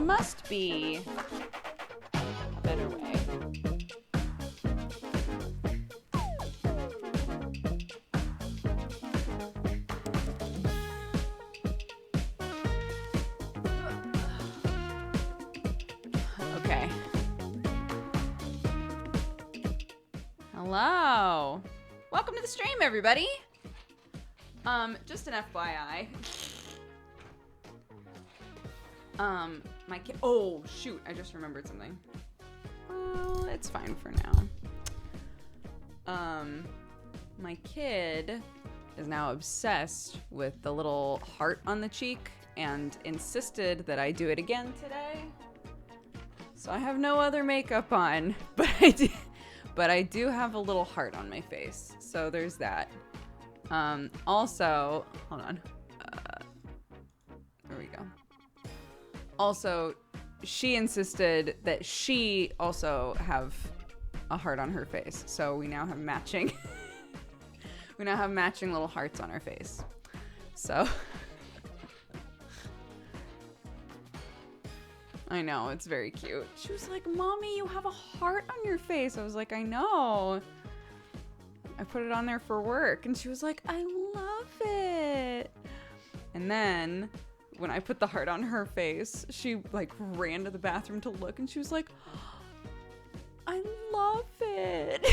must be a better way. Okay. Hello. Welcome to the stream, everybody. Just an FYI. My kid. Oh shoot! I just remembered something. Well, it's fine for now. My kid is now obsessed with the little heart on the cheek and insisted that I do it again today. So I have no other makeup on, but I do have a little heart on my face. So there's that. Also, hold on. There we go. Also, she insisted that she also have a heart on her face. So we now have matching. We now have matching little hearts on our face. So I know, it's very cute. She was like, "Mommy, you have a heart on your face." I was like, "I know. I put it on there for work." And she was like, "I love it." And then when I put the heart on her face, she like ran to the bathroom to look and she was like, "I love it."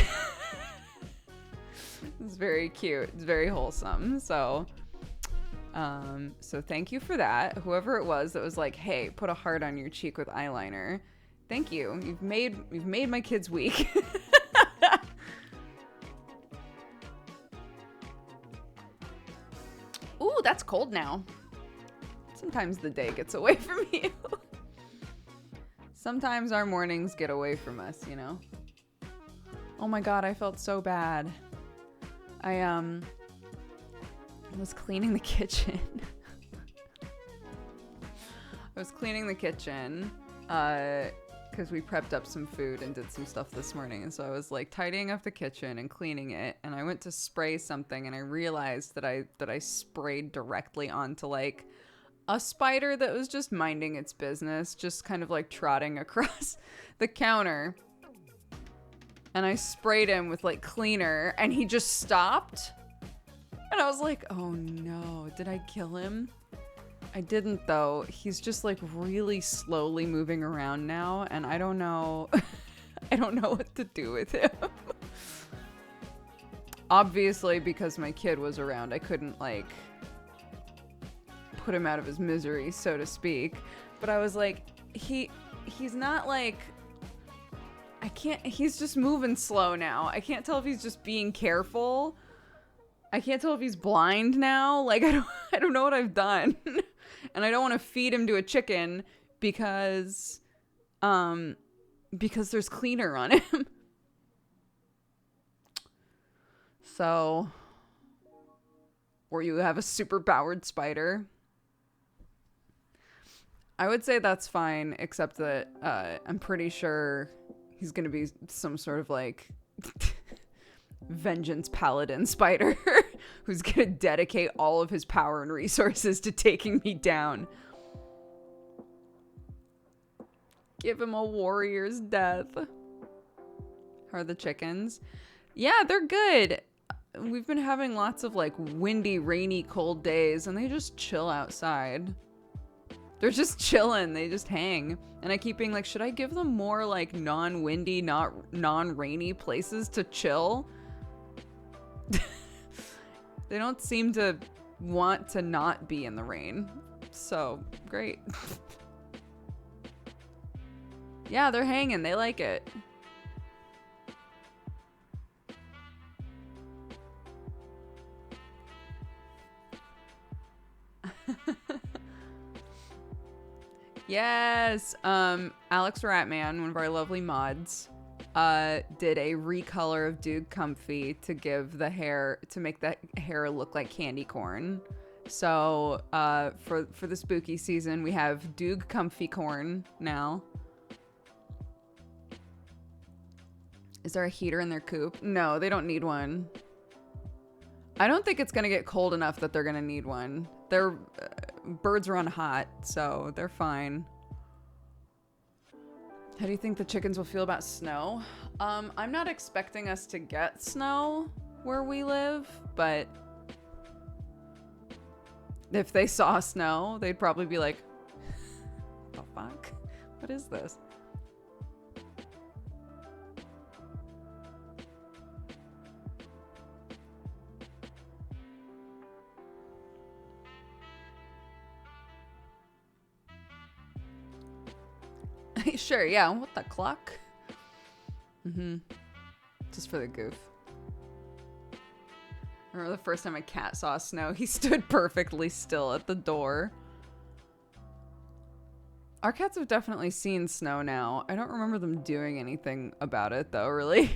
It's very cute. It's very wholesome. So thank you for that. Whoever it was that was like, "Hey, put a heart on your cheek with eyeliner." Thank you. You've made my kids week. Ooh, that's cold now. Sometimes the day gets away from you. Sometimes our mornings get away from us, you know? Oh my god, I felt so bad. I was cleaning the kitchen. I was cleaning the kitchen, because we prepped up some food and did some stuff this morning. And so I was like tidying up the kitchen and cleaning it. And I went to spray something and I realized that I sprayed directly onto like a spider that was just minding its business, just kind of like trotting across the counter. And I sprayed him with like cleaner and he just stopped. And I was like, "Oh no, did I kill him?" I didn't though. He's just like really slowly moving around now and I don't know. I don't know what to do with him. Obviously, because my kid was around, I couldn't like put him out of his misery, so to speak. But I was like, he's not like, he's just moving slow now. I can't tell if he's just being careful. I can't tell if he's blind now. Like, I don't know what I've done. And I don't want to feed him to a chicken because there's cleaner on him. So, or you have a super powered spider. I would say that's fine, except that I'm pretty sure he's going to be some sort of like vengeance paladin spider who's going to dedicate all of his power and resources to taking me down. Give him a warrior's death. How are the chickens? Yeah, they're good. We've been having lots of like windy, rainy, cold days and they just chill outside. They're just chilling. They just hang. And I keep being like, should I give them more like non-windy, non-rainy places to chill? They don't seem to want to not be in the rain. So, great. Yeah, they're hanging. They like it. Yes. Alex Ratman, one of our lovely mods, did a recolor of Doog Comfy to make the hair look like candy corn. So, for the spooky season, we have Doog Comfy corn now. Is there a heater in their coop? No, they don't need one. I don't think it's gonna get cold enough that they're gonna need one. Their birds run hot, so they're fine. How do you think the chickens will feel about snow? I'm not expecting us to get snow where we live, but if they saw snow, they'd probably be like, the fuck? What is this? Sure, yeah. What the clock? Just for the goof. I remember the first time a cat saw snow, he stood perfectly still at the door. Our cats have definitely seen snow now. I don't remember them doing anything about it, though, really.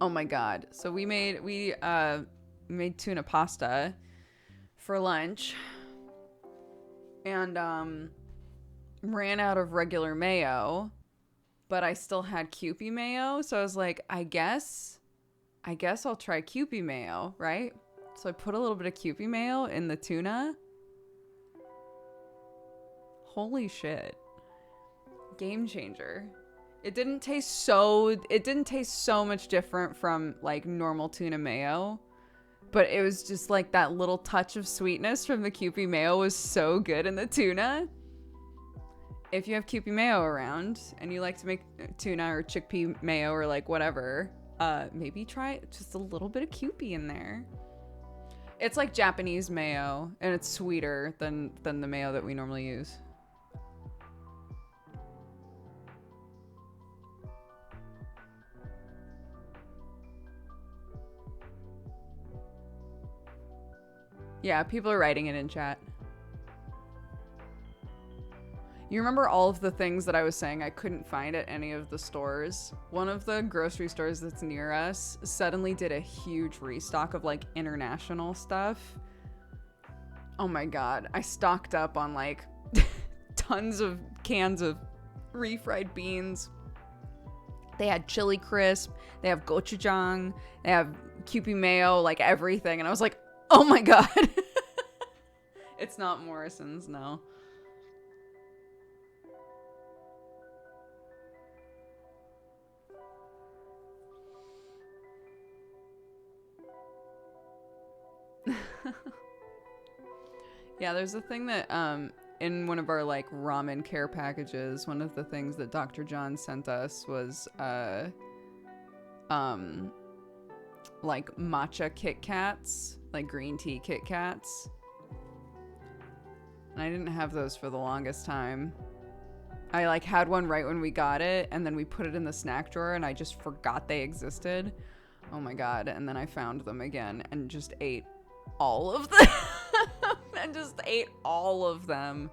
Oh my god. So we made tuna pasta for lunch and ran out of regular mayo, but I still had Kewpie mayo, so I was like, I guess I'll try Kewpie mayo, right? So I put a little bit of Kewpie mayo in the tuna. Holy shit. Game changer. It didn't taste so much different from like normal tuna mayo, but it was just like that little touch of sweetness from the Kewpie mayo was so good in the tuna. If you have Kewpie mayo around and you like to make tuna or chickpea mayo or like whatever, maybe try just a little bit of Kewpie in there. It's like Japanese mayo and it's sweeter than the mayo that we normally use. Yeah, people are writing it in chat. You remember all of the things that I was saying I couldn't find at any of the stores? One of the grocery stores that's near us suddenly did a huge restock of like international stuff. Oh my god, I stocked up on like tons of cans of refried beans. They had chili crisp, they have gochujang, they have Kewpie mayo, like everything. And I was like, oh my god. It's not Morrison's, no. Yeah, there's a thing that in one of our like ramen care packages, one of the things that Dr. John sent us was like matcha Kit Kats, like green tea Kit Kats. And I didn't have those for the longest time. I like had one right when we got it, and then we put it in the snack drawer and I just forgot they existed. Oh my god, and then I found them again and just ate all of them. And just ate all of them.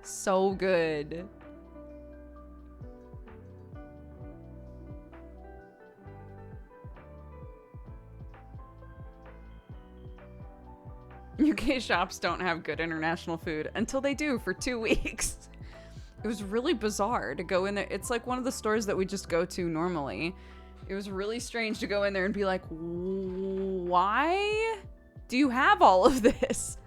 So good. UK shops don't have good international food until they do for 2 weeks. It was really bizarre to go in there. It's like one of the stores that we just go to normally. It was really strange to go in there and be like, why do you have all of this?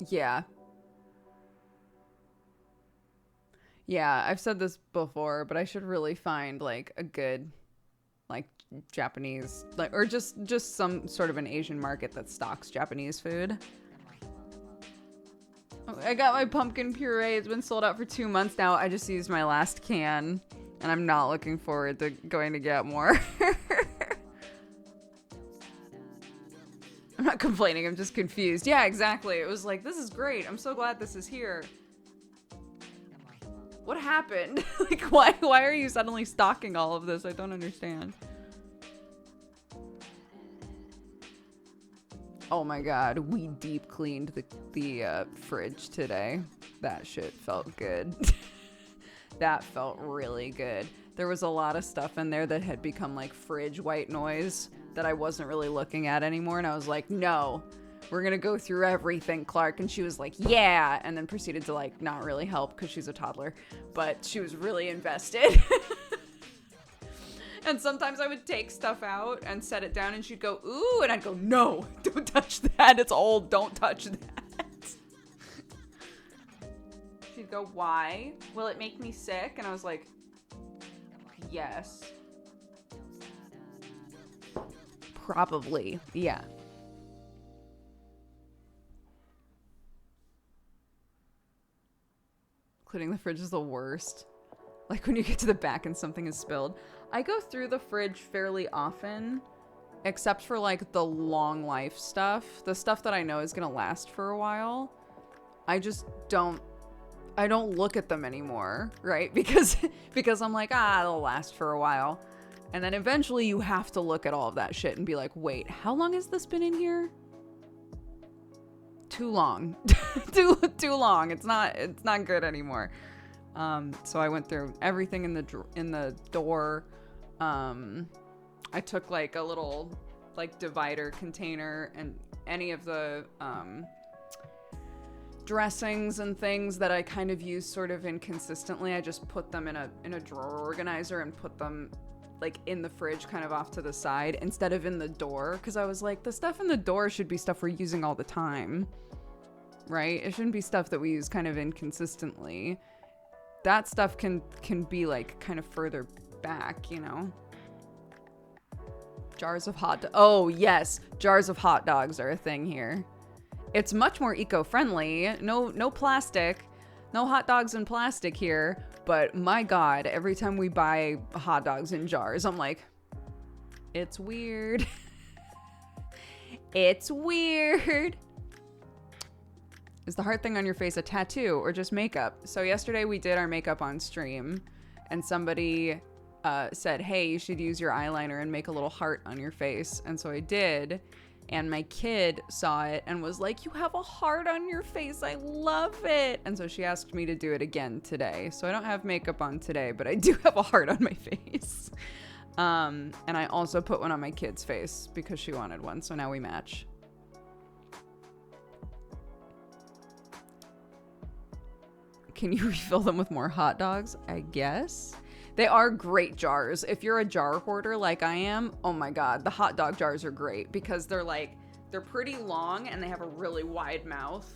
Yeah. Yeah, I've said this before, but I should really find like a good like Japanese like or just some sort of an Asian market that stocks Japanese food. Oh, I got my pumpkin puree. It's been sold out for 2 months now. I just used my last can and I'm not looking forward to going to get more. I'm not complaining, I'm just confused. Yeah, exactly. It was like, this is great. I'm so glad this is here. What happened? Like, why are you suddenly stocking all of this? I don't understand. Oh my god, we deep cleaned the fridge today. That shit felt good. That felt really good. There was a lot of stuff in there that had become like fridge white noise that I wasn't really looking at anymore, and I was like, no, we're gonna go through everything, Clark. And she was like, yeah, and then proceeded to like not really help because she's a toddler, but she was really invested. And sometimes I would take stuff out and set it down and she'd go, ooh, and I'd go, no, don't touch that. It's old. Don't touch that. She'd go, why? Will it make me sick? And I was like, yes. Probably. Yeah. Cleaning the fridge is the worst. Like when you get to the back and something is spilled. I go through the fridge fairly often, except for like the long life stuff. The stuff that I know is gonna last for a while. I don't look at them anymore, right? Because I'm like, they'll last for a while. And then eventually you have to look at all of that shit and be like, wait, how long has this been in here? Too long. too long. It's not good anymore. So I went through everything in the door. I took like a little like divider container and any of the dressings and things that I kind of use sort of inconsistently. I just put them in a drawer organizer and put them like in the fridge kind of off to the side instead of in the door, because I was like, the stuff in the door should be stuff we're using all the time, right? It shouldn't be stuff that we use kind of inconsistently. That stuff can be like kind of further back, you know. Jars of oh yes, jars of hot dogs are a thing here. It's much more eco-friendly. No plastic. No hot dogs in plastic here. But my God, every time we buy hot dogs in jars, I'm like, it's weird. It's weird. Is the heart thing on your face a tattoo or just makeup? So yesterday we did our makeup on stream and somebody said, hey, you should use your eyeliner and make a little heart on your face. And so I did. And my kid saw it and was like, you have a heart on your face. I love it. And so she asked me to do it again today. So I don't have makeup on today, but I do have a heart on my face. And I also put one on my kid's face because she wanted one. So now we match. Can you refill them with more hot dogs? I guess. They are great jars. If you're a jar hoarder like I am, oh my God, the hot dog jars are great because they're pretty long and they have a really wide mouth.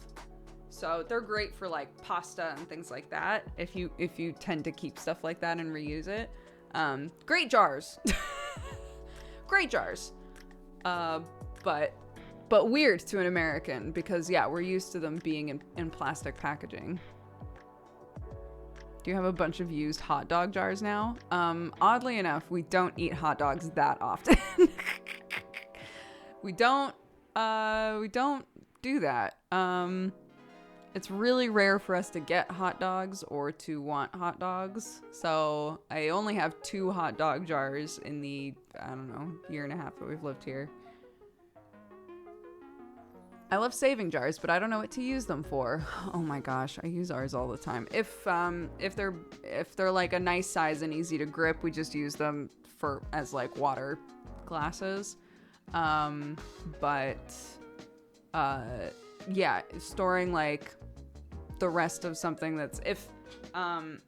So they're great for like pasta and things like that. If you tend to keep stuff like that and reuse it. Great jars. Great jars. But weird to an American because yeah, we're used to them being in plastic packaging. Do you have a bunch of used hot dog jars now? Oddly enough, we don't eat hot dogs that often. we don't do that. It's really rare for us to get hot dogs or to want hot dogs. So I only have 2 hot dog jars in the, I don't know, year and a half that we've lived here. I love saving jars, but I don't know what to use them for. Oh my gosh, I use ours all the time. If they're like a nice size and easy to grip, we just use them as like water glasses. Yeah, storing like the rest of something that's I'm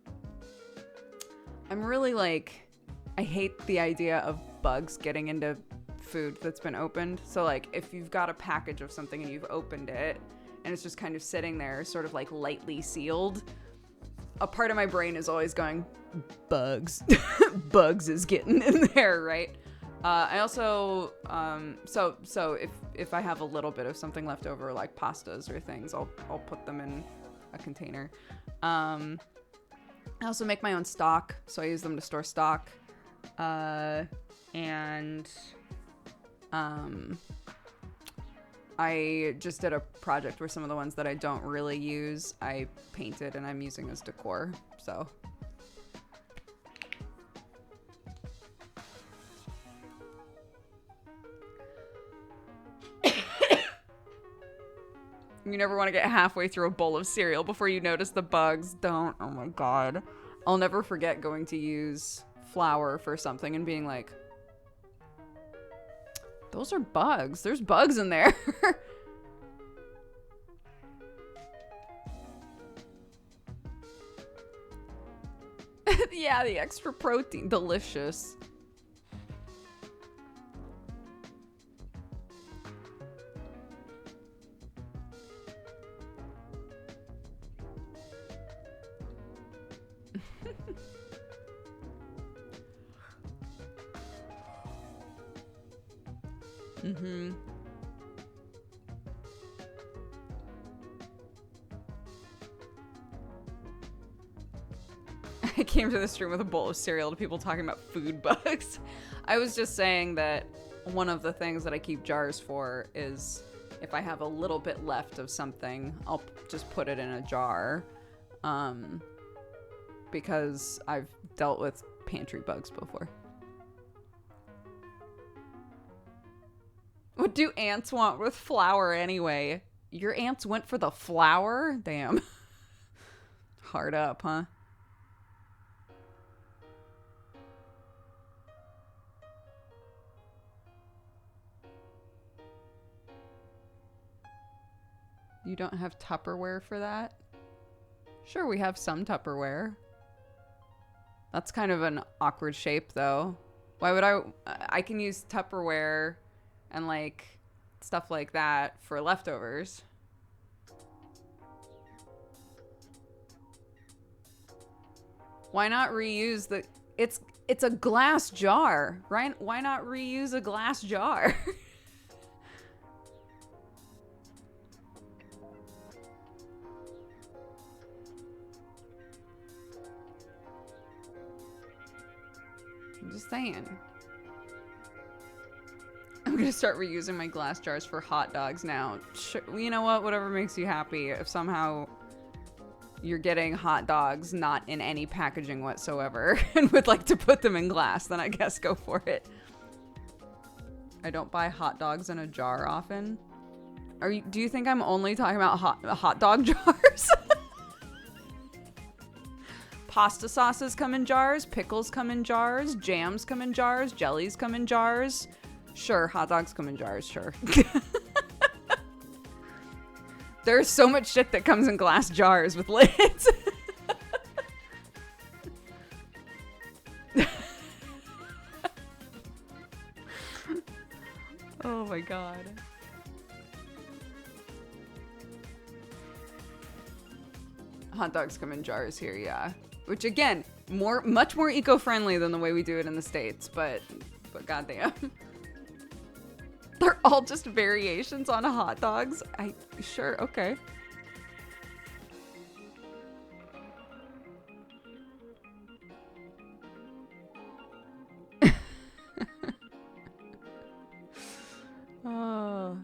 really like, I hate the idea of bugs getting into food that's been opened. So like if you've got a package of something and you've opened it and it's just kind of sitting there sort of like lightly sealed, a part of my brain is always going, bugs. Bugs is getting in there, right? I also so if I have a little bit of something left over like pastas or things, I'll put them in a container. I also make my own stock, so I use them to store stock. I just did a project where some of the ones that I don't really use, I painted and I'm using as decor, so. You never want to get halfway through a bowl of cereal before you notice the bugs. Don't. Oh my God. I'll never forget going to use flour for something and being like, those are bugs. There's bugs in there. Yeah, the extra protein. Delicious. Mm-hmm. I came to the stream with a bowl of cereal to people talking about food bugs. I was just saying that one of the things that I keep jars for is if I have a little bit left of something, I'll just put it in a jar. Because I've dealt with pantry bugs before. What do ants want with flour anyway? Your ants went for the flour? Damn. Hard up, huh? You don't have Tupperware for that? Sure, we have some Tupperware. That's kind of an awkward shape, though. Why would I can use Tupperware and, like, stuff like that for leftovers. Why not reuse the... It's a glass jar, right? Why not reuse a glass jar? I'm just saying. I'm gonna start reusing my glass jars for hot dogs now. Sure, you know what? Whatever makes you happy. If somehow you're getting hot dogs not in any packaging whatsoever and would like to put them in glass, then I guess go for it. I don't buy hot dogs in a jar often. Do you think I'm only talking about hot dog jars? Pasta sauces come in jars, pickles come in jars, jams come in jars, jellies come in jars. Sure, hot dogs come in jars, sure. There's so much shit that comes in glass jars with lids. Oh my god. Hot dogs come in jars here, yeah. Which again, much more eco-friendly than the way we do it in the States, but goddamn. They're all just variations on hot dogs. Sure, okay. Oh.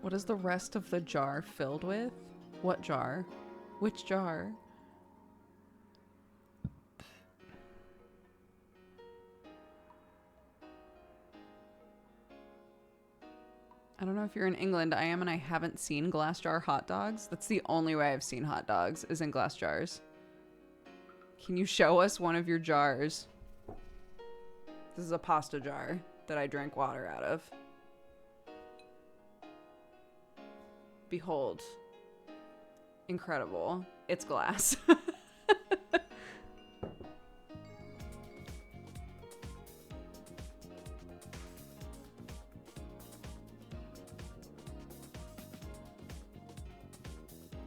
What is the rest of the jar filled with? What jar? Which jar? I don't know if you're in England. I am, and I haven't seen glass jar hot dogs. That's the only way I've seen hot dogs, is in glass jars. Can you show us one of your jars? This is a pasta jar that I drank water out of. Behold. Incredible. It's glass.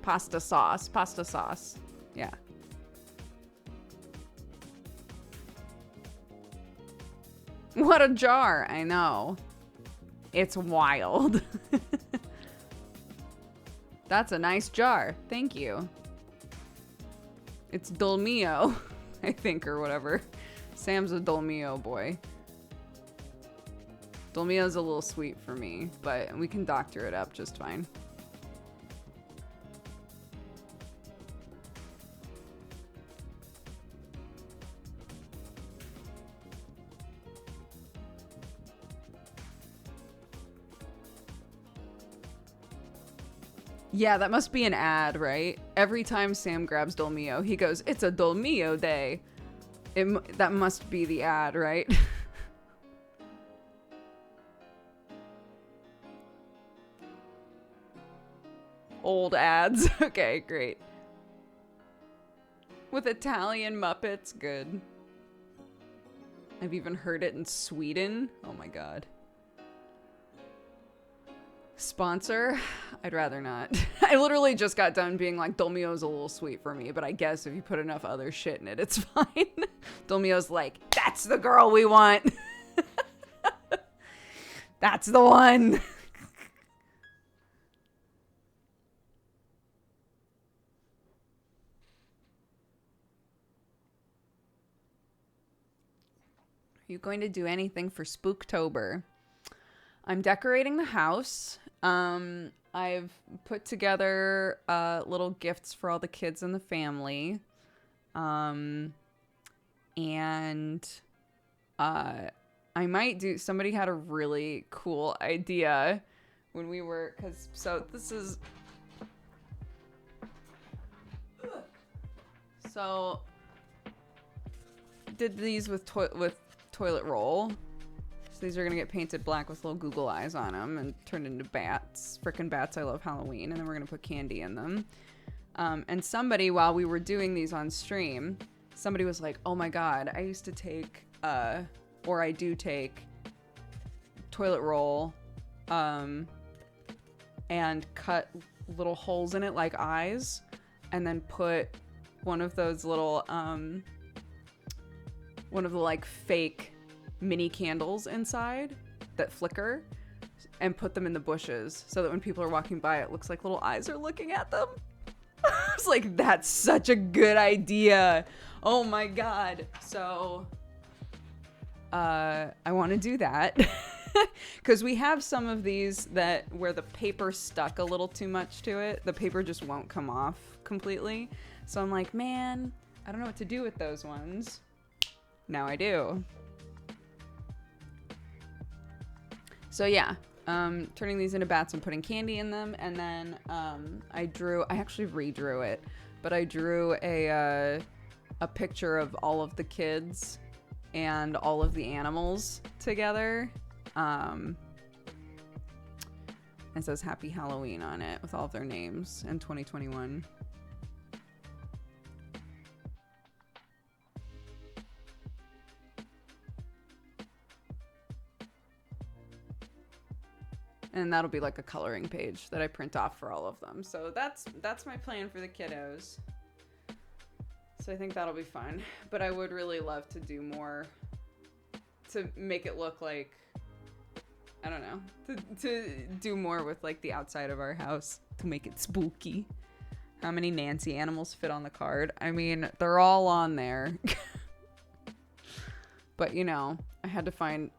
Pasta sauce. Yeah. What a jar. I know. It's wild. That's a nice jar. Thank you. It's Dolmio, I think, or whatever. Sam's a Dolmio boy. Dolmio's a little sweet for me, but we can doctor it up just fine. Yeah, that must be an ad, right? Every time Sam grabs Dolmio, he goes, "It's a Dolmio day." That must be the ad, right? Old ads. Okay, great. With Italian Muppets, good. I've even heard it in Sweden. Oh my god. Sponsor? I'd rather not. I literally just got done being like, Dolmio's a little sweet for me, but I guess if you put enough other shit in it, it's fine. Dolmio's like, that's the girl we want. That's the one. Are you going to do anything for Spooktober? I'm decorating the house. I've put together little gifts for all the kids in the family. And I might do, somebody had a really cool idea when we were, so this is, so did these with toilet roll. So these are gonna get painted black with little Google eyes on them and turned into bats. Frickin' bats, I love Halloween. And then we're gonna put candy in them. And somebody, while we were doing these on stream, somebody was like, oh my god, I used to take, or I do take toilet roll, and cut little holes in it like eyes, and then put one of those little, one of the like fake mini candles inside that flicker, and put them in the bushes so that when people are walking by, it looks like little eyes are looking at them. I was like, that's such a good idea. Oh my god. So I want to do that because we have some of these that where the paper stuck a little too much to it. The paper just won't come off completely. So I'm like, man, I don't know what to do with those ones. Now I do. So yeah, turning these into bats and putting candy in them. And then I actually redrew it, but I drew a picture of all of the kids and all of the animals together. It says Happy Halloween on it with all of their names in 2021. And that'll be like a coloring page that I print off for all of them. So that's my plan for the kiddos. So I think that'll be fun. But I would really love to do more to make it look like, I don't know, to do more with like the outside of our house to make it spooky. How many Nancy animals fit on the card? I mean, they're all on there. But you know, I had to find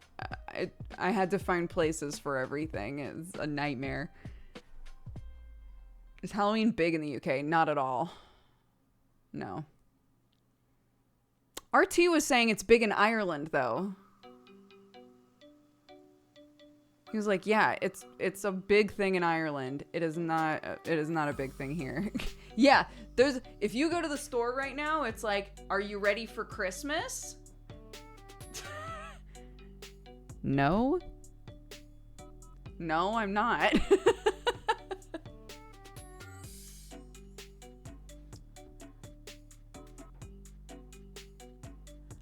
places for everything. It's a nightmare. Is Halloween big in the UK? Not at all. No. RT was saying it's big in Ireland, though. He was like, yeah, it's a big thing in Ireland. It is not a big thing here. Yeah, if you go to the store right now, it's like, are you ready for Christmas? No. No, I'm not.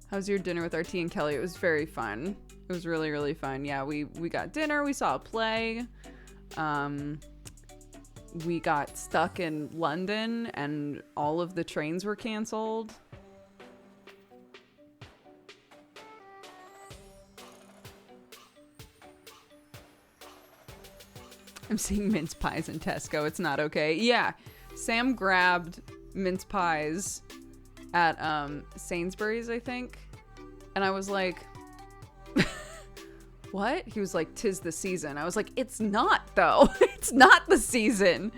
How was your dinner with RT and Kelly? It was very fun. It was really, really fun. Yeah, we got dinner. We saw a play. We got stuck in London and all of the trains were canceled. I'm seeing mince pies in Tesco. It's not okay. Yeah, Sam grabbed mince pies at Sainsbury's, I think. And I was like, what? He was like, 'tis the season. I was like, it's not, though. It's not the season.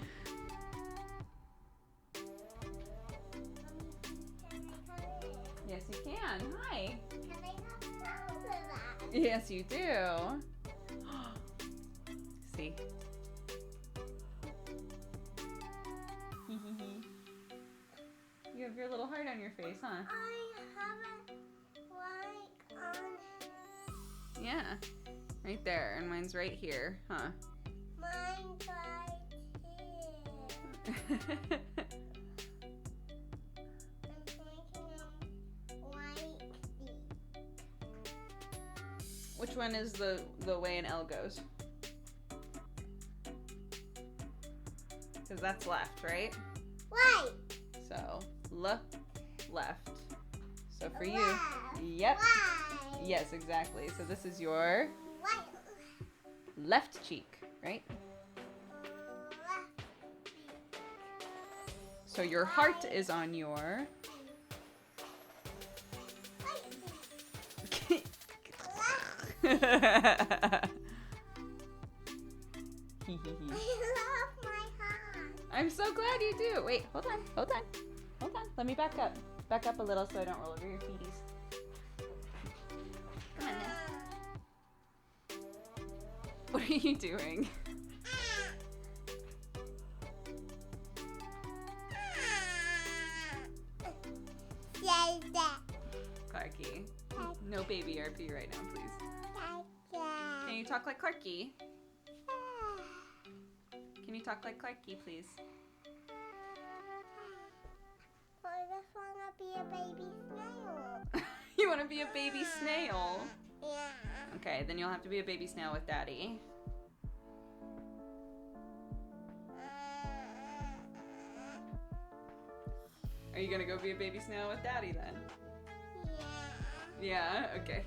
Yes, you can. Hi. Can I have some of that? Yes, you do. See? You have your little heart on your face, huh? I have it like on. Yeah. Right there. And mine's right here, huh? Mine's right here. I'm making them like these. one is the way an L goes? Because that's left, right? Right. So, left. So for you, Left. yep. Right. Yes, exactly. So this is your Right. left cheek, right? Left. So your heart is on your Left. I Hee hee hee. love my heart. I'm so glad you do. Wait, hold on. Let me back up. Back up a little so I don't roll over your feeties. Come on then. What are you doing? Say that. Clarky. No baby RP right now, please. Can you talk like Clarky? Can you talk like Clarky, please? I just wanna be a baby snail. You want to be a baby snail? Yeah. Okay, then you'll have to be a baby snail with Daddy. Are you gonna go be a baby snail with Daddy then? Yeah. Yeah, okay.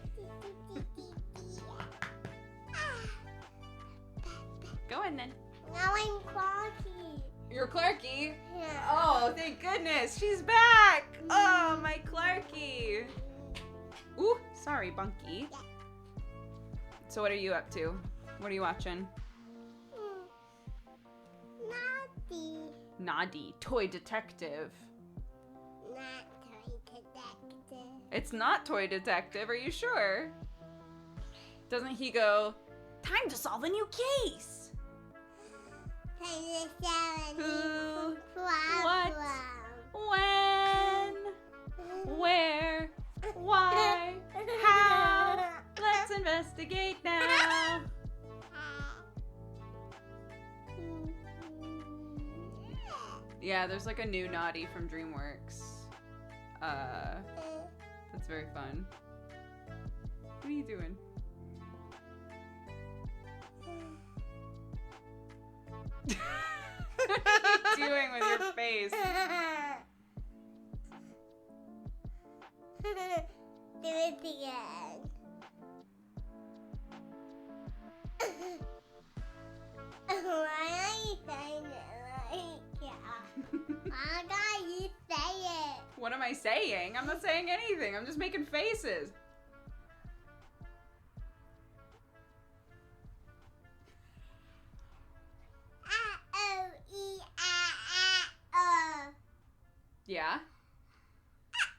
Go in then. Now I'm Clarky. You're Clarky? Yeah. Oh, thank goodness, she's back! Oh, my Clarky! Ooh, sorry, Bunky. Yeah. So what are you up to? What are you watching? Naughty. Noddy, Toy Detective. Not toy detective. It's not Toy Detective, are you sure? Doesn't he go, time to solve a new case? Who? What? When? Where? Why? How? Let's investigate now. Yeah, there's like a new Naughty from DreamWorks. That's very fun. What are you doing? What are you doing with your face? Do it again. Why are you saying it like that? Why can't you say it? What am I saying? I'm not saying anything. I'm just making faces. O-E-I-I-O. Yeah?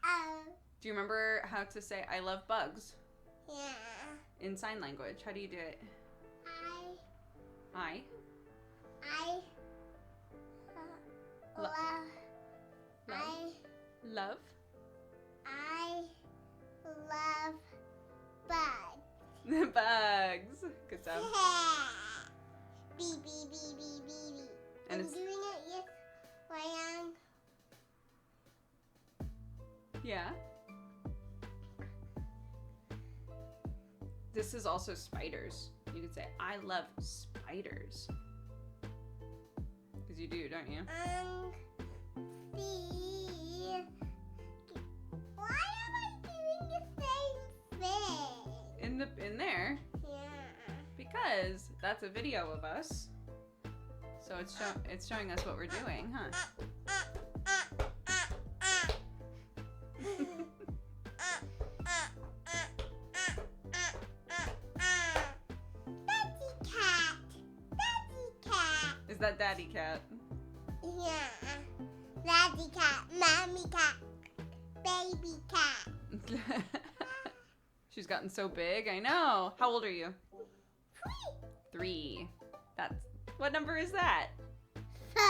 Oh. Do you remember how to say I love bugs Yeah. in sign language? How do you do it? I. Love. Love. I love bugs. Bugs. Good job. Bee bee bee bee bee bee. And I'm it's doing it, yes, Ryan. yeah. This is also spiders. You could say I love spiders. Because you do, don't you? See. Why am I doing the same thing? In there. Yeah. Because that's a video of us. So it's showing us what we're doing, huh? Daddy cat. Daddy cat. Is that Daddy Cat? Yeah. Daddy cat. Mommy cat. Baby cat. She's gotten so big, I know. How old are you? 3. 3. What number is that? 4.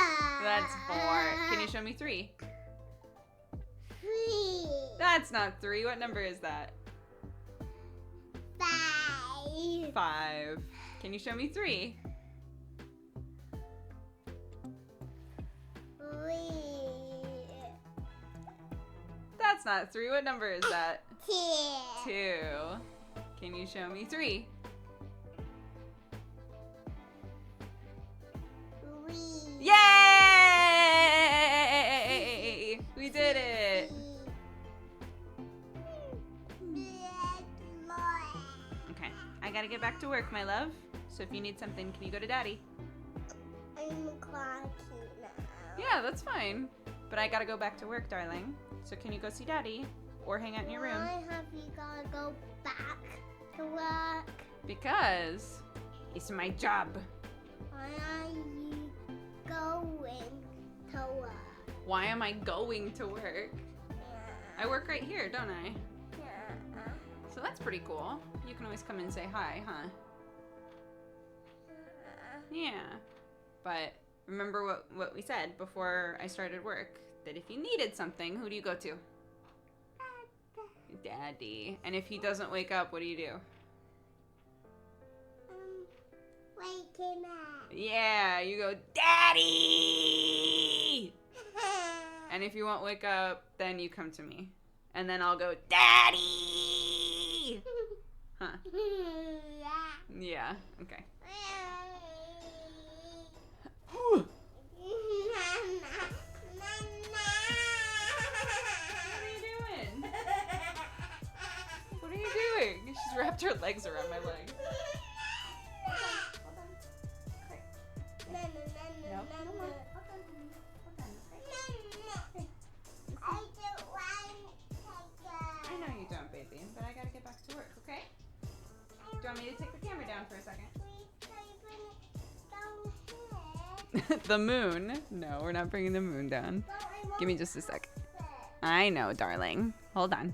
That's 4. Can you show me 3? 3. That's not 3. What number is that? 5. 5. Can you show me 3? 3. That's not 3. What number is that? 2. 2. Can you show me 3? 3. Yay! We did it. Okay, I gotta get back to work, my love. So if you need something, can you go to Daddy? I'm clocking now. Yeah, that's fine. But I gotta go back to work, darling. So can you go see Daddy? Or hang out in your room? Why have you gotta go back to work? Because it's my job. Why are you going to work? Why am I going to work? I work right here, don't I? So that's pretty cool. You can always come and say hi, huh? Yeah. But remember what we said before I started work? That if you needed something, who do you go to? Daddy. And if he doesn't wake up, what do you do? Wake him up. Yeah, you go, Daddy! And if you won't wake up, then you come to me. And then I'll go, Daddy! Huh. Yeah, okay. What are you doing? What are you doing? She's wrapped her legs around my legs. Hold on. Okay. No. I know you don't, baby, but I gotta get back to work, okay? Do you want me to take the camera down for a second? The moon? No, we're not bringing the moon down. Give me just a sec. I know, darling. Hold on.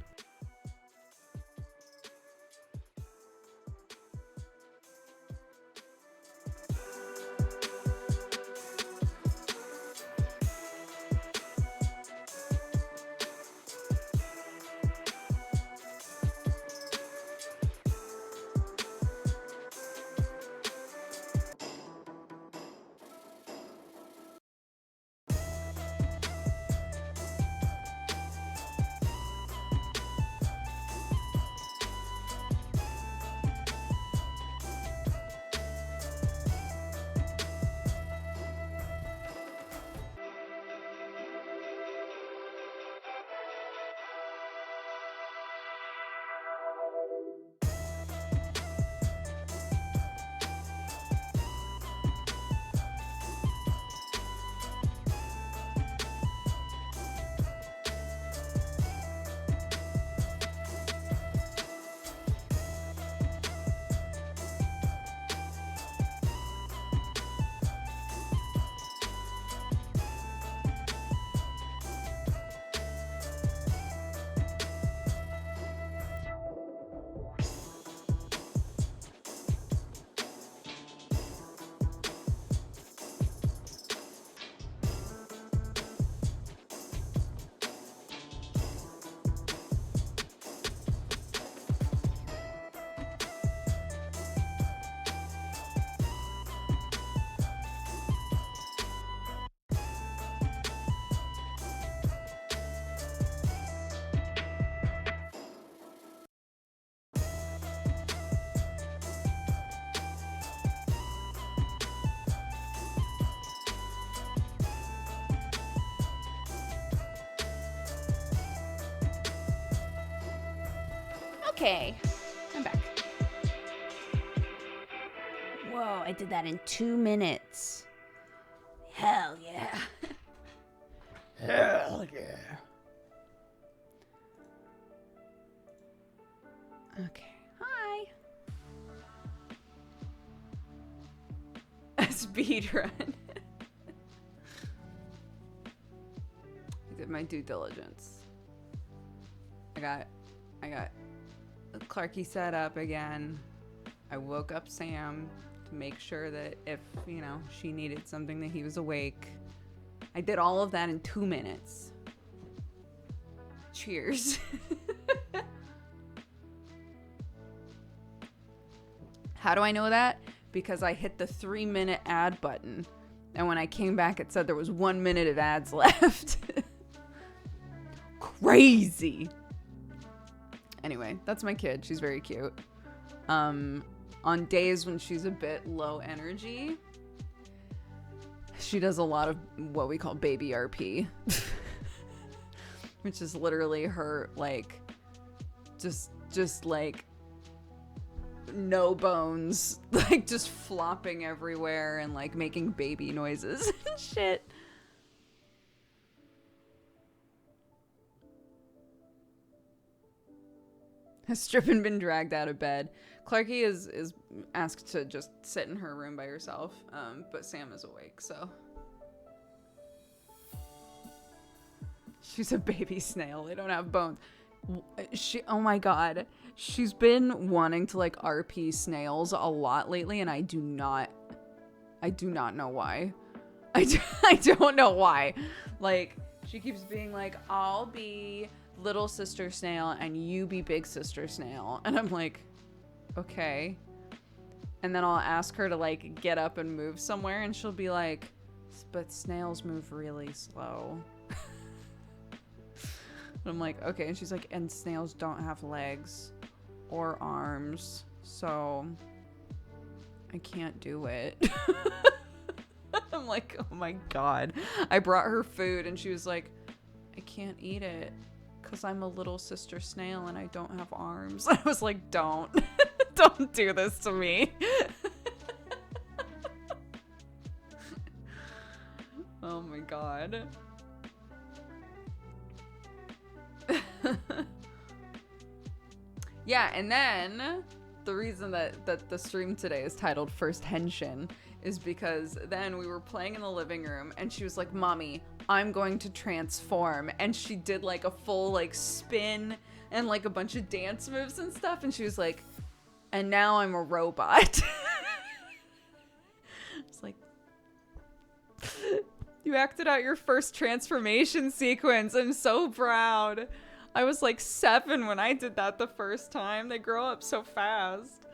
Okay, I'm back. Whoa, I did that in 2 minutes. Hell yeah. Hell yeah. Okay, hi. A speed run. I did my due diligence. I got Clarky set up again. I woke up Sam to make sure that if, she needed something that he was awake. I did all of that in 2 minutes. Cheers. How do I know that? Because I hit the 3-minute ad button. And when I came back, it said there was 1 minute of ads left. Crazy. Anyway, that's my kid. She's very cute. On days when she's a bit low energy, she does a lot of what we call baby RP, which is literally her like just like no bones, like just flopping everywhere and like making baby noises and shit. Has Strippin been dragged out of bed? Clarky is asked to just sit in her room by herself, but Sam is awake, so. She's a baby snail. They don't have bones. Oh my god. She's been wanting to like RP snails a lot lately, and I do not know why. I don't know why. Like, she keeps being like, I'll be little sister snail and you be big sister snail. And I'm like, okay. And then I'll ask her to like get up and move somewhere, and she'll be like, but snails move really slow. And I'm like, okay. And she's like, and snails don't have legs or arms, so I can't do it. I'm like, oh my god. I brought her food and she was like, I can't eat it because I'm a little sister snail and I don't have arms. I was like, don't do this to me. Oh my god. Yeah, and then the reason that the stream today is titled First Henshin is because then we were playing in the living room and she was like, Mommy, I'm going to transform. And she did like a full like spin and like a bunch of dance moves and stuff. And she was like, and now I'm a robot. It's like, you acted out your first transformation sequence. I'm so proud. I was like 7 when I did that the first time. They grow up so fast.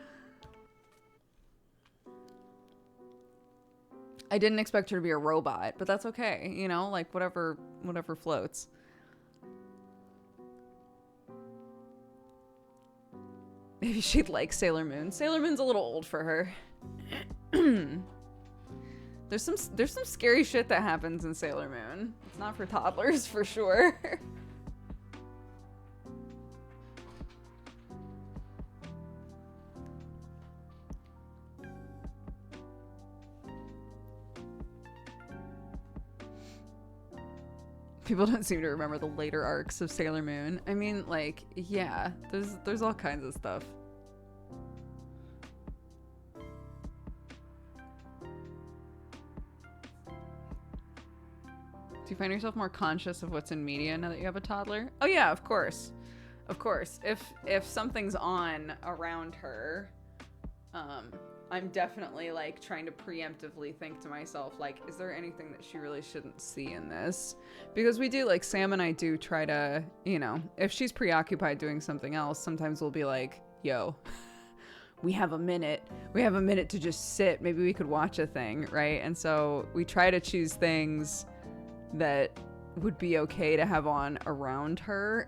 I didn't expect her to be a robot, but that's okay. You know, like whatever floats. Maybe she'd like Sailor Moon. Sailor Moon's a little old for her. There's some scary shit that happens in Sailor Moon. It's not for toddlers for sure. People don't seem to remember the later arcs of Sailor Moon. I mean, like, yeah, there's all kinds of stuff. Do you find yourself more conscious of what's in media now that you have a toddler? Oh yeah, of course. Of course. If something's on around her, I'm definitely like trying to preemptively think to myself, like, is there anything that she really shouldn't see in this? Because we do, like, Sam and I do try to, you know, if she's preoccupied doing something else, sometimes we'll be like, yo, we have a minute to just sit. Maybe we could watch a thing, right? And so we try to choose things that would be okay to have on around her.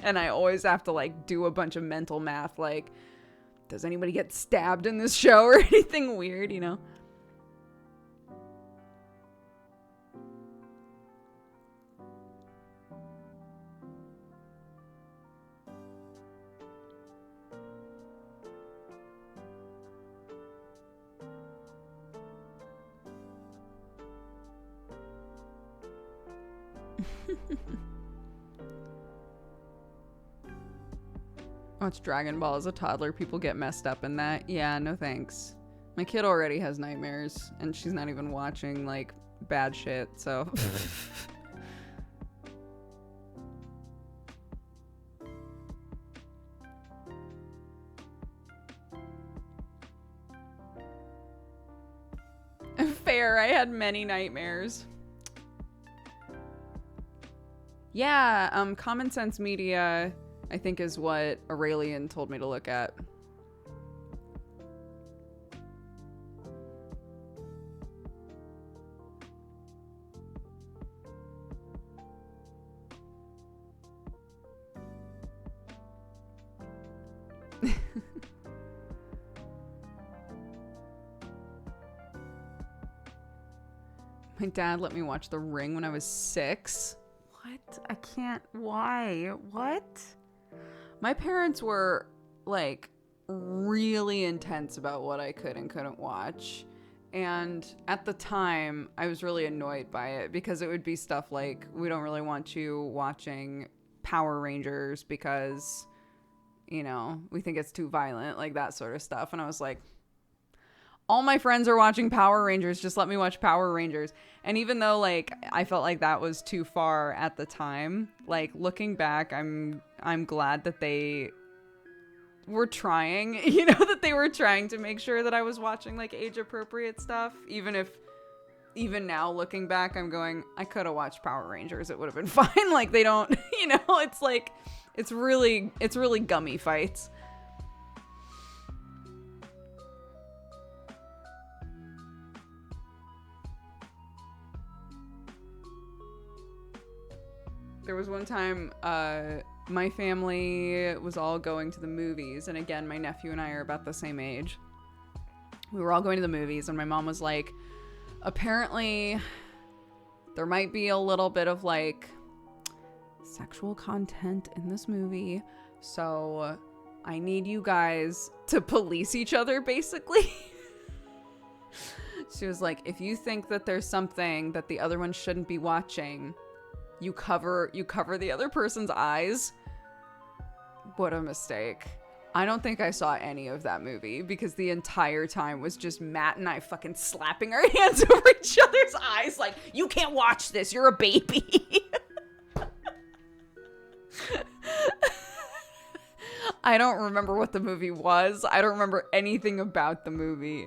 And I always have to like do a bunch of mental math, like, does anybody get stabbed in this show or anything weird, you know? Watch Dragon Ball as a toddler. People get messed up in that. Yeah, no thanks. My kid already has nightmares, and she's not even watching, like, bad shit, so... Fair, I had many nightmares. Yeah, Common Sense Media, I think, is what Aurelian told me to look at. My dad let me watch The Ring when I was 6. What? I can't. Why? What? My parents were, like, really intense about what I could and couldn't watch. And at the time, I was really annoyed by it because it would be stuff like, we don't really want you watching Power Rangers because, you know, we think it's too violent, like that sort of stuff. And I was like, all my friends are watching Power Rangers, just let me watch Power Rangers. And even though, like, I felt like that was too far at the time, like, looking back, I'm glad that they were trying, you know, that they were trying to make sure that I was watching, like, age-appropriate stuff. Even now, looking back, I'm going, I could have watched Power Rangers. It would have been fine. Like, they don't, you know, it's like, it's really gummy fights. There was one time, my family was all going to the movies. And again, my nephew and I are about the same age. We were all going to the movies, and my mom was like, apparently there might be a little bit of, like, sexual content in this movie. So I need you guys to police each other, basically. She was like, if you think that there's something that the other one shouldn't be watching, you cover the other person's eyes. What a mistake. I don't think I saw any of that movie because the entire time was just Matt and I fucking slapping our hands over each other's eyes like, you can't watch this, you're a baby. I don't remember what the movie was. I don't remember anything about the movie.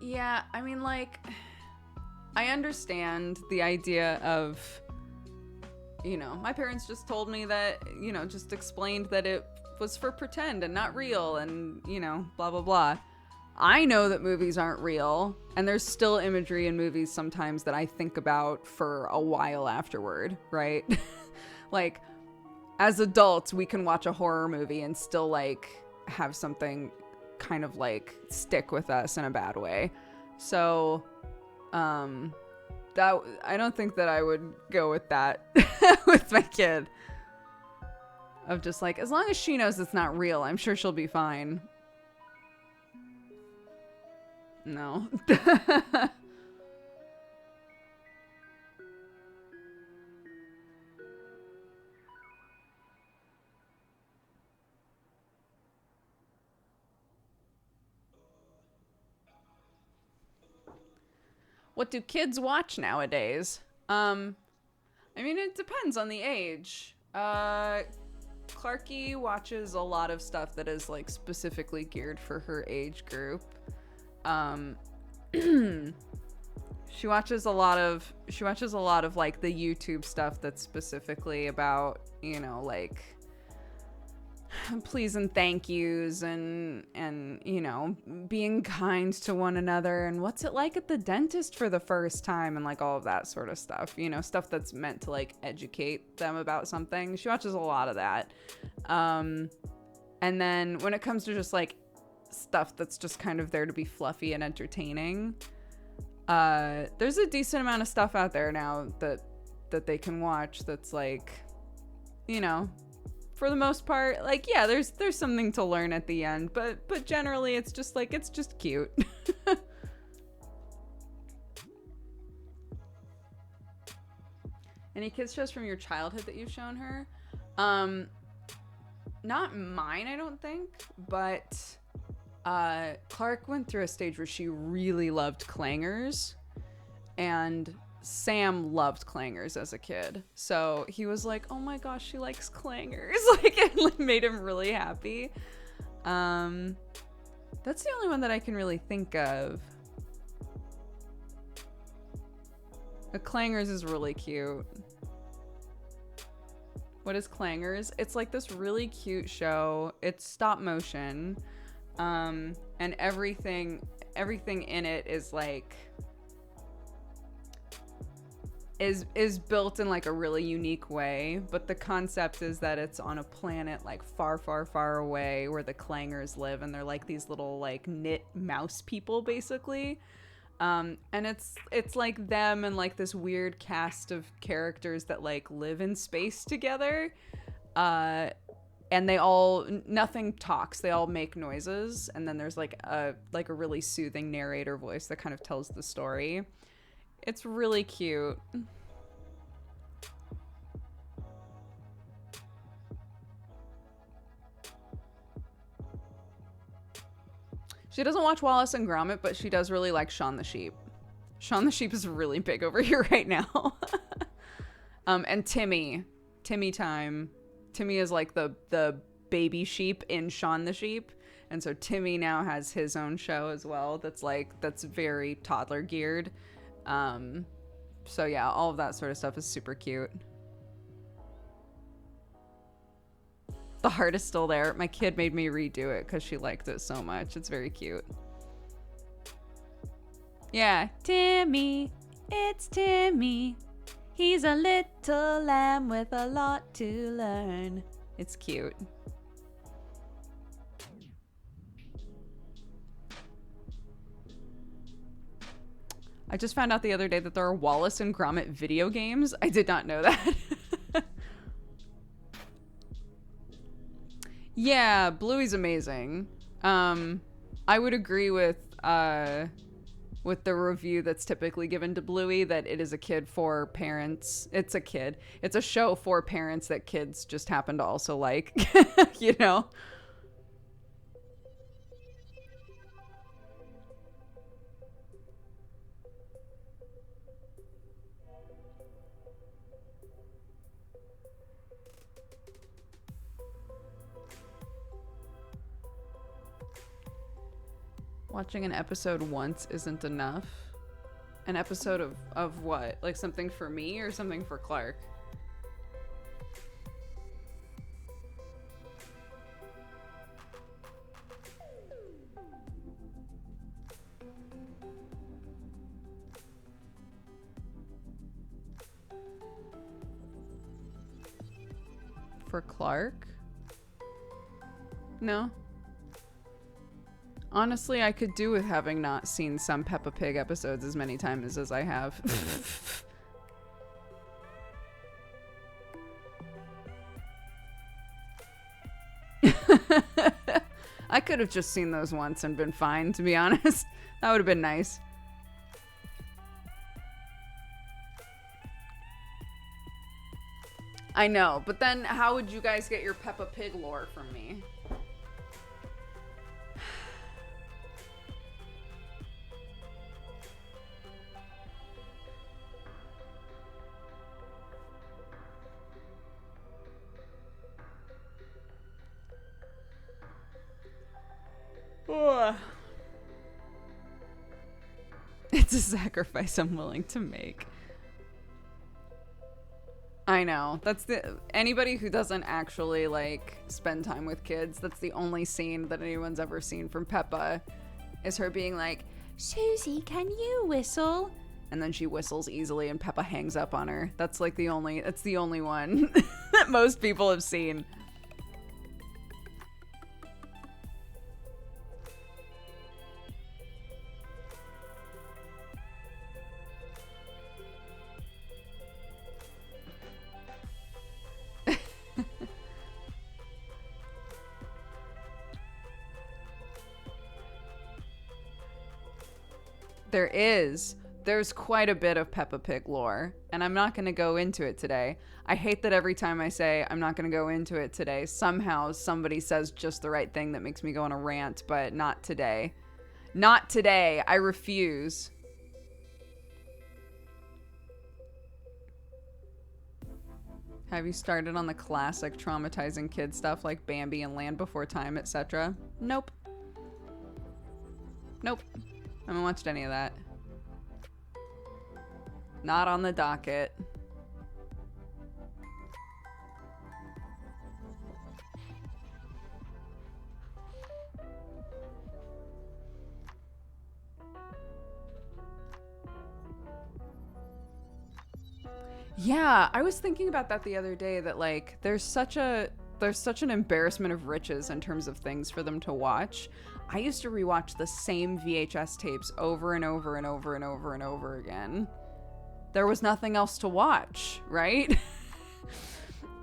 Yeah, I mean, like, I understand the idea of, you know, my parents just told me that, you know, just explained that it was for pretend and not real and, you know, blah, blah, blah. I know that movies aren't real, and there's still imagery in movies sometimes that I think about for a while afterward, right? Like, as adults, we can watch a horror movie and still, like, have something kind of, like, stick with us in a bad way. So, that I don't think that I would go with that with my kid. Of just like, as long as she knows it's not real, I'm sure she'll be fine. No. What do kids watch nowadays? I mean, it depends on the age. Clarky watches a lot of stuff that is, like, specifically geared for her age group. She watches a lot of like the YouTube stuff that's specifically about, you know, like, please and thank yous and you know, being kind to one another and what's it like at the dentist for the first time and, like, all of that sort of stuff, you know, stuff that's meant to, like, educate them about something. She watches a lot of that. And then when it comes to just, like, stuff that's just kind of there to be fluffy and entertaining, there's a decent amount of stuff out there now that they can watch that's, like, you know, for the most part, like, yeah, there's something to learn at the end, but generally it's just, like, it's just cute. Any kids shows from your childhood that you've shown her? Not mine, I don't think, but Clark went through a stage where she really loved clangers, and Sam loved clangers as a kid. So he was like, oh my gosh, she likes clangers. Like, it, like, made him really happy. That's the only one that I can really think of. The clangers is really cute. What is clangers? It's like this really cute show. It's stop motion. And everything in it is, like, is built in like a really unique way, but the concept is that it's on a planet like far, far, far away where the clangers live, and they're like these little like knit mouse people basically. And it's like them and like this weird cast of characters that like live in space together. And they all, nothing talks, they all make noises, and then there's like a really soothing narrator voice that kind of tells the story. It's really cute. She doesn't watch Wallace and Gromit, but she does really like Shaun the Sheep. Shaun the Sheep is really big over here right now. And Timmy time. Timmy is like the baby sheep in Shaun the Sheep. And so Timmy now has his own show as well that's very toddler geared. So yeah, all of that sort of stuff is super cute. The heart is still there. My kid made me redo it because she liked it so much. It's very cute. Yeah, Timmy. It's Timmy. He's a little lamb with a lot to learn. It's cute. I just found out the other day that there are Wallace and Gromit video games. I did not know that. Yeah, Bluey's amazing. I would agree with the review that's typically given to Bluey that it is a kid for parents. It's a show for parents that kids just happen to also like, you know? Watching an episode once isn't enough. An episode of what? Like something for me or something for Clark? For Clark? No. Honestly, I could do with having not seen some Peppa Pig episodes as many times as I have. I could have just seen those once and been fine, to be honest. That would have been nice. I know, but then how would you guys get your Peppa Pig lore from me? It's a sacrifice I'm willing to make. I know. Anybody who doesn't actually like spend time with kids, that's the only scene that anyone's ever seen from Peppa is her being like, "Susie, can you whistle?" And then she whistles easily and Peppa hangs up on her. That's the only one that most people have seen. There's quite a bit of Peppa Pig lore, and I'm not going to go into it today. I hate that every time I say I'm not going to go into it today, somehow somebody says just the right thing that makes me go on a rant, but not today. Not today. I refuse. Have you started on the classic traumatizing kid stuff like Bambi and Land Before Time, etc.? Nope. Nope. I haven't watched any of that. Not on the docket. Yeah, I was thinking about that the other day, that like there's such an embarrassment of riches in terms of things for them to watch. I used to rewatch the same VHS tapes over and over and over and over and over again. There was nothing else to watch, right?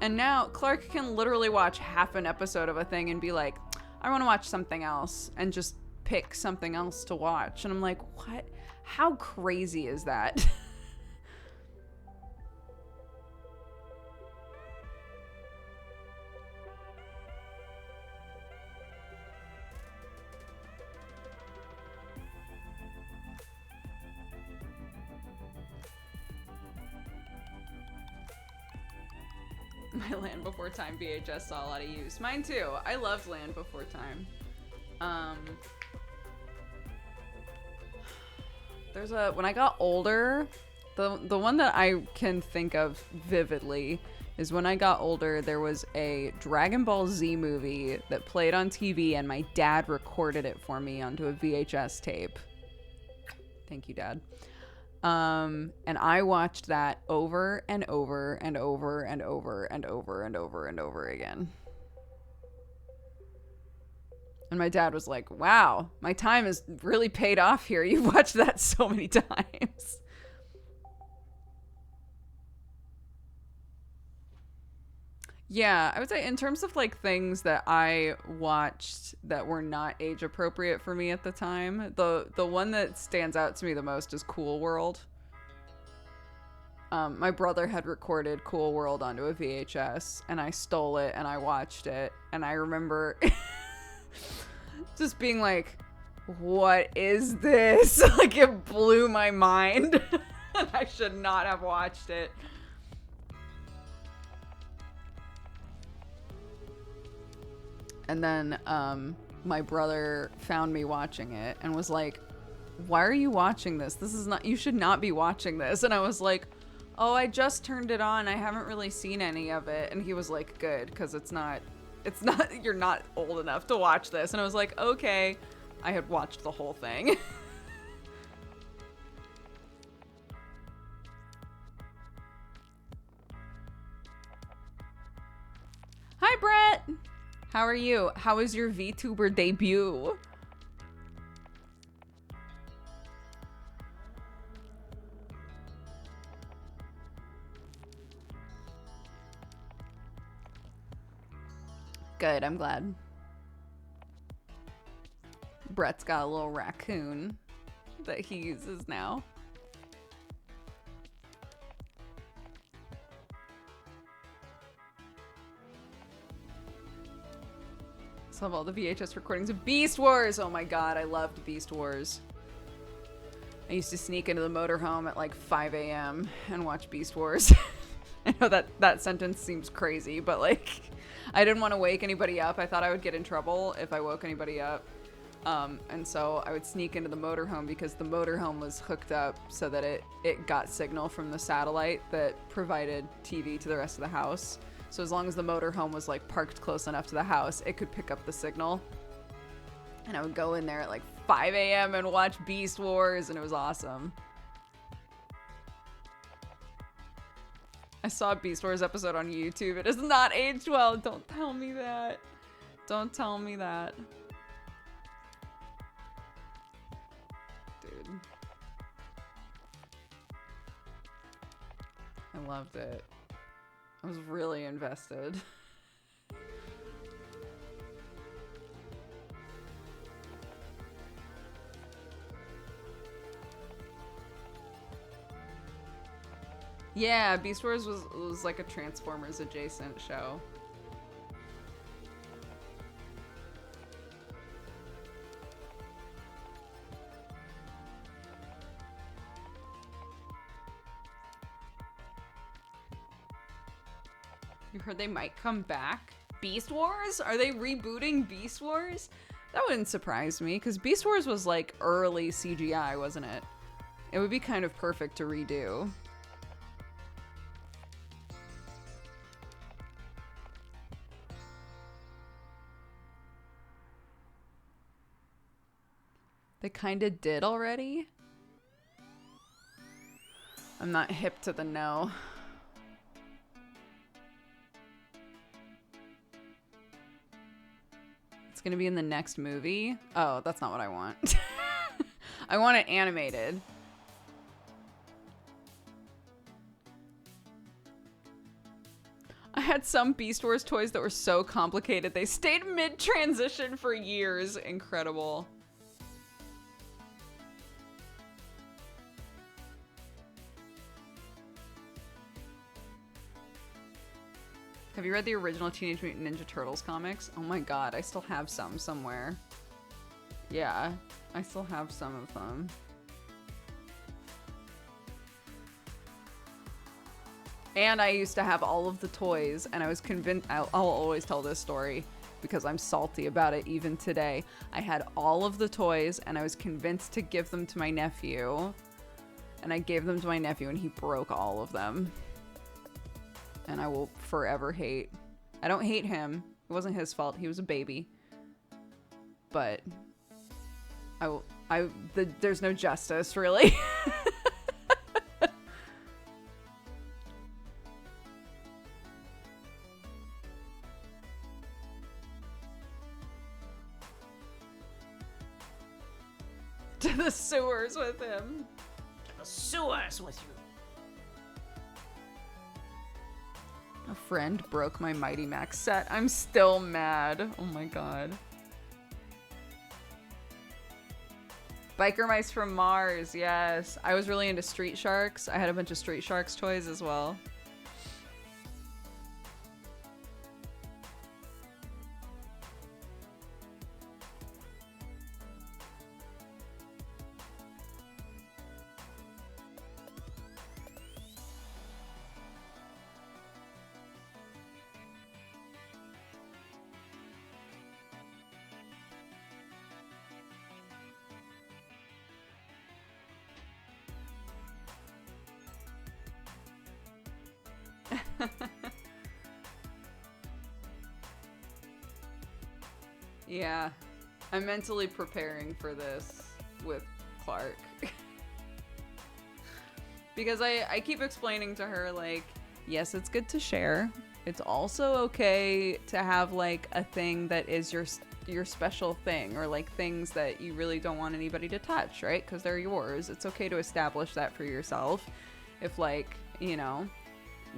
And now Clark can literally watch half an episode of a thing and be like, I want to watch something else, and just pick something else to watch. And I'm like, what? How crazy is that? My Land Before Time VHS saw a lot of use. Mine too. I loved Land Before Time. When I got older, the one that I can think of vividly is when I got older, there was a Dragon Ball Z movie that played on TV, and my dad recorded it for me onto a VHS tape. Thank you, Dad. And I watched that over and over and over and over and over and over and over again. And my dad was like, wow, my time has really paid off here. You've watched that so many times. Yeah, I would say in terms of like things that I watched that were not age appropriate for me at the time, the one that stands out to me the most is Cool World. My brother had recorded Cool World onto a VHS, and I stole it and I watched it, and I remember just being like, what is this? Like, it blew my mind. And I should not have watched it. And then my brother found me watching it and was like, why are you watching this? This is not, you should not be watching this. And I was like, oh, I just turned it on. I haven't really seen any of it. And he was like, good, because it's not, you're not old enough to watch this. And I was like, okay. I had watched the whole thing. Hi, Brett. How are you? How was your VTuber debut? Good, I'm glad. Brett's got a little raccoon that he uses now. I have all the VHS recordings of Beast Wars. Oh my god, I loved Beast Wars. I used to sneak into the motorhome at like 5 a.m. and watch Beast Wars. I know that sentence seems crazy, but like, I didn't want to wake anybody up. I thought I would get in trouble if I woke anybody up. And so I would sneak into the motorhome because the motorhome was hooked up so that it got signal from the satellite that provided TV to the rest of the house. So as long as the motorhome was like parked close enough to the house, it could pick up the signal. And I would go in there at like 5 a.m. and watch Beast Wars, and it was awesome. I saw a Beast Wars episode on YouTube. It has not aged well. Don't tell me that. Don't tell me that. Dude. I loved it. I was really invested. Yeah, Beast Wars was like a Transformers adjacent show. You heard they might come back? Beast Wars? Are they rebooting Beast Wars? That wouldn't surprise me, because Beast Wars was like early CGI, wasn't it? It would be kind of perfect to redo. They kind of did already? I'm not hip to the know. It's gonna be in the next movie. Oh, that's not what I want. I want it animated. I had some Beast Wars toys that were so complicated they stayed mid-transition for years. Incredible. Have you read the original Teenage Mutant Ninja Turtles comics? Oh my god, I still have some somewhere. Yeah, I still have some of them. And I used to have all of the toys, and I was convinced, I'll always tell this story because I'm salty about it even today. I had all of the toys, and I was convinced to give them to my nephew. And I gave them to my nephew, and he broke all of them. And I will forever hate. I don't hate him. It wasn't his fault. He was a baby. But there's no justice, really. To the sewers with him. The sewers with you. A friend broke my Mighty Max set. I'm still mad. Oh my god. Biker Mice from Mars, yes. I was really into Street Sharks. I had a bunch of Street Sharks toys as well. Yeah, I'm mentally preparing for this with Clark. Because I keep explaining to her, like, yes, it's good to share. It's also okay to have, like, a thing that is your special thing, or, like, things that you really don't want anybody to touch, right? Because they're yours. It's okay to establish that for yourself. If, like, you know,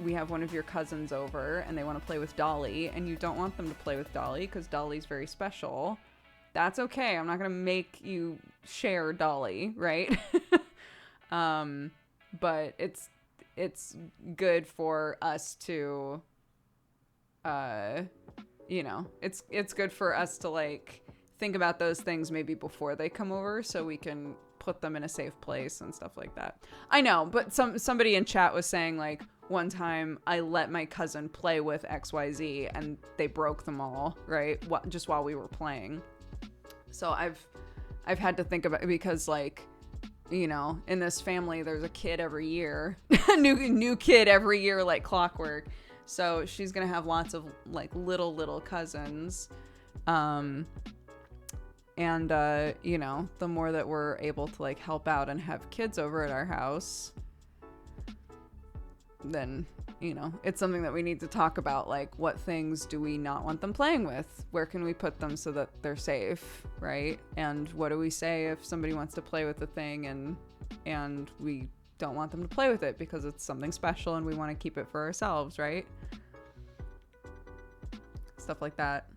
we have one of your cousins over and they want to play with Dolly and you don't want them to play with Dolly because Dolly's very special, that's okay. I'm not going to make you share Dolly, right? But it's good for us to, you know, it's good for us to, like, think about those things maybe before they come over so we can put them in a safe place and stuff like that. I know, but somebody in chat was saying, like, one time I let my cousin play with XYZ and they broke them all, right? Just while we were playing. So I've had to think about it because, like, you know, in this family there's a kid every year. new kid every year, like clockwork. So she's gonna have lots of, like, little cousins. And you know, the more that we're able to, like, help out and have kids over at our house, then, you know, it's something that we need to talk about. Like, what things do we not want them playing with? Where can we put them so that they're safe, right? And what do we say if somebody wants to play with the thing and we don't want them to play with it because it's something special and we want to keep it for ourselves, right? Stuff like that.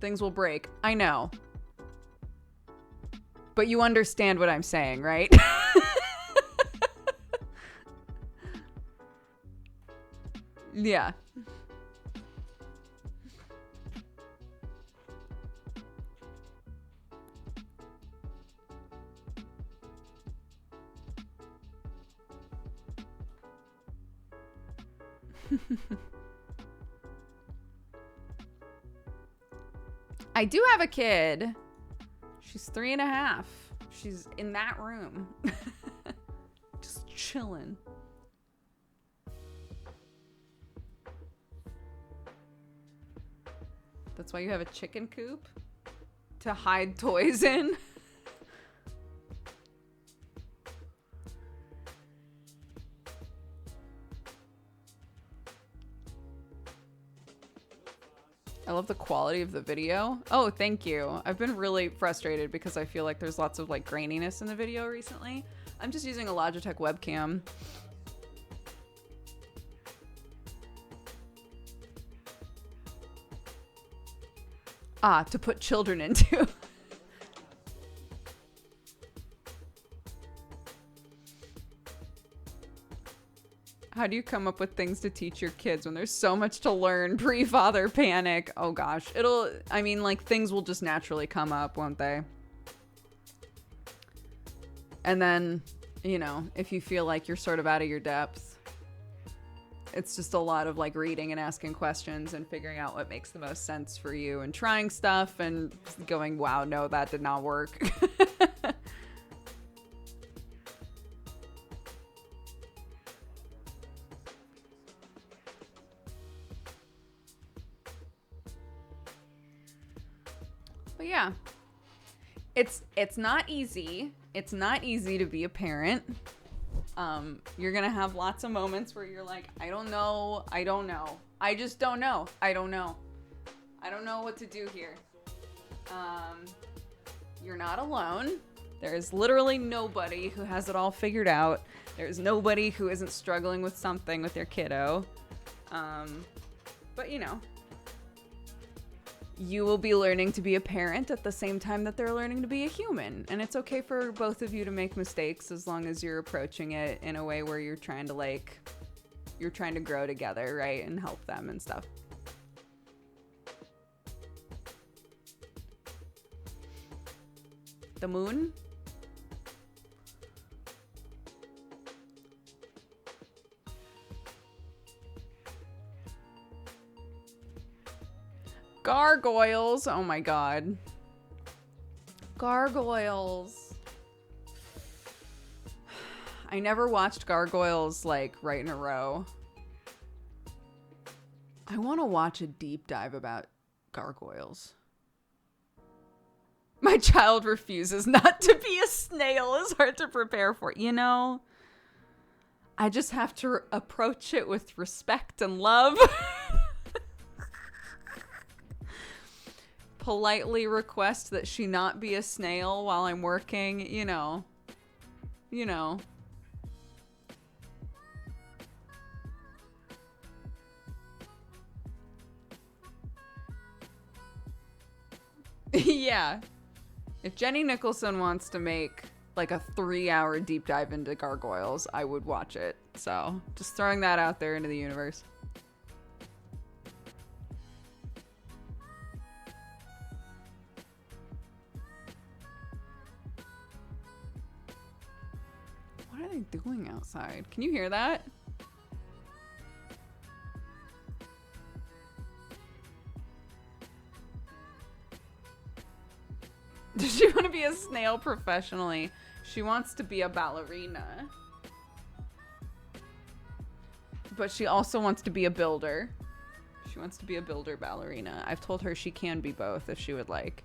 Things will break. I know. But you understand what I'm saying, right? Yeah. I do have a kid. She's 3.5. She's in that room. Just chilling. That's why you have a chicken coop? To hide toys in? love the quality of the video. Oh, thank you. I've been really frustrated because I feel like there's lots of like graininess in the video recently. I'm just using a Logitech webcam. To put children into. How do you come up with things to teach your kids when there's so much to learn pre-father panic? Oh gosh, I mean, like, things will just naturally come up, won't they? And then, you know, if you feel like you're sort of out of your depth, it's just a lot of like reading and asking questions and figuring out what makes the most sense for you and trying stuff and going, wow, no, that did not work. But yeah, it's not easy. It's not easy to be a parent. You're gonna have lots of moments where you're like, I don't know. I just don't know. I don't know what to do here. You're not alone. There is literally nobody who has it all figured out. There's nobody who isn't struggling with something with their kiddo. But you know, you will be learning to be a parent at the same time that they're learning to be a human. And it's okay for both of you to make mistakes as long as you're approaching it in a way where you're trying to grow together, right? And help them and stuff. The moon? Gargoyles. Oh my god. Gargoyles. I never watched Gargoyles like right in a row. I want to watch a deep dive about gargoyles. My child refuses not to be a snail is hard to prepare for. You know, I just have to approach it with respect and love. Politely request that she not be a snail while I'm working, you know. Yeah. If Jenny Nicholson wants to make like a 3-hour deep dive into gargoyles, I would watch it. So just throwing that out there into the universe. What are they doing outside? Can you hear that? Does she want to be a snail professionally? She wants to be a ballerina. But she also wants to be a builder. She wants to be a builder ballerina. I've told her she can be both if she would like.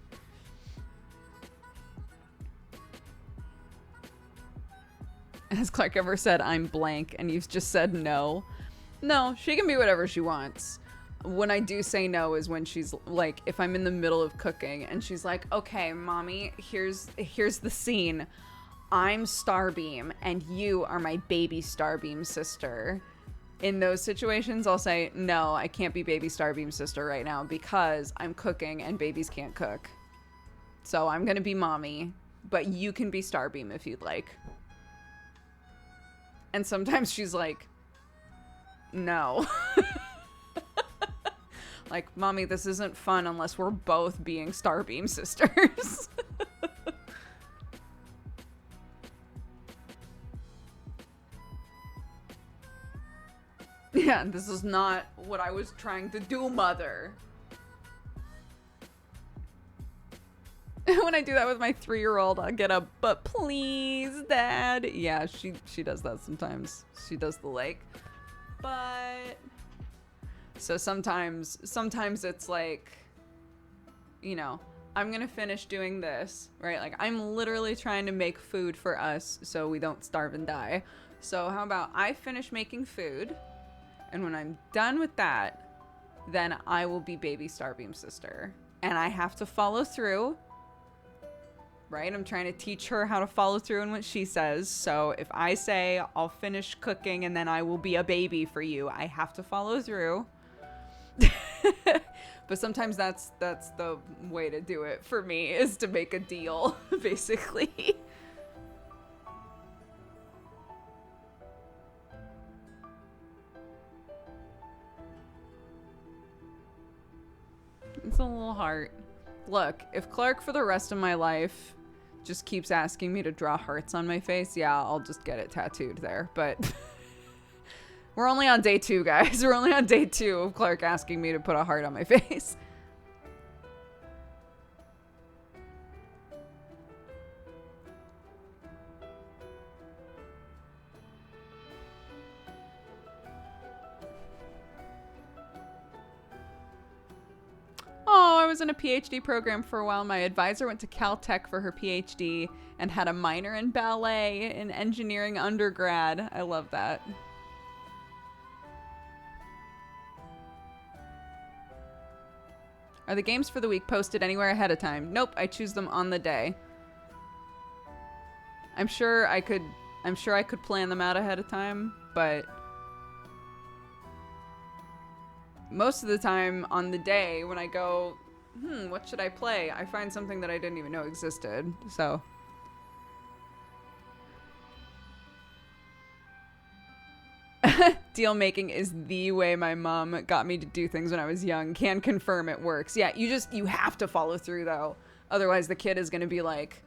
As Clark ever said, I'm blank, and you've just said no. No, she can be whatever she wants. When I do say no is when she's like, if I'm in the middle of cooking and she's like, okay, mommy, here's the scene. I'm Starbeam and you are my baby Starbeam sister. In those situations, I'll say, no, I can't be baby Starbeam sister right now because I'm cooking and babies can't cook. So I'm going to be mommy, but you can be Starbeam if you'd like. And sometimes she's like, no. Like, mommy, this isn't fun unless we're both being Starbeam sisters. Yeah, this is not what I was trying to do, mother. When I do that with my 3-year-old, I'll get a, but please, dad. Yeah, she does that sometimes. She does the like, but... So sometimes it's like, you know, I'm going to finish doing this, right? Like, I'm literally trying to make food for us so we don't starve and die. So how about I finish making food, and when I'm done with that, then I will be baby Starbeam's sister. And I have to follow through. Right? I'm trying to teach her how to follow through in what she says. So if I say I'll finish cooking and then I will be a baby for you, I have to follow through. But sometimes that's the way to do it for me, is to make a deal, basically. It's a little heart. Look, if Clark for the rest of my life just keeps asking me to draw hearts on my face, yeah, I'll just get it tattooed there. But we're only on day 2, guys. We're only on day 2 of Clark asking me to put a heart on my face. Oh, I was in a PhD program for a while. My advisor went to Caltech for her PhD and had a minor in ballet in engineering undergrad. I love that. Are the games for the week posted anywhere ahead of time? Nope, I choose them on the day. I'm sure I could plan them out ahead of time, but most of the time on the day when I go, what should I play? I find something that I didn't even know existed. So deal making is the way my mom got me to do things when I was young. Can confirm it works. Yeah, you have to follow through though. Otherwise the kid is going to be like,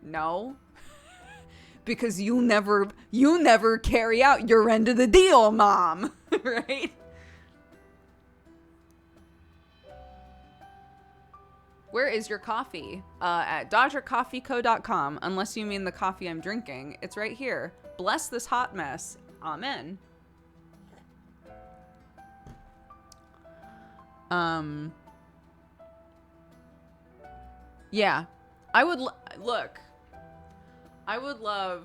no. Because you never carry out your end of the deal, mom. Right? Where is your coffee? At dodgercoffeeco.com, unless you mean the coffee I'm drinking. It's right here. Bless this hot mess. Amen. Yeah. I would look. I would love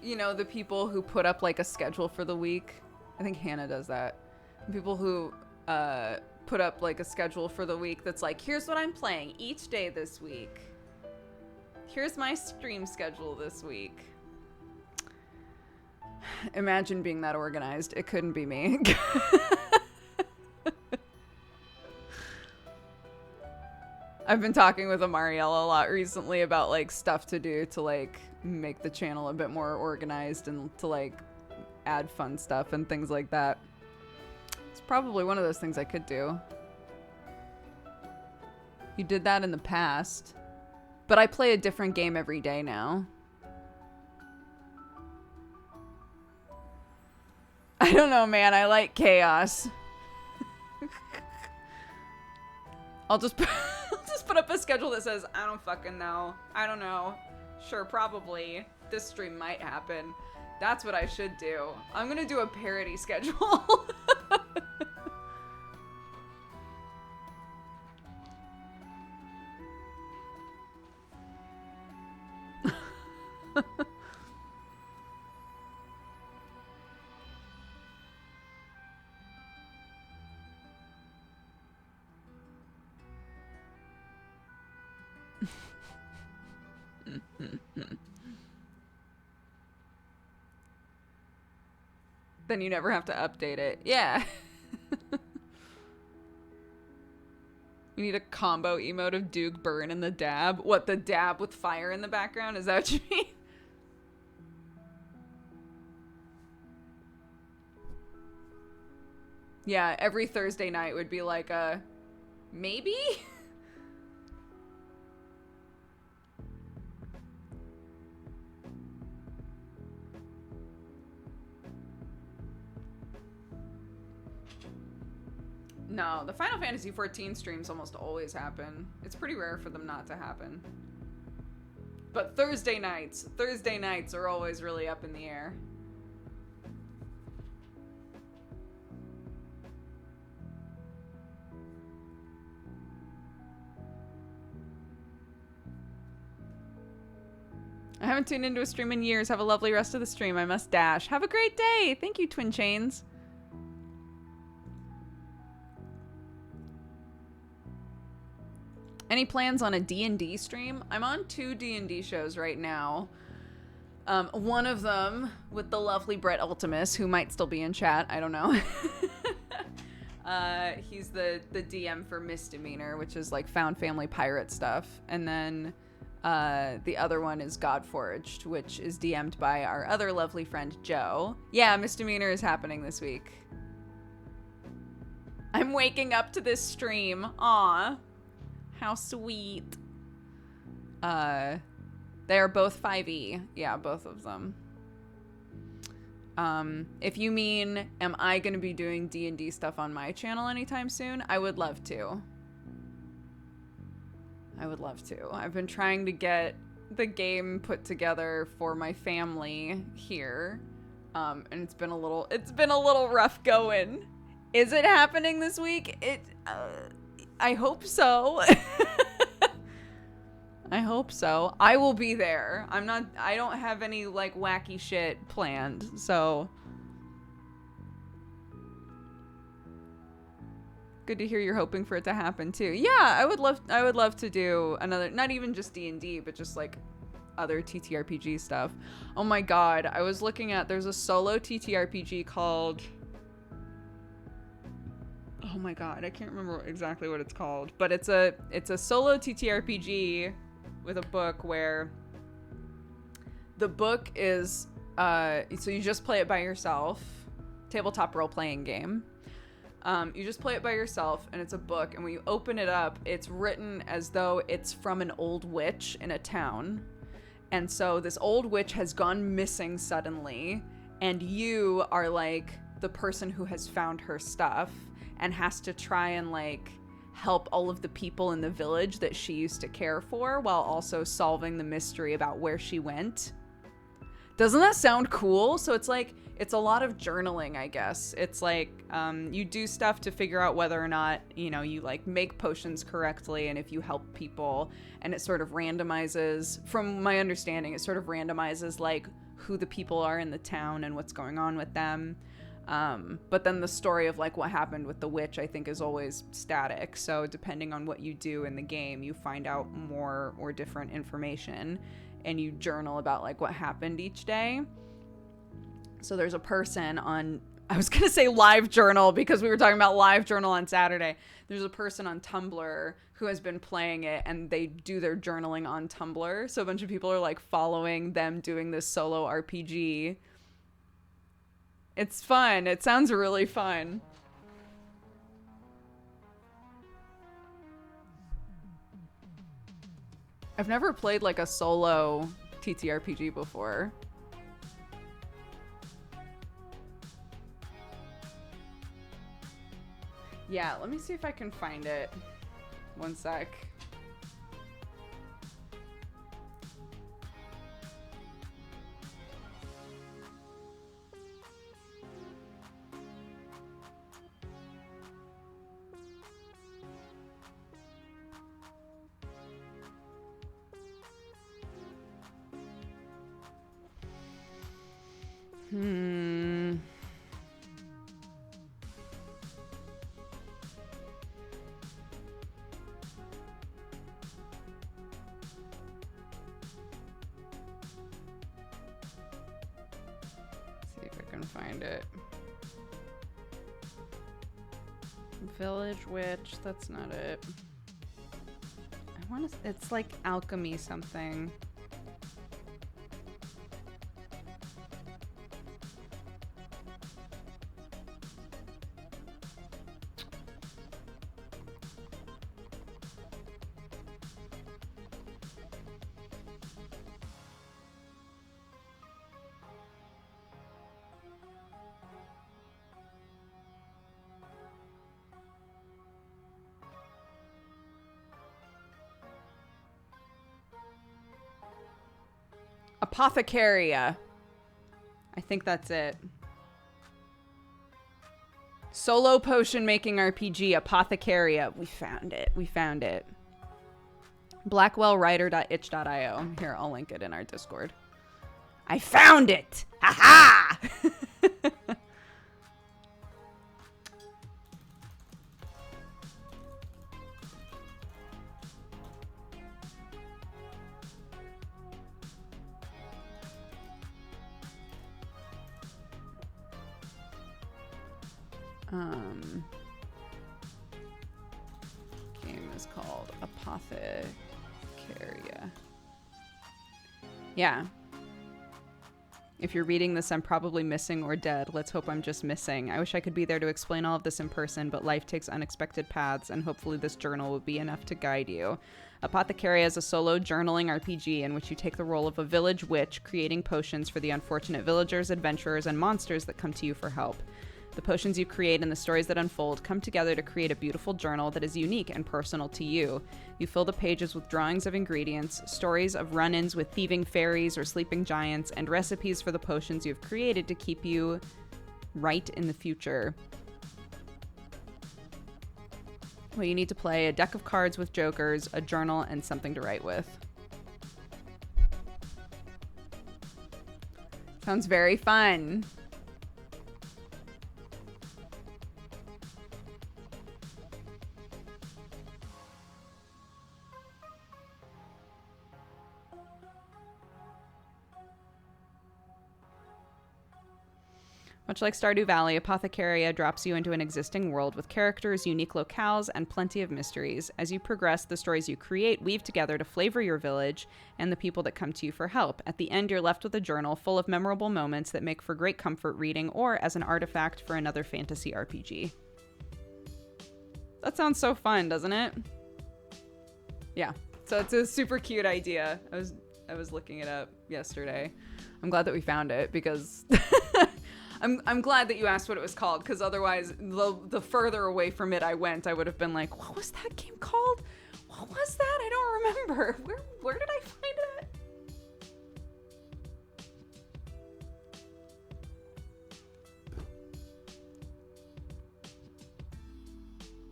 you know, the people who put up like a schedule for the week. I think Hannah does that. People who put up like a schedule for the week that's like, here's what I'm playing each day this week. Here's my stream schedule this week. Imagine being that organized. It couldn't be me. I've been talking with Amariella a lot recently about like stuff to do to like make the channel a bit more organized and to like add fun stuff and things like that. It's probably one of those things I could do. You did that in the past, but I play a different game every day now. I don't know, man. I like chaos. I'll just put up a schedule that says, I don't fucking know. I don't know. Sure, probably. This stream might happen. That's what I should do. I'm gonna do a parody schedule. Then you never have to update it. Yeah. We need a combo emote of Duke Burn and the dab. What, the dab with fire in the background? Is that what you mean? Yeah, every Thursday night would be like a maybe? No, the Final Fantasy XIV streams almost always happen. It's pretty rare for them not to happen. But Thursday nights are always really up in the air. I haven't tuned into a stream in years. Have a lovely rest of the stream. I must dash. Have a great day. Thank you, Twin Chains. Any plans on a D&D stream? I'm on 2 D&D shows right now. One of them with the lovely Brett Ultimus, who might still be in chat. I don't know. He's the DM for Misdemeanor, which is like found family pirate stuff. And then the other one is Godforged, which is DM'd by our other lovely friend, Joe. Yeah, Misdemeanor is happening this week. I'm waking up to this stream. Aw. How sweet. They are both 5e. Yeah, both of them. If you mean, am I going to be doing D&D stuff on my channel anytime soon? I would love to. I would love to. I've been trying to get the game put together for my family here. And it's been a little rough going. Is it happening this week? I hope so. I hope so. I will be there. I don't have any like wacky shit planned, so. Good to hear you're hoping for it to happen too. Yeah, I would love to do another, not even just D&D, but just like other TTRPG stuff. Oh my god, I was looking at, there's a solo TTRPG called, oh my god, I can't remember exactly what it's called, but it's a solo TTRPG with a book where the book is so you just play it by yourself, tabletop role-playing game. You just play it by yourself, and it's a book, and when you open it up, it's written as though it's from an old witch in a town. And so this old witch has gone missing suddenly, and you are like the person who has found her stuff and has to try and like help all of the people in the village that she used to care for while also solving the mystery about where she went. Doesn't that sound cool? So it's like, it's a lot of journaling, I guess. It's like you do stuff to figure out whether or not, you know, you like make potions correctly and if you help people, and it sort of randomizes, from my understanding, it sort of randomizes like who the people are in the town and what's going on with them. But then the story of like what happened with the witch, I think, is always static. So depending on what you do in the game, you find out more or different information, and you journal about like what happened each day. So there's a person on, I was going to say Live Journal because we were talking about Live Journal on Saturday. There's a person on Tumblr who has been playing it, and they do their journaling on Tumblr. So a bunch of people are like following them doing this solo RPG. It's fun. It sounds really fun. I've never played like a solo TTRPG before. Yeah, let me see if I can find it. One sec. See if I can find it. Village Witch, that's not it. I want to, it's like alchemy something. Apothecaria. I think that's it. Solo potion making RPG, Apothecaria. We found it. We found it. blackwellwriter.itch.io. Here, I'll link it in our Discord. I found it! Ha ha! Game is called Apothecaria. Yeah. If you're reading this, I'm probably missing or dead. Let's hope I'm just missing. I wish I could be there to explain all of this in person, but life takes unexpected paths, and hopefully this journal will be enough to guide you. Apothecaria is a solo journaling RPG in which you take the role of a village witch, creating potions for the unfortunate villagers, adventurers, and monsters that come to you for help. The potions you create and the stories that unfold come together to create a beautiful journal that is unique and personal to you. You fill the pages with drawings of ingredients, stories of run-ins with thieving fairies or sleeping giants, and recipes for the potions you've created to keep you right in the future. Well, you need to play a deck of cards with jokers, a journal, and something to write with. Sounds very fun. Much like Stardew Valley, Apothecaria drops you into an existing world with characters, unique locales, and plenty of mysteries. As you progress, the stories you create weave together to flavor your village and the people that come to you for help. At the end, you're left with a journal full of memorable moments that make for great comfort reading or as an artifact for another fantasy RPG. That sounds so fun, doesn't it? Yeah, so it's a super cute idea. I was looking it up yesterday. I'm glad that we found it because... I'm glad that you asked what it was called, because otherwise, the further away from it I went, I would have been like, what was that game called? What was that? I don't remember. Where did I find it?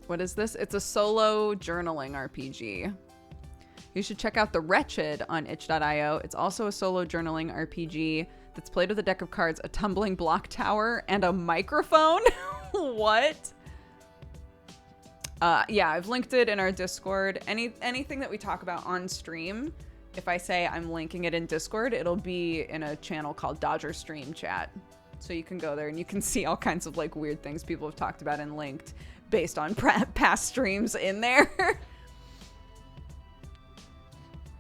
What is this? It's a solo journaling RPG. You should check out The Wretched on itch.io. It's also a solo journaling RPG that's played with a deck of cards, a tumbling block tower, and a microphone. What? Yeah, I've linked it in our Discord. Anything that we talk about on stream, if I say I'm linking it in Discord, it'll be in a channel called Dodger Stream Chat. So you can go there and you can see all kinds of like weird things people have talked about and linked based on past streams in there.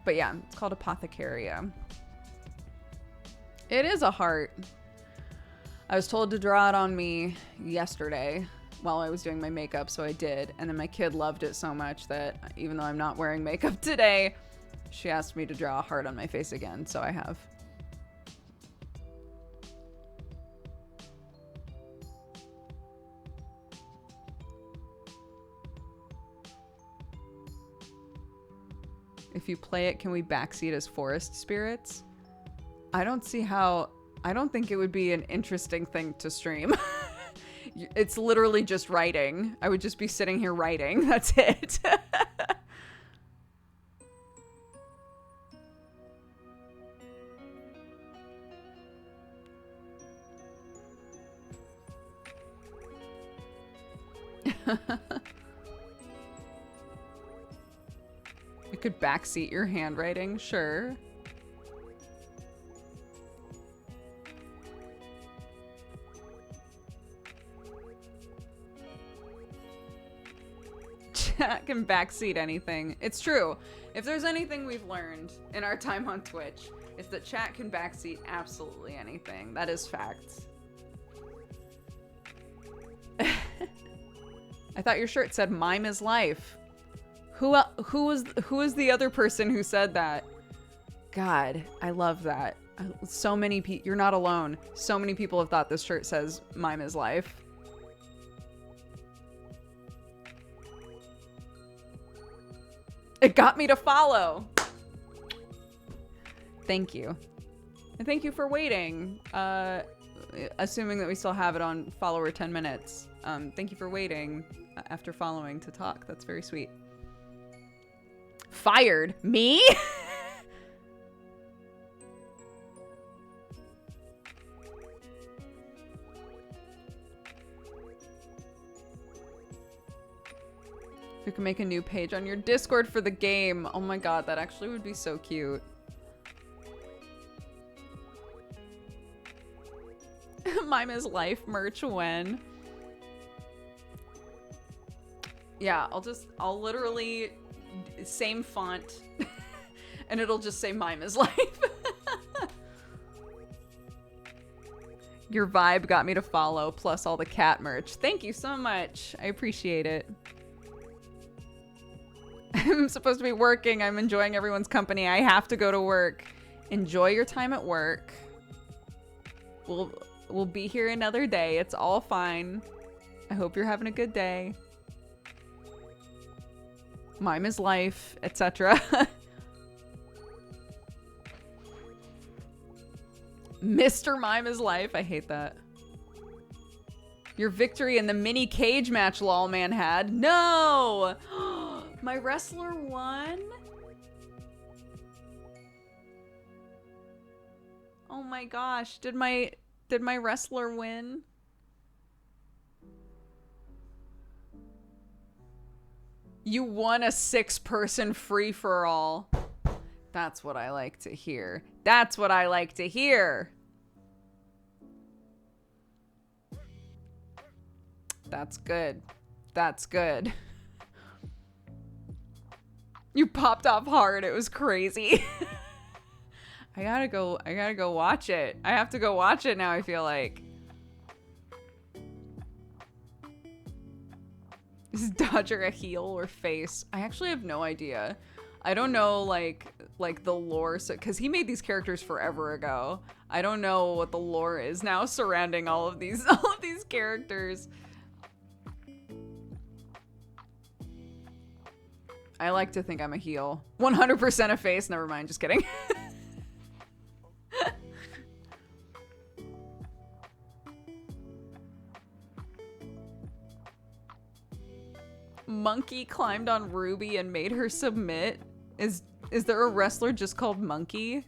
But yeah, it's called Apothecaria. It is a heart. I was told to draw it on me yesterday while I was doing my makeup, so I did. And then my kid loved it so much that even though I'm not wearing makeup today, she asked me to draw a heart on my face again, so I have. If you play it, can we backseat as forest spirits? I don't see how... I don't think it would be an interesting thing to stream. It's literally just writing. I would just be sitting here writing. That's it. You could backseat your handwriting, sure. Chat can backseat anything. It's true. If there's anything we've learned in our time on Twitch, it's that chat can backseat absolutely anything. That is fact. I thought your shirt said "Mime is life." Who was the other person who said that? God, I love that. So many people. You're not alone. So many people have thought this shirt says "Mime is life." It got me to follow. Thank you. And thank you for waiting. Assuming that we still have it on follower 10 minutes. Thank you for waiting after following to talk. That's very sweet. Fired? Me? You can make a new page on your Discord for the game. Oh my god, that actually would be so cute. Mime is life merch when? Yeah, I'll literally, same font, and it'll just say Mime is Life. Your vibe got me to follow, plus all the cat merch. Thank you so much. I appreciate it. I'm supposed to be working. I'm enjoying everyone's company. I have to go to work. Enjoy your time at work. We'll be here another day. It's all fine. I hope you're having a good day. Mime is life, etc. Mr. Mime is life. I hate that. Your victory in the mini cage match lol man had. No! My wrestler won? Oh my gosh. Did my wrestler win? You won a 6-person free-for-all. That's what I like to hear. That's what I like to hear. That's good. That's good. You popped off hard. It was crazy. I gotta go watch it. I have to go watch it now, I feel like. Is Dodger a heel or face? I actually have no idea. I don't know, like the lore, because he made these characters forever ago. I don't know what the lore is now surrounding all of these characters. I like to think I'm a heel. 100% a face. Never mind. Just kidding. Monkey climbed on Ruby and made her submit. Is there a wrestler just called Monkey?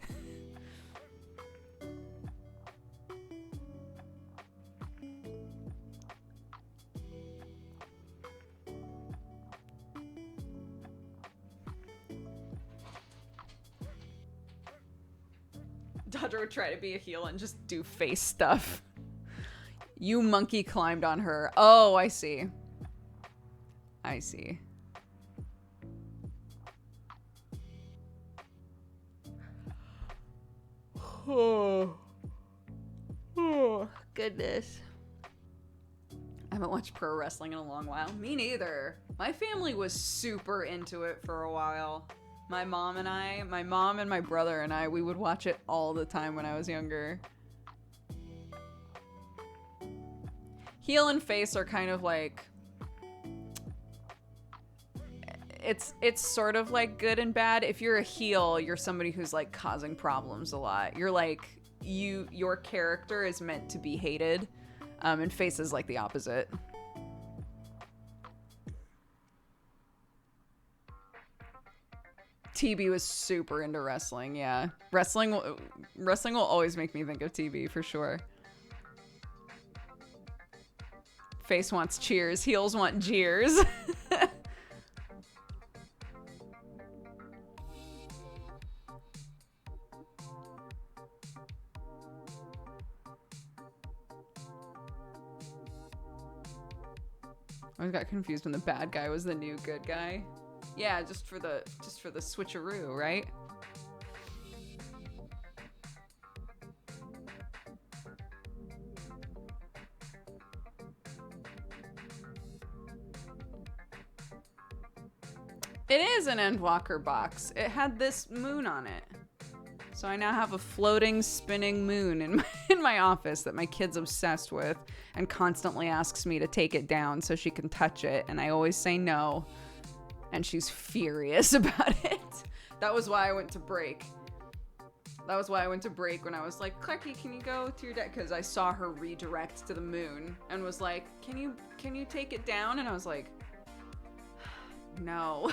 Dodger would try to be a heel and just do face stuff. You monkey climbed on her. Oh, I see. I see. Oh. Oh, goodness. I haven't watched pro wrestling in a long while. Me neither. My family was super into it for a while. My mom and my brother and I, we would watch it all the time when I was younger. Heel and face are kind of like... It's sort of like good and bad. If you're a heel, you're somebody who's like causing problems a lot. You're like, your character is meant to be hated. And face is like the opposite. TB was super into wrestling, yeah. Wrestling will always make me think of TB for sure. Face wants cheers, heels want jeers. I got confused when the bad guy was the new good guy. Yeah, just for the switcheroo, right? It is an Endwalker box. It had this moon on it. So I now have a floating, spinning moon in my office that my kid's obsessed with and constantly asks me to take it down so she can touch it, and I always say no. And she's furious about it. That was why I went to break. That was why I went to break when I was like, Clarky, can you go to your deck? Because I saw her redirect to the moon and was like, can you take it down? And I was like, no.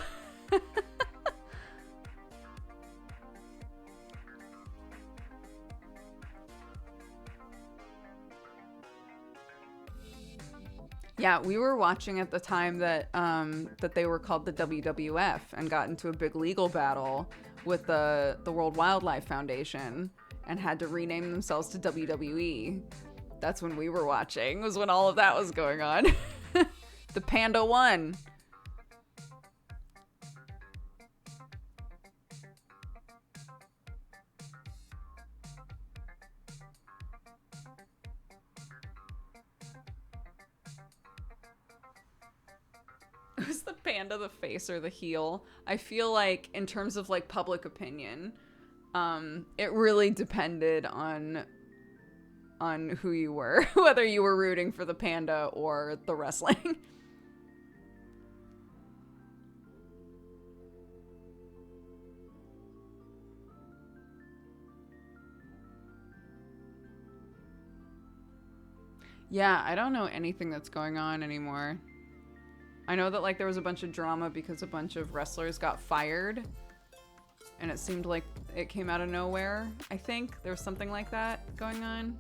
Yeah, we were watching at the time that that they were called the WWF and got into a big legal battle with the World Wildlife Foundation and had to rename themselves to WWE. That's when we were watching, was when all of that was going on. The panda won. Was the panda the face or the heel? I feel like in terms of like public opinion, it really depended on who you were, whether you were rooting for the panda or the wrestling. Yeah, I don't know anything that's going on anymore. I know that like there was a bunch of drama because a bunch of wrestlers got fired. And it seemed like it came out of nowhere. I think there was something like that going on.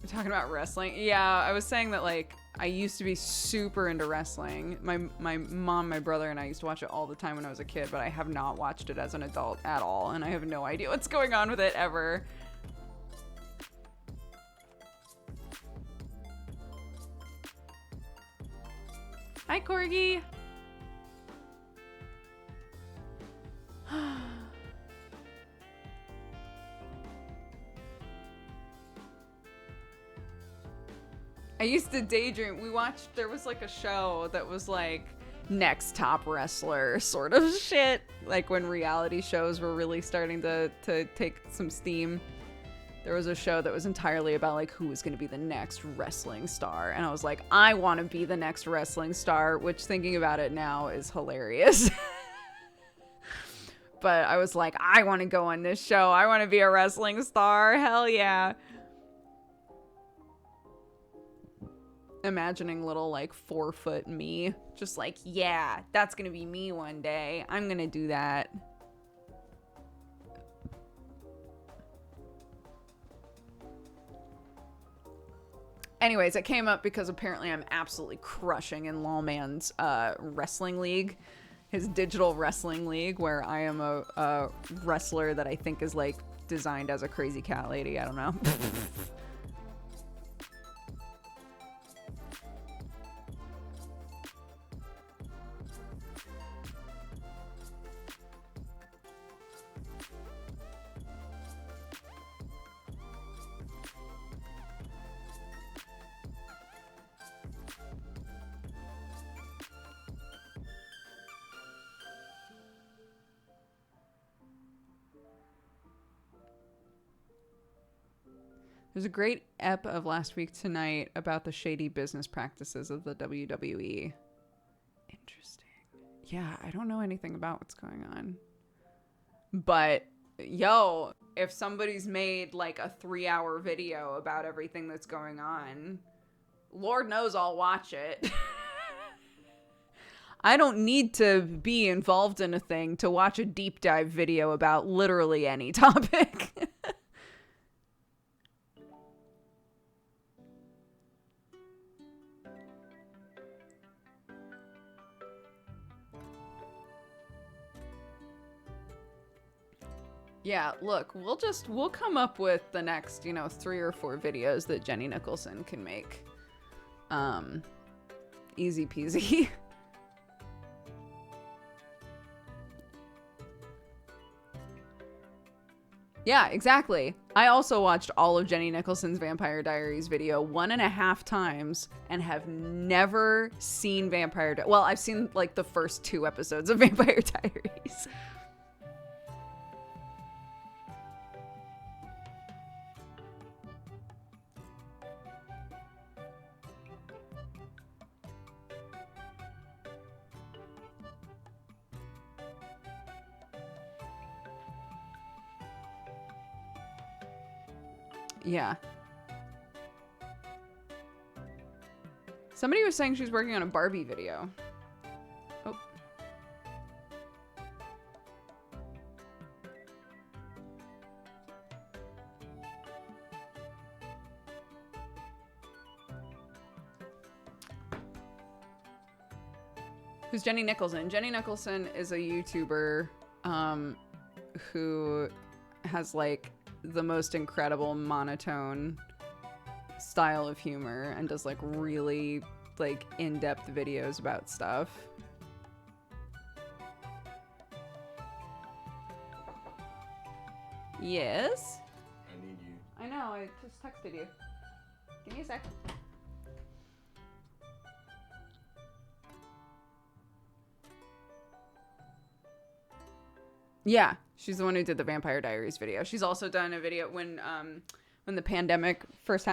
We're talking about wrestling. Yeah, I was saying that like I used to be super into wrestling. My mom, my brother, and I used to watch it all the time when I was a kid, but I have not watched it as an adult at all, and I have no idea what's going on with it ever. Hi, Corgi. I used to daydream. There was like a show that was like next top wrestler sort of shit. Like when reality shows were really starting to take some steam. There was a show that was entirely about like who was going to be the next wrestling star. And I was like, I want to be the next wrestling star, which thinking about it now is hilarious. But I was like, I want to go on this show. I want to be a wrestling star. Hell yeah. Imagining little like 4-foot me. Just like, yeah, that's going to be me one day. I'm going to do that. Anyways, it came up because apparently I'm absolutely crushing in Lawman's wrestling league. His digital wrestling league, where I am a wrestler that I think is like designed as a crazy cat lady. I don't know. There's a great ep of Last Week Tonight about the shady business practices of the WWE. Interesting. Yeah, I don't know anything about what's going on. But, yo, if somebody's made like a 3-hour video about everything that's going on, Lord knows I'll watch it. I don't need to be involved in a thing to watch a deep dive video about literally any topic. Yeah, look, we'll come up with the next, 3 or 4 videos that Jenny Nicholson can make. Easy peasy. Yeah, exactly. I also watched all of Jenny Nicholson's Vampire Diaries video 1.5 times and have never seen Well, I've seen like the first 2 episodes of Vampire Diaries. Yeah. Somebody was saying she's working on a Barbie video. Oh. Who's Jenny Nicholson? Jenny Nicholson is a YouTuber who has like the most incredible monotone style of humor and does like really like in-depth videos about stuff. Yes? I need you. I know, I just texted you. Give me a sec. Yeah, she's the one who did the Vampire Diaries video. She's also done a video when the pandemic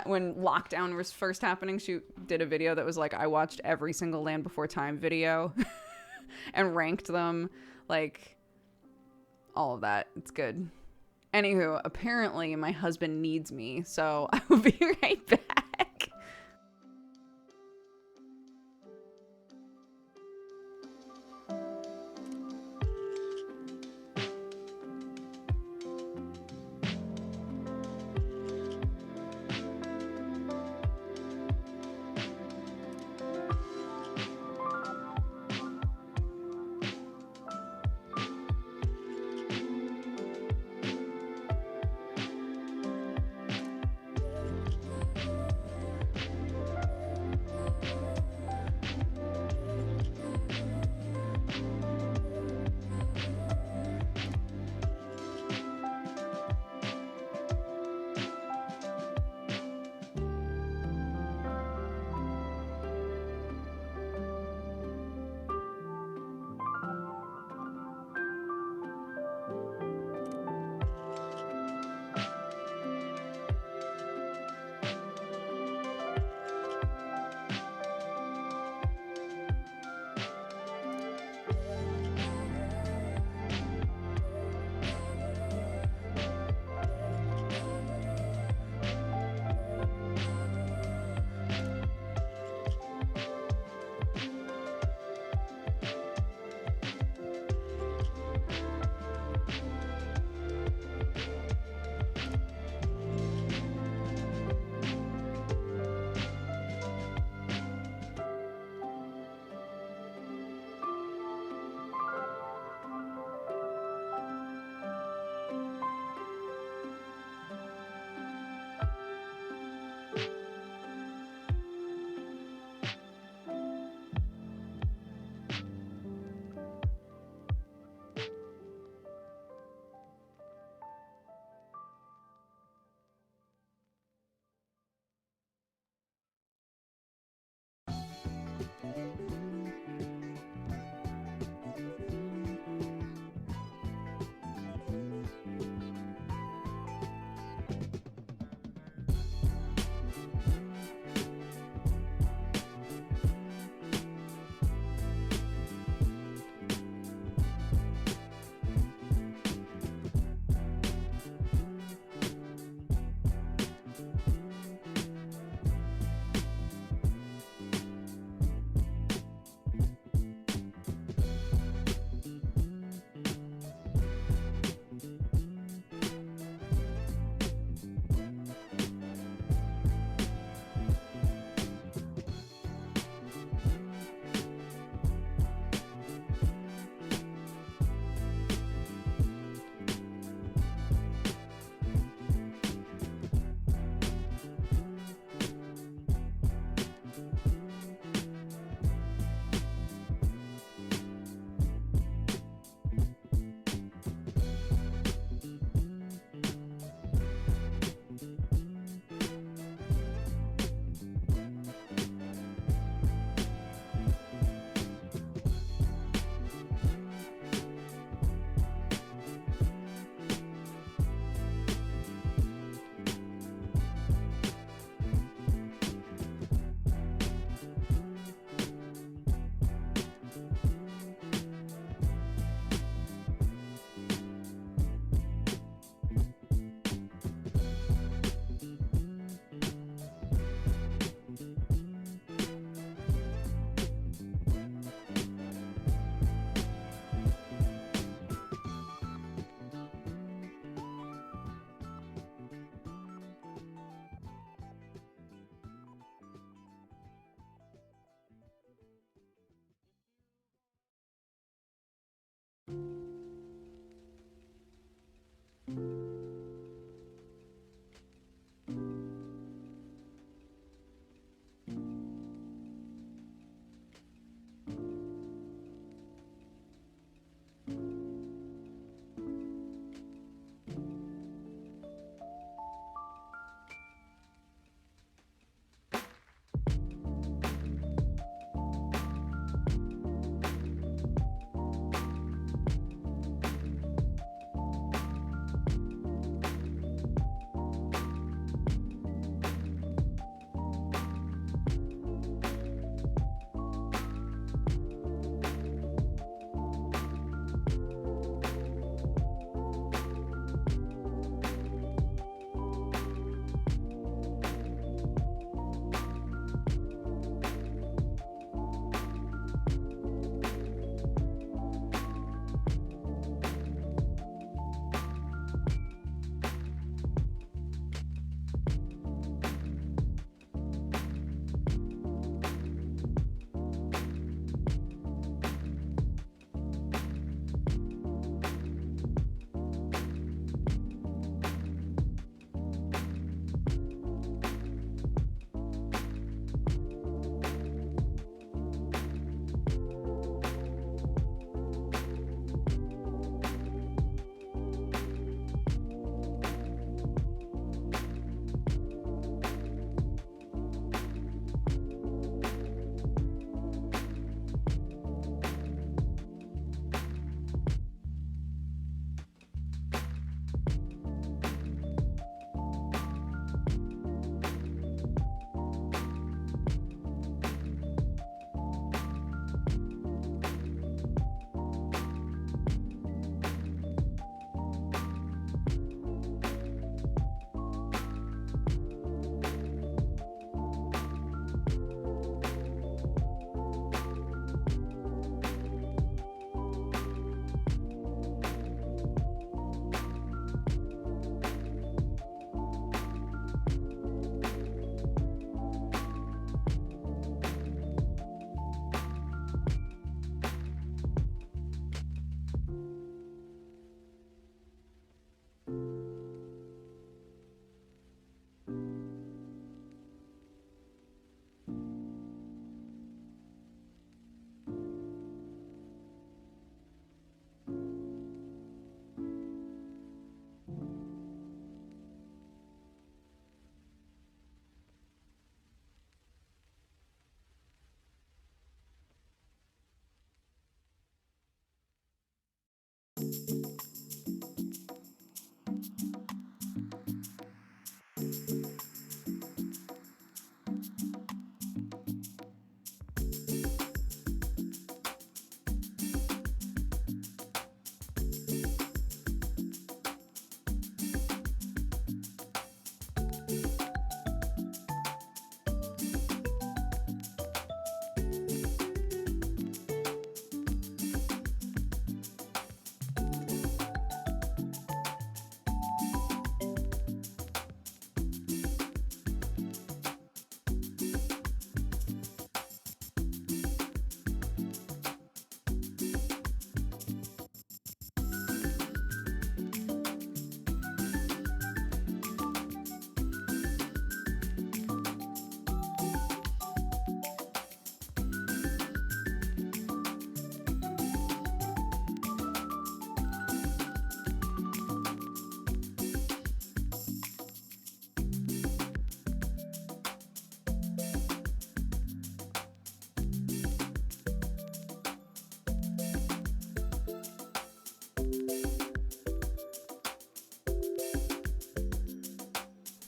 when lockdown was first happening. She did a video that was like, I watched every single Land Before Time video and ranked them, like all of that. It's good. Anywho, apparently my husband needs me, so I will be right back.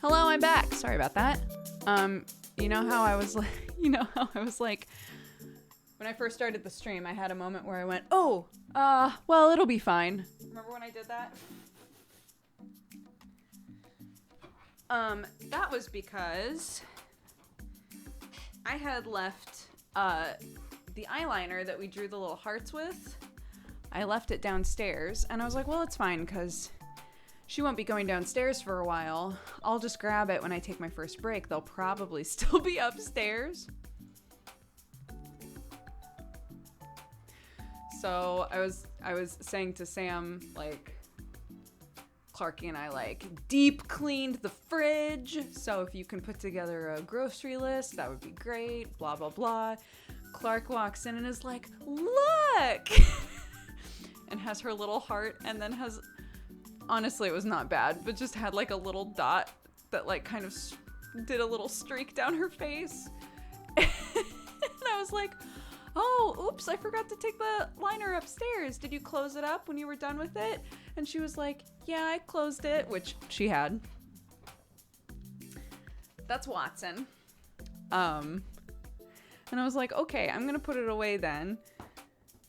Hello, I'm back. Sorry about that. You know how I was like, when I first started the stream, I had a moment where I went, oh, well, it'll be fine. Remember when I did that? That was because I had left, the eyeliner that we drew the little hearts with. I left it downstairs, and I was like, well, it's fine, because she won't be going downstairs for a while. I'll just grab it when I take my first break. They'll probably still be upstairs. So I was saying to Sam, like, Clarky and I, like, deep cleaned the fridge. So if you can put together a grocery list, that would be great. Blah, blah, blah. Clark walks in and is like, look! And has her little heart, and then has, honestly, it was not bad, but just had like a little dot that like kind of did a little streak down her face. And I was like, oh, oops, I forgot to take the liner upstairs. Did you close it up when you were done with it? And she was like, yeah, I closed it, which she had. That's Watson. And I was like, okay, I'm gonna put it away then.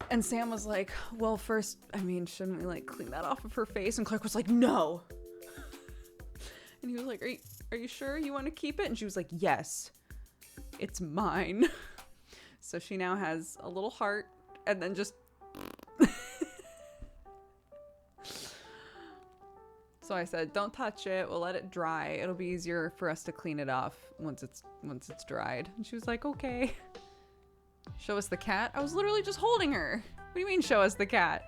And Sam was like, well, first, I mean, shouldn't we like clean that off of her face? And Clark was like, no. And he was like, are you sure you want to keep it? And she was like, yes, it's mine. So she now has a little heart, and then just. So I said, don't touch it. We'll let it dry. It'll be easier for us to clean it off once it's dried. And she was like, okay. Show us the cat? I was literally just holding her. What do you mean, show us the cat?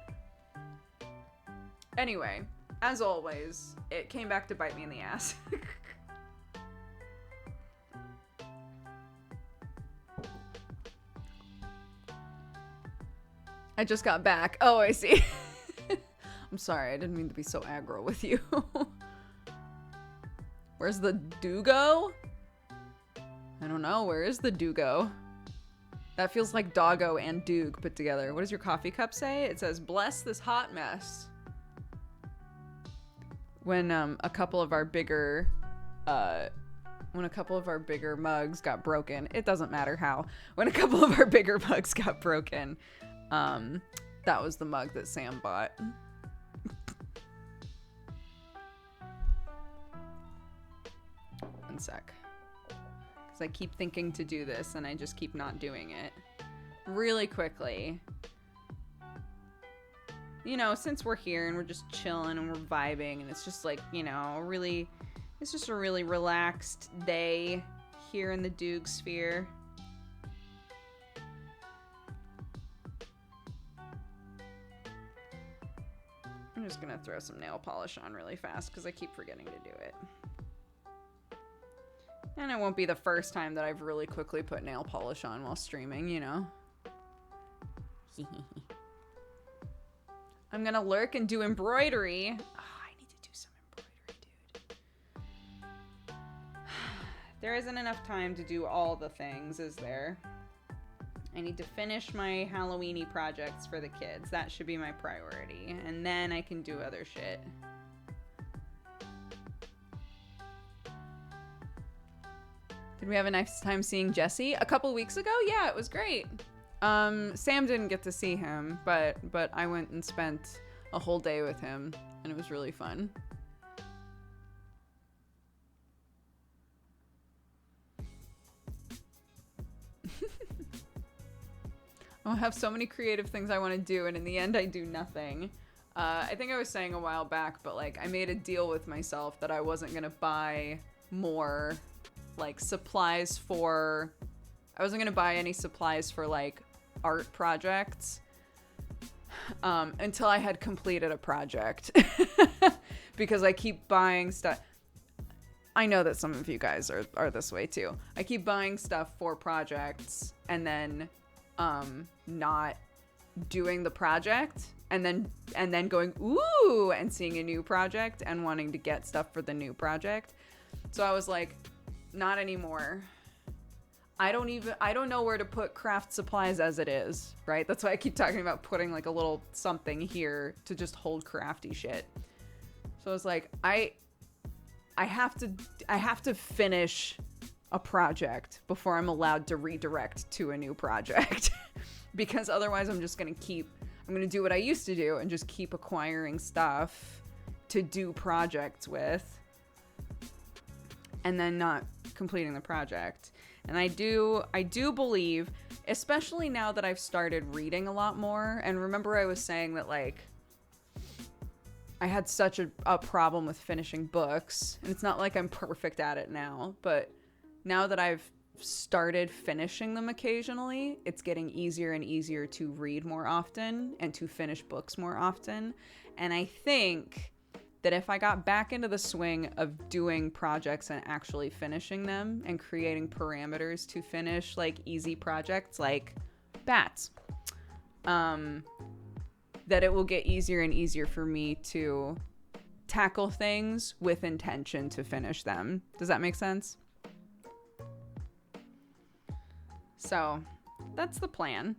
Anyway, as always, it came back to bite me in the ass. I just got back. Oh, I see. I'm sorry, I didn't mean to be so aggro with you. Where's the Dugo? I don't know, where is the Dugo? That feels like Doggo and Doog put together. What does your coffee cup say? It says, bless this hot mess. When a couple of our bigger mugs got broken, it doesn't matter how. When a couple of our bigger mugs got broken, that was the mug that Sam bought. One sec. I keep thinking to do this and I just keep not doing it. Really quickly. You know, since we're here and we're just chilling and we're vibing and it's just like, you know, it's just a really relaxed day here in the Doog sphere. I'm just gonna throw some nail polish on really fast because I keep forgetting to do it. And it won't be the first time that I've really quickly put nail polish on while streaming, you know. I'm gonna lurk and do embroidery. Oh, I need to do some embroidery, dude. There isn't enough time to do all the things, is there? I need to finish my Halloween-y projects for the kids. That should be my priority. And then I can do other shit. Did we have a nice time seeing Jesse? A couple weeks ago? Yeah, it was great. Sam didn't get to see him, but I went and spent a whole day with him, and it was really fun. I have so many creative things I want to do, and in the end I do nothing. I think I was saying a while back, but like I made a deal with myself that I wasn't gonna buy more like supplies for, I wasn't gonna buy any supplies for like art projects until I had completed a project. Because I keep buying stuff. I know that some of you guys are this way too. I keep buying stuff for projects and then not doing the project and then going ooh and seeing a new project and wanting to get stuff for the new project. So I was like, not anymore. I don't know where to put craft supplies as it is, right? That's why I keep talking about putting like a little something here to just hold crafty shit. So I was like, I I have to finish a project before I'm allowed to redirect to a new project. Because otherwise I'm going to do what I used to do and just keep acquiring stuff to do projects with and then not completing the project. And I do believe, especially now that I've started reading a lot more, and remember I was saying that like I had such a problem with finishing books, and it's not like I'm perfect at it now, but now that I've started finishing them occasionally, it's getting easier and easier to read more often and to finish books more often. And I think that if I got back into the swing of doing projects and actually finishing them and creating parameters to finish like easy projects like bats, that it will get easier and easier for me to tackle things with intention to finish them. Does that make sense? So, that's the plan.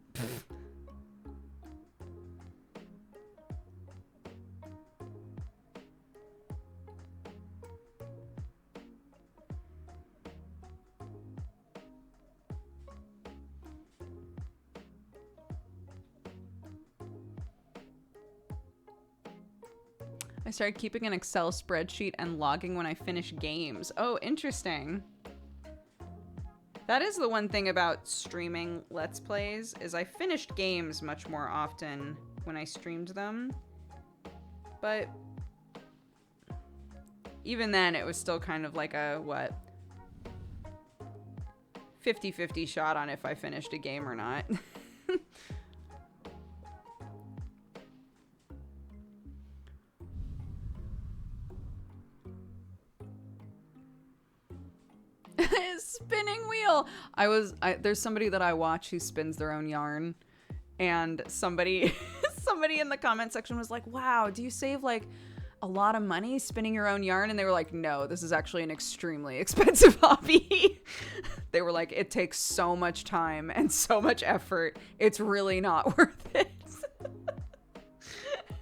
I started keeping an Excel spreadsheet and logging when I finish games. Oh, interesting. That is the one thing about streaming Let's Plays, is I finished games much more often when I streamed them. But even then, it was still kind of like a, 50-50 shot on if I finished a game or not. Spinning wheel. There's somebody that I watch who spins their own yarn, and somebody in the comment section was like, wow, do you save like a lot of money spinning your own yarn? And they were like, no, this is actually an extremely expensive hobby. They were like, it takes so much time and so much effort, it's really not worth it.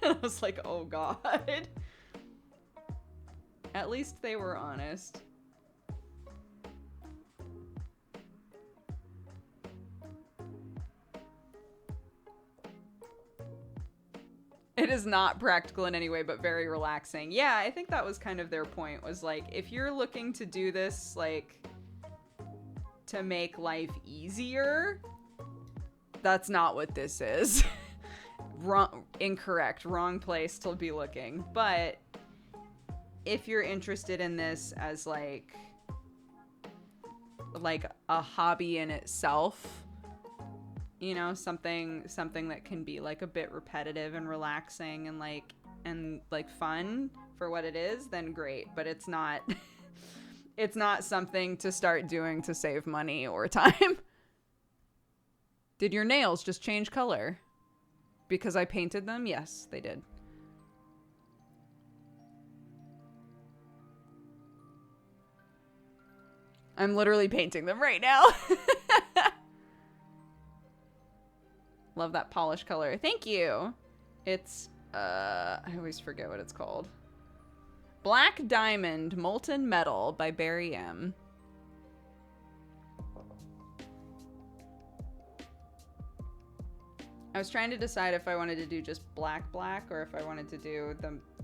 And I was like, oh god. At least they were honest. It is not practical in any way, but very relaxing. Yeah, I think that was kind of their point, was like, if you're looking to do this, like, to make life easier, that's not what this is. Incorrect. Wrong place to be looking. But if you're interested in this as, like a hobby in itself, you know, something that can be like a bit repetitive and relaxing and like fun for what it is, then great. But it's not it's not something to start doing to save money or time. Did your nails just change color because I painted them? Yes, they did. I'm literally painting them right now. Love that polish color. Thank you. It's, I always forget what it's called. Black Diamond Molten Metal by Barry M. I was trying to decide if I wanted to do just black or if I wanted to do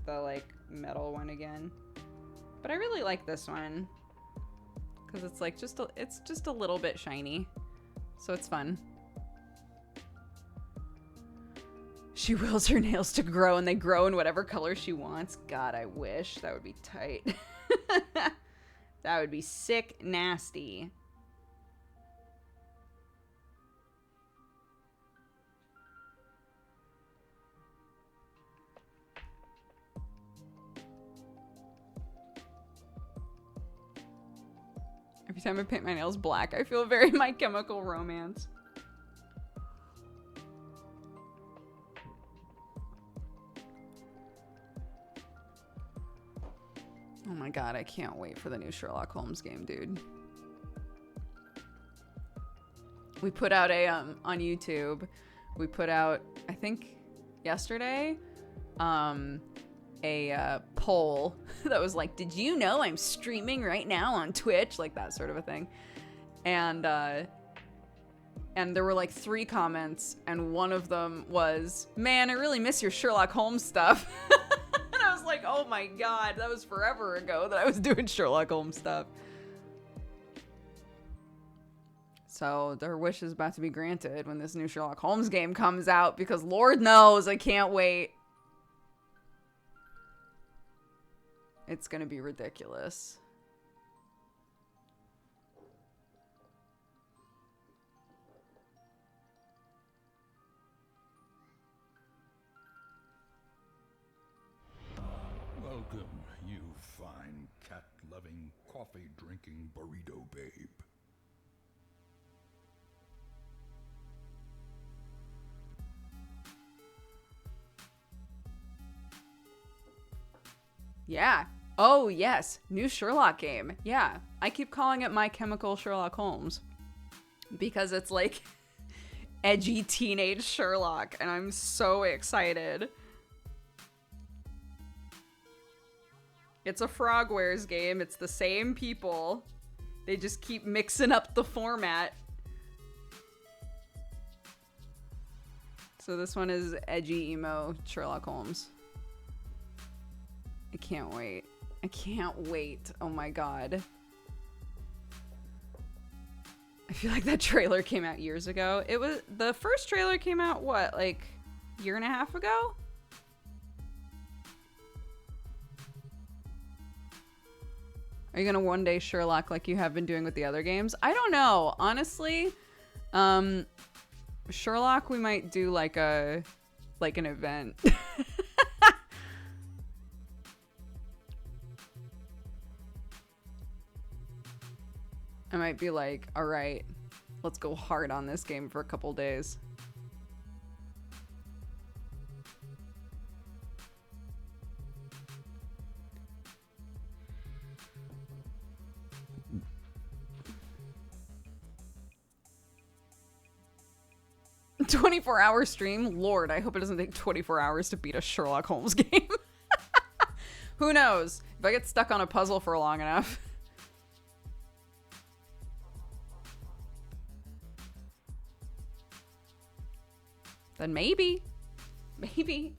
the like metal one again. But I really like this one because it's like it's just a little bit shiny. So it's fun. She wills her nails to grow, and they grow in whatever color she wants. God, I wish. That would be tight. That would be sick nasty. Every time I paint my nails black, I feel very My Chemical Romance. Oh my god, I can't wait for the new Sherlock Holmes game, dude. We put out on YouTube, we put out, I think yesterday, a poll that was like, did you know I'm streaming right now on Twitch? Like that sort of a thing. And there were like 3 comments, and one of them was, man, I really miss your Sherlock Holmes stuff. And I was like, oh my god, that was forever ago that I was doing Sherlock Holmes stuff. So their wish is about to be granted when this new Sherlock Holmes game comes out, because Lord knows I can't wait. It's gonna be ridiculous. Welcome, you fine cat-loving, coffee-drinking burrito babe. Yeah. Oh, yes. New Sherlock game. Yeah. I keep calling it My Chemical Sherlock Holmes because it's like edgy teenage Sherlock, and I'm so excited. It's a Frogwares game. It's the same people. They just keep mixing up the format. So this one is edgy emo Sherlock Holmes. I can't wait. I can't wait. Oh my god. I feel like that trailer came out years ago. It was the first trailer came out what, like a year and a half ago? Are you gonna one day Sherlock like you have been doing with the other games? I don't know. Honestly, Sherlock we might do like an event. I might be like, all right, let's go hard on this game for a couple days. "24-hour stream? Lord, I hope it doesn't take 24 hours to beat a Sherlock Holmes game." Who knows? If I get stuck on a puzzle for long enough. Then maybe. Maybe.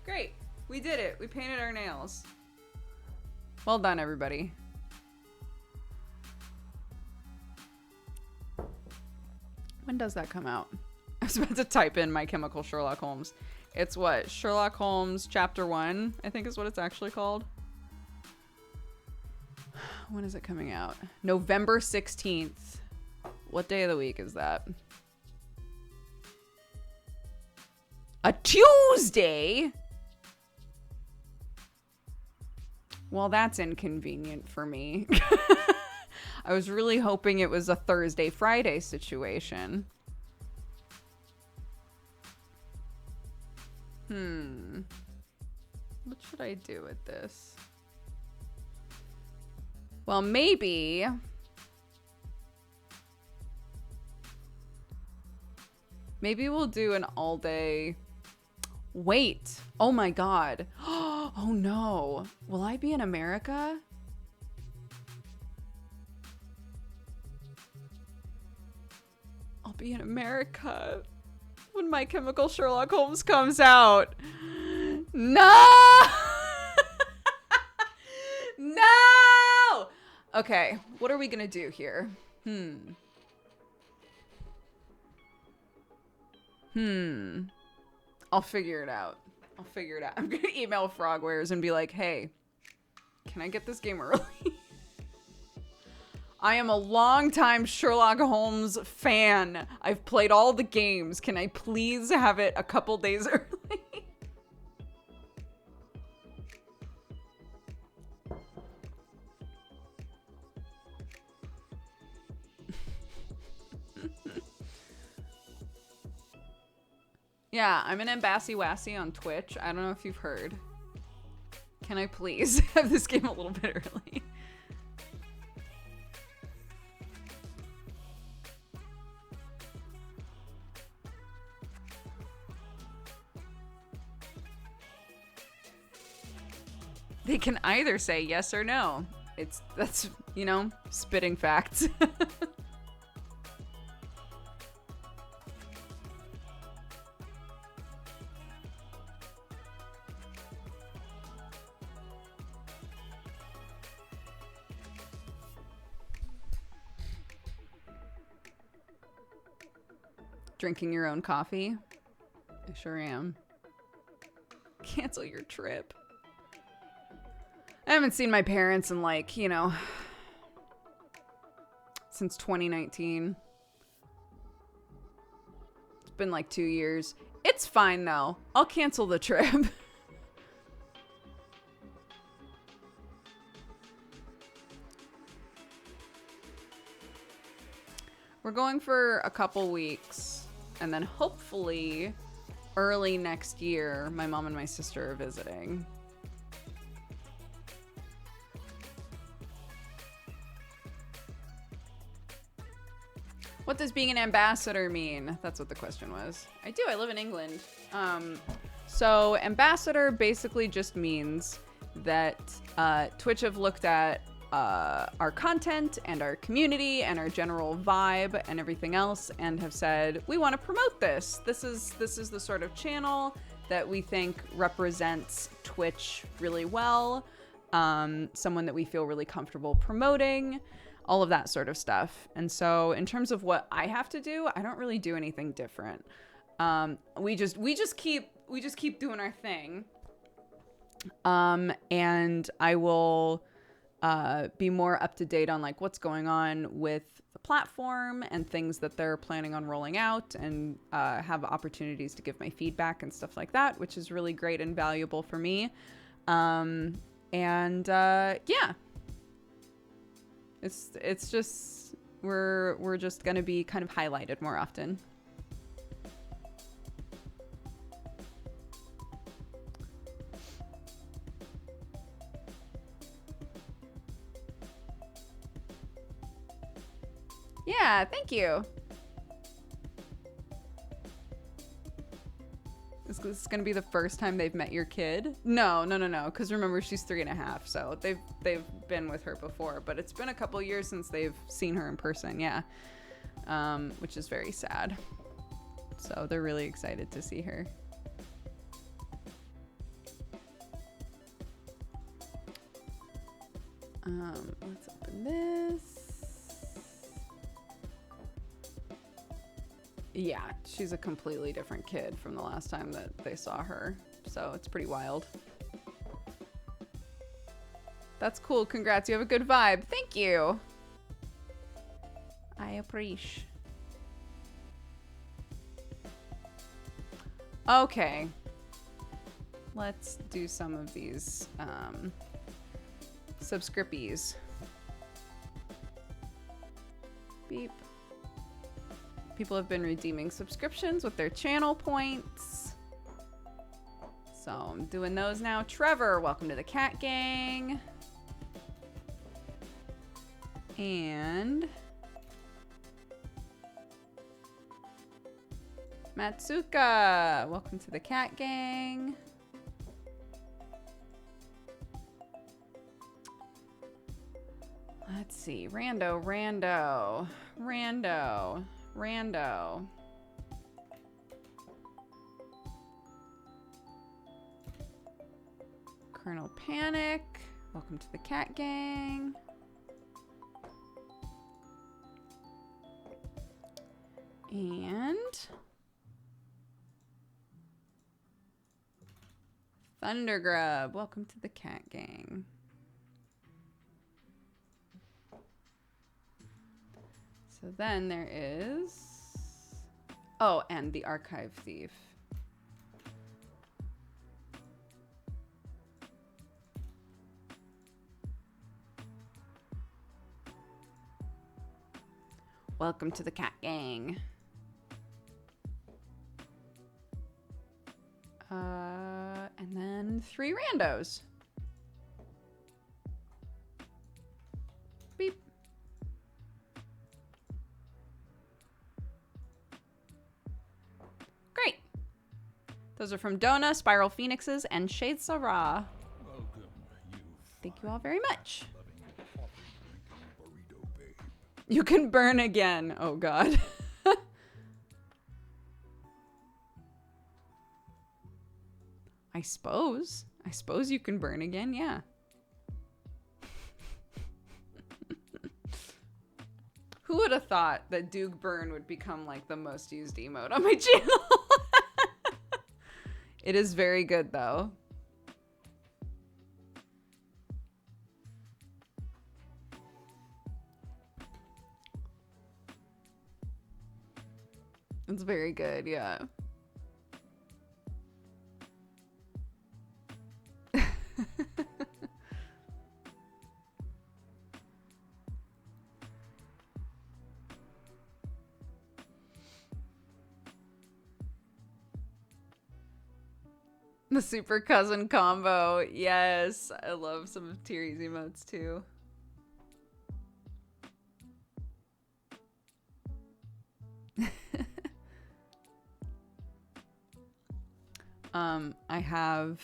Great. We did it. We painted our nails. Well done, everybody. When does that come out? I was about to type in My Chemical Sherlock Holmes. It's what? Sherlock Holmes Chapter 1, I think is what it's actually called. When is it coming out? November 16th. What day of the week is that? A Tuesday? Well, that's inconvenient for me. I was really hoping it was a Thursday, Friday situation. What should I do with this? Well, maybe... Maybe we'll do an all-day... Wait! Oh my god. Oh no. Will I be in America? I'll be in America when My Chemical Sherlock Holmes comes out. No! No! Okay, what are we gonna do here? I'll figure it out. I'm gonna email Frogwares and be like, hey, can I get this game early? I am a longtime Sherlock Holmes fan. I've played all the games. Can I please have it a couple days early? Yeah, I'm an Embassy Wassy on Twitch. I don't know if you've heard. Can I please have this game a little bit early? They can either say yes or no. That's, you know, spitting facts. Drinking your own coffee? I sure am. Cancel your trip. I haven't seen my parents in, like, you know, since 2019. It's been like 2 years. It's fine though. I'll cancel the trip. We're going for a couple weeks. And then hopefully early next year, my mom and my sister are visiting. What does being an ambassador mean? That's what the question was. I do. I live in England. So ambassador basically just means that Twitch have looked at our content and our community and our general vibe and everything else and have said, we want to promote this. This is the sort of channel that we think represents Twitch really well. Someone that we feel really comfortable promoting, all of that sort of stuff. And so in terms of what I have to do, I don't really do anything different. We just keep doing our thing. And I will be more up to date on like what's going on with the platform and things that they're planning on rolling out, and have opportunities to give my feedback and stuff like that, which is really great and valuable for me. Yeah, it's just we're just gonna be kind of highlighted more often. Yeah, thank you. Is this gonna be the first time they've met your kid? No. Because remember, she's 3.5, so they've been with her before, but it's been a couple years since they've seen her in person. Yeah, which is very sad. So they're really excited to see her. Let's open this. Yeah, she's a completely different kid from the last time that they saw her. So it's pretty wild. That's cool. Congrats. You have a good vibe. Thank you. I appreciate. Okay. Let's do some of these subscrippies. Beep. People have been redeeming subscriptions with their channel points. So I'm doing those now. Trevor, welcome to the Cat Gang. And Matsuka, welcome to the Cat Gang. Let's see. Rando. Colonel Panic, welcome to the Cat Gang. And Thundergrub, welcome to the Cat Gang. So then there is, oh, and the Archive Thief. Welcome to the Cat Gang. And then 3 randos. Beep. Great. Those are from Dona, Spiral Phoenixes, and Shade Sarah. Welcome, you Thank you all very much. Loving coffee drinking burrito babe. You can burn again. Oh God. I suppose you can burn again, yeah. Who would have thought that Duke Burn would become like the most used emote on my channel? It is very good though. It's very good, yeah. The super cousin combo. Yes, I love some of Tiri's emotes too. I have,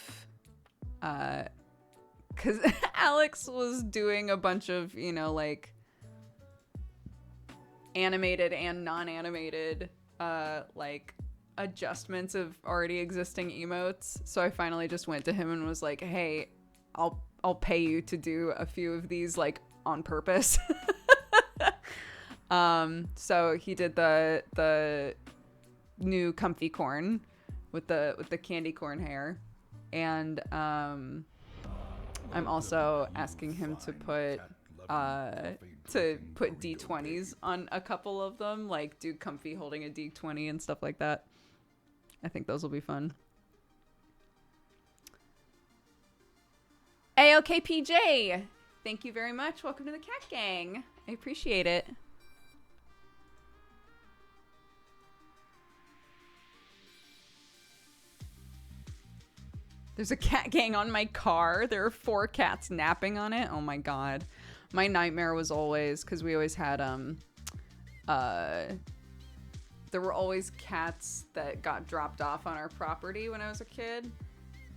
cause Alex was doing a bunch of, you know, like animated and non-animated, like adjustments of already existing emotes. So I finally just went to him and was like, hey, I'll pay you to do a few of these like on purpose. So he did the new comfy corn with the candy corn hair, and I'm also asking him to put D20s on a couple of them, like do comfy holding a D20 and stuff like that. I think those will be fun. AOKPJ, thank you very much. Welcome to the Cat Gang. I appreciate it. There's a cat gang on my car. There are 4 cats napping on it. Oh my God. My nightmare was always, because we always had, there were always cats that got dropped off on our property when I was a kid.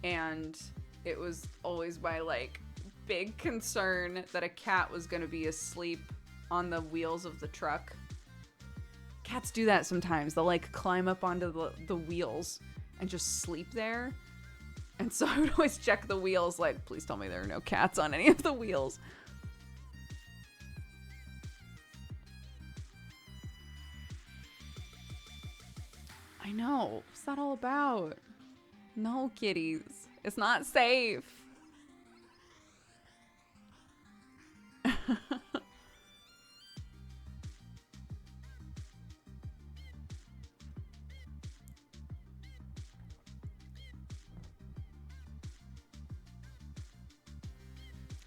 And it was always my, like, big concern that a cat was going to be asleep on the wheels of the truck. Cats do that sometimes. They'll, like, climb up onto the wheels and just sleep there. And so I would always check the wheels, like, please tell me there are no cats on any of the wheels. I know. What's that all about? No, kitties. It's not safe.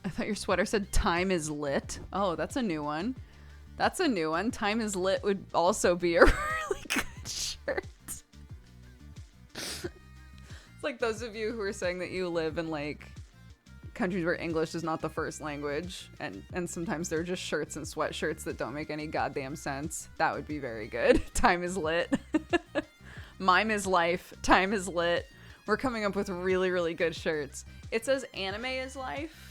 I thought your sweater said time is lit. Oh, that's a new one. That's a new one. Time is lit would also be a really good shirt. It's like those of you who are saying that you live in like countries where English is not the first language, and sometimes they're just shirts and sweatshirts that don't make any goddamn sense. That would be very good. Time is lit. Mime is life. Time is lit. We're coming up with really, really good shirts. It says anime is life.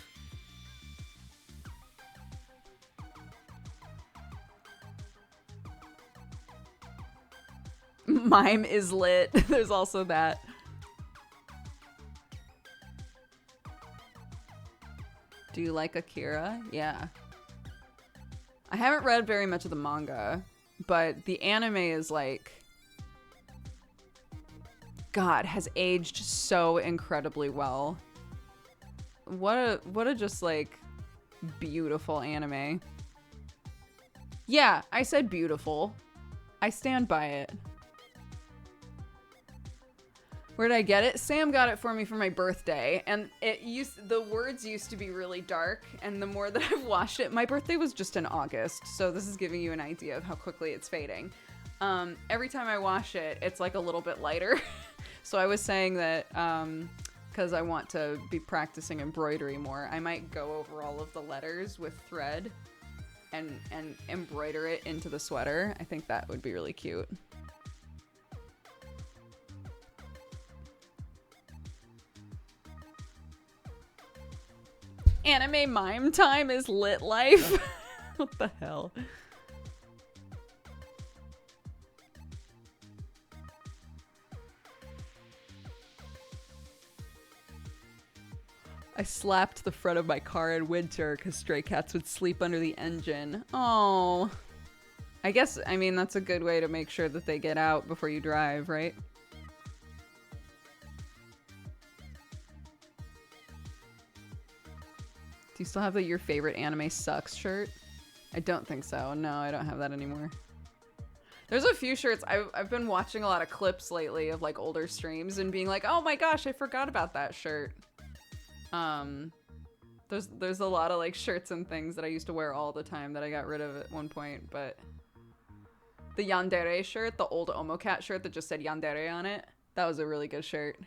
Mime is lit. There's also that. Do you like Akira? Yeah. I haven't read very much of the manga, but the anime is like, God, has aged so incredibly well. What a just like beautiful anime. Yeah, I said beautiful. I stand by it. Where did I get it? Sam got it for me for my birthday, and the words used to be really dark, and the more that I've watched it, my birthday was just in August, so this is giving you an idea of how quickly it's fading. Every time I wash it, it's like a little bit lighter. So I was saying that because I want to be practicing embroidery more, I might go over all of the letters with thread and embroider it into the sweater. I think that would be really cute. Anime mime time is lit life. What the hell? I slapped the front of my car in winter because stray cats would sleep under the engine. Oh. I guess, I mean, that's a good way to make sure that they get out before you drive, right? Do you still have the your favorite anime sucks shirt? I don't think so. No, I don't have that anymore. There's a few shirts. I've been watching a lot of clips lately of like older streams and being like, oh my gosh, I forgot about that shirt. There's a lot of like shirts and things that I used to wear all the time that I got rid of at one point, but the Yandere shirt, the old Omocat shirt that just said Yandere on it, that was a really good shirt.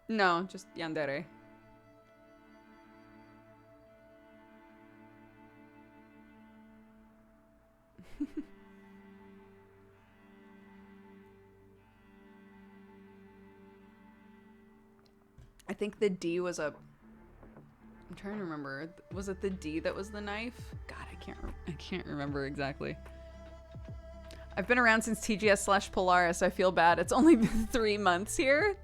No, just Yandere. I think the D was a... I'm trying to remember. Was it the D that was the knife? God, I can't remember exactly. I've been around since TGS/Polaris. I feel bad. It's only been 3 months here.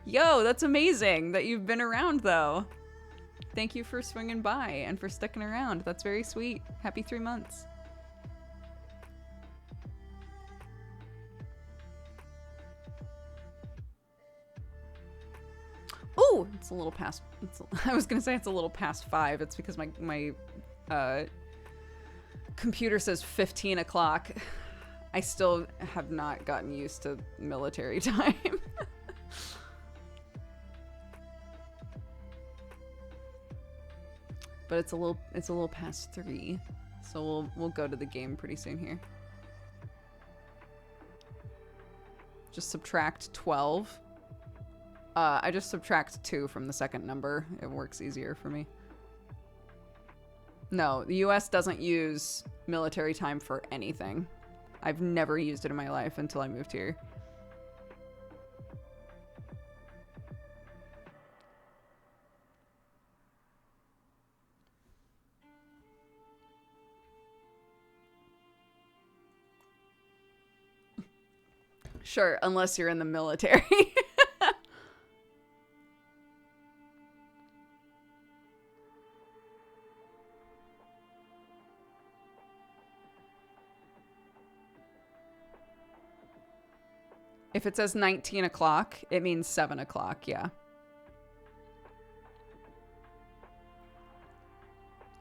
Yo, that's amazing that you've been around, though. Thank you for swinging by and for sticking around. That's very sweet. Happy 3 months. Oh, it's a little past. I was gonna say it's a little past 5. It's because my computer says 15 o'clock. I still have not gotten used to military time. But it's a little past 3, so we'll go to the game pretty soon here. Just subtract 12. I just subtract 2 from the second number. It works easier for me. No, the US doesn't use military time for anything. I've never used it in my life until I moved here. Sure, unless you're in the military. If it says 19 o'clock, it means 7 o'clock, yeah.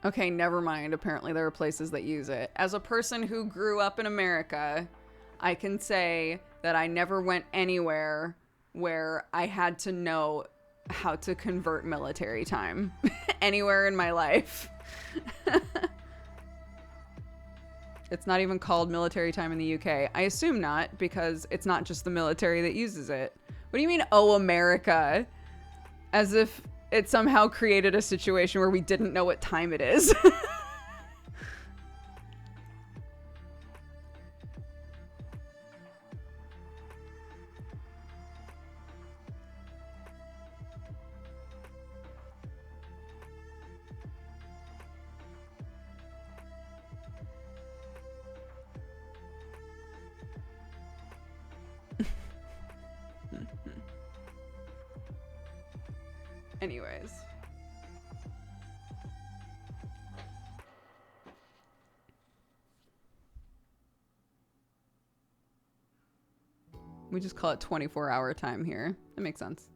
Okay, never mind. Apparently there are places that use it. As a person who grew up in America, I can say that I never went anywhere where I had to know how to convert military time. Anywhere in my life. It's not even called military time in the UK. I assume not, because it's not just the military that uses it. What do you mean, oh, America? As if it somehow created a situation where we didn't know what time it is. Anyways. We just call it 24-hour time here. That makes sense.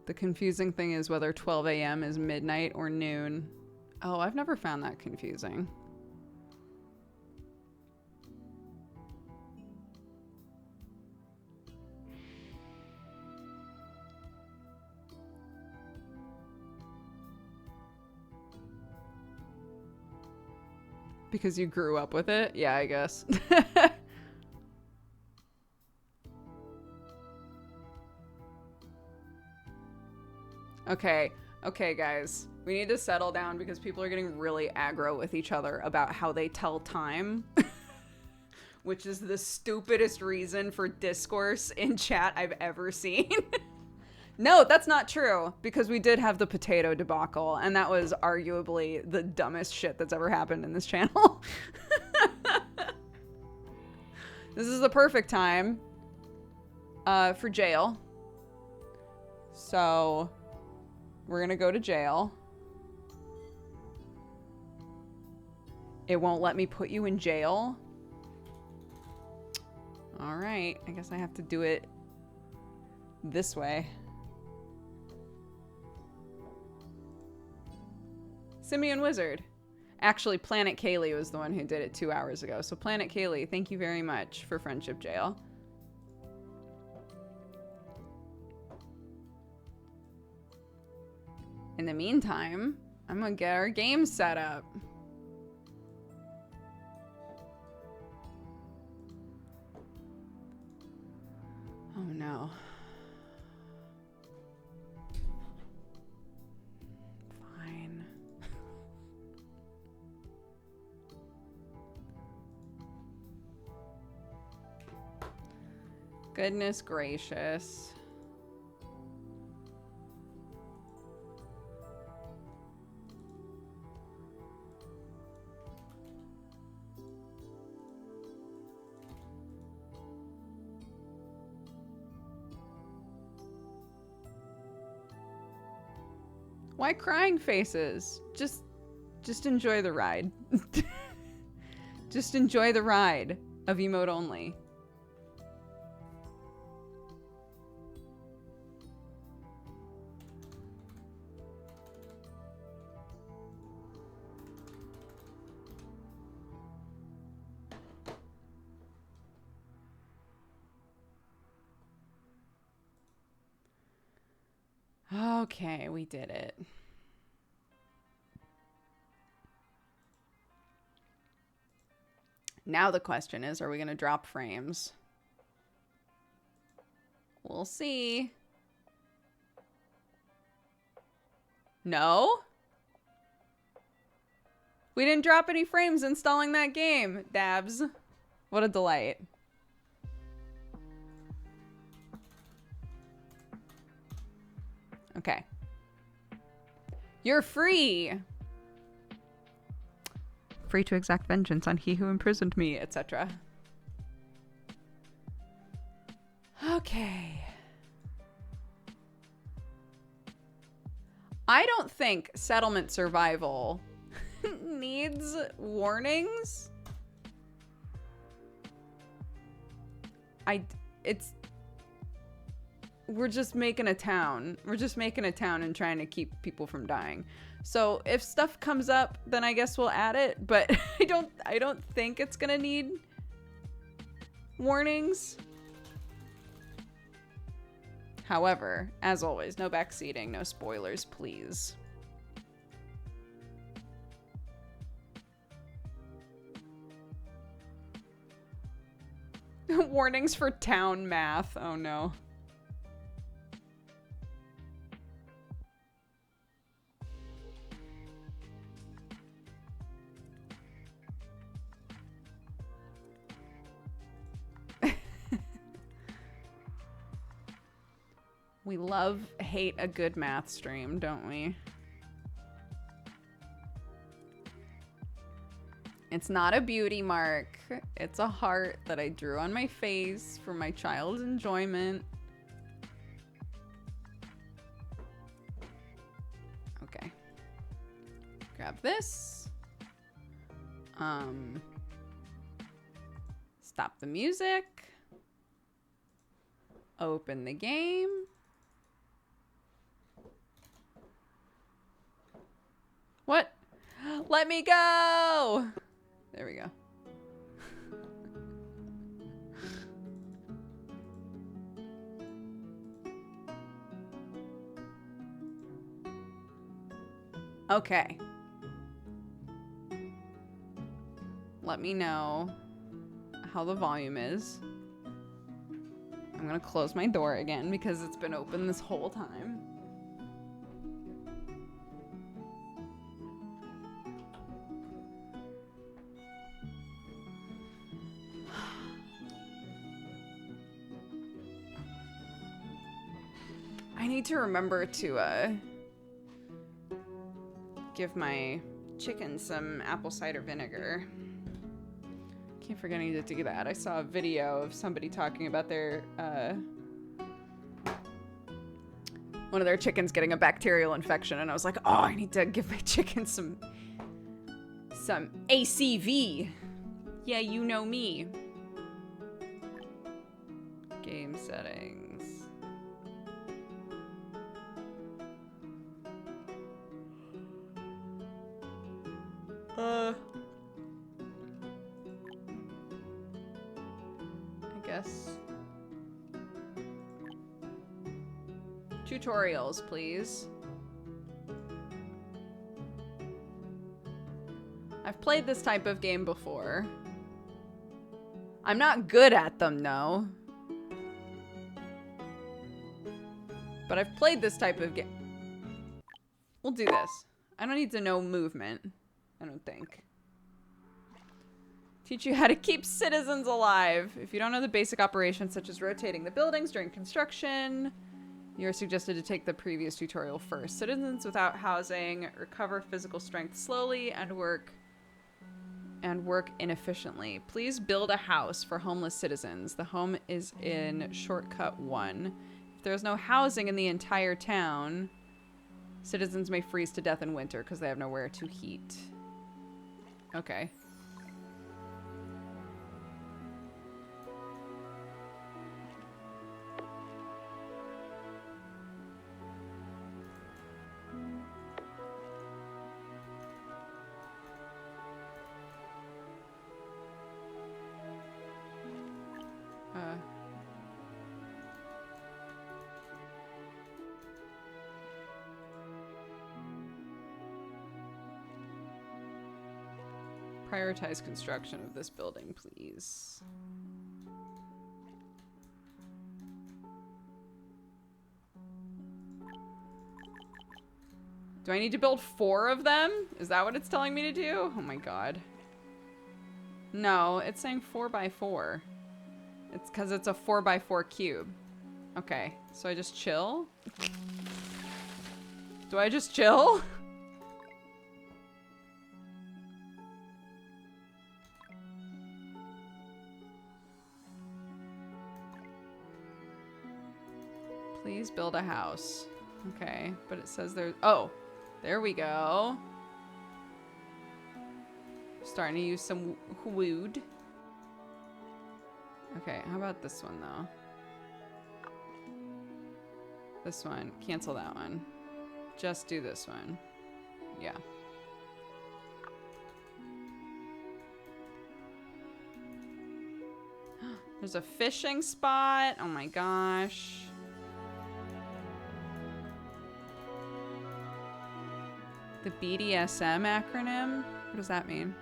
The confusing thing is whether 12 a.m. is midnight or noon. Oh, I've never found that confusing. Because you grew up with it? Yeah, I guess. Okay. Okay, guys. We need to settle down because people are getting really aggro with each other about how they tell time. Which is the stupidest reason for discourse in chat I've ever seen. No, that's not true, because we did have the potato debacle, and that was arguably the dumbest shit that's ever happened in this channel. This is the perfect time for jail. So we're gonna go to jail. It won't let me put you in jail. All right, I guess I have to do it this way. Simeon Wizard. Actually, Planet Kaylee was the one who did it 2 hours ago. So Planet Kaylee, thank you very much for Friendship Jail. In the meantime, I'm gonna get our game set up. Oh no. Fine. Goodness gracious. Why crying faces? Just enjoy the ride. Just enjoy the ride of emote only. Okay, we did it. Now the question is, are we going to drop frames? We'll see. No? We didn't drop any frames installing that game, Dabs. What a delight. Okay. You're free. Free to exact vengeance on he who imprisoned me, etc. Okay. I don't think settlement survival needs warnings. We're just making a town. We're just making a town and trying to keep people from dying. So if stuff comes up, then I guess we'll add it, but I don't think it's gonna need warnings. However, as always, no backseating, no spoilers, please. Warnings for town math. Oh no. We hate a good math stream, don't we? It's not a beauty mark. It's a heart that I drew on my face for my child's enjoyment. Okay. Grab this. Stop the music. Open the game. What? Let me go! There we go. Okay. Let me know how the volume is. I'm gonna close my door again because it's been open this whole time. need to remember to give my chicken some apple cider vinegar. Keep forgetting to do that. I saw a video of somebody talking about their one of their chickens getting a bacterial infection, and I was like, oh, I need to give my chicken some ACV. Yeah, you know me. Game settings. I guess. Tutorials, please. I've played this type of game before. I'm not good at them, though. But I've played this type of game. We'll do this. I don't need to know movement. I don't think. Teach you how to keep citizens alive. If you don't know the basic operations such as rotating the buildings during construction, you're suggested to take the previous tutorial first. Citizens without housing recover physical strength slowly and work inefficiently. Please build a house for homeless citizens. The home is in shortcut 1. If there's no housing in the entire town, citizens may freeze to death in winter because they have nowhere to heat. Okay. Prioritize construction of this building, please. Do I need to build 4 of them? Is that what it's telling me to do? Oh my god. No, it's saying 4x4. It's because it's a 4x4 cube. Okay, so I just chill? Do I just chill? Please build a house. Okay, but it says there's... Oh, there we go. Starting to use some wood. Okay, how about this one, though? This one. Cancel that one. Just do this one. Yeah. There's a fishing spot. Oh my gosh. The BDSM acronym? What does that mean?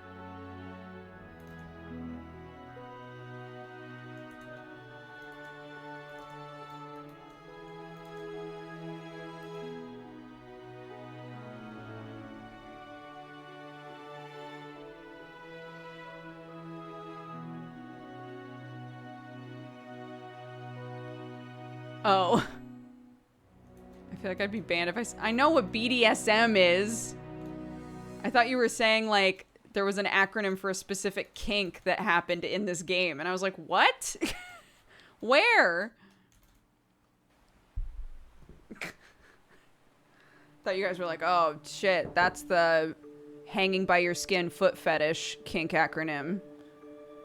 Oh. I feel like I'd be banned if I know what BDSM is. I thought you were saying, like, there was an acronym for a specific kink that happened in this game. And I was like, what? Where? Thought you guys were like, oh, shit, that's the hanging by your skin foot fetish kink acronym.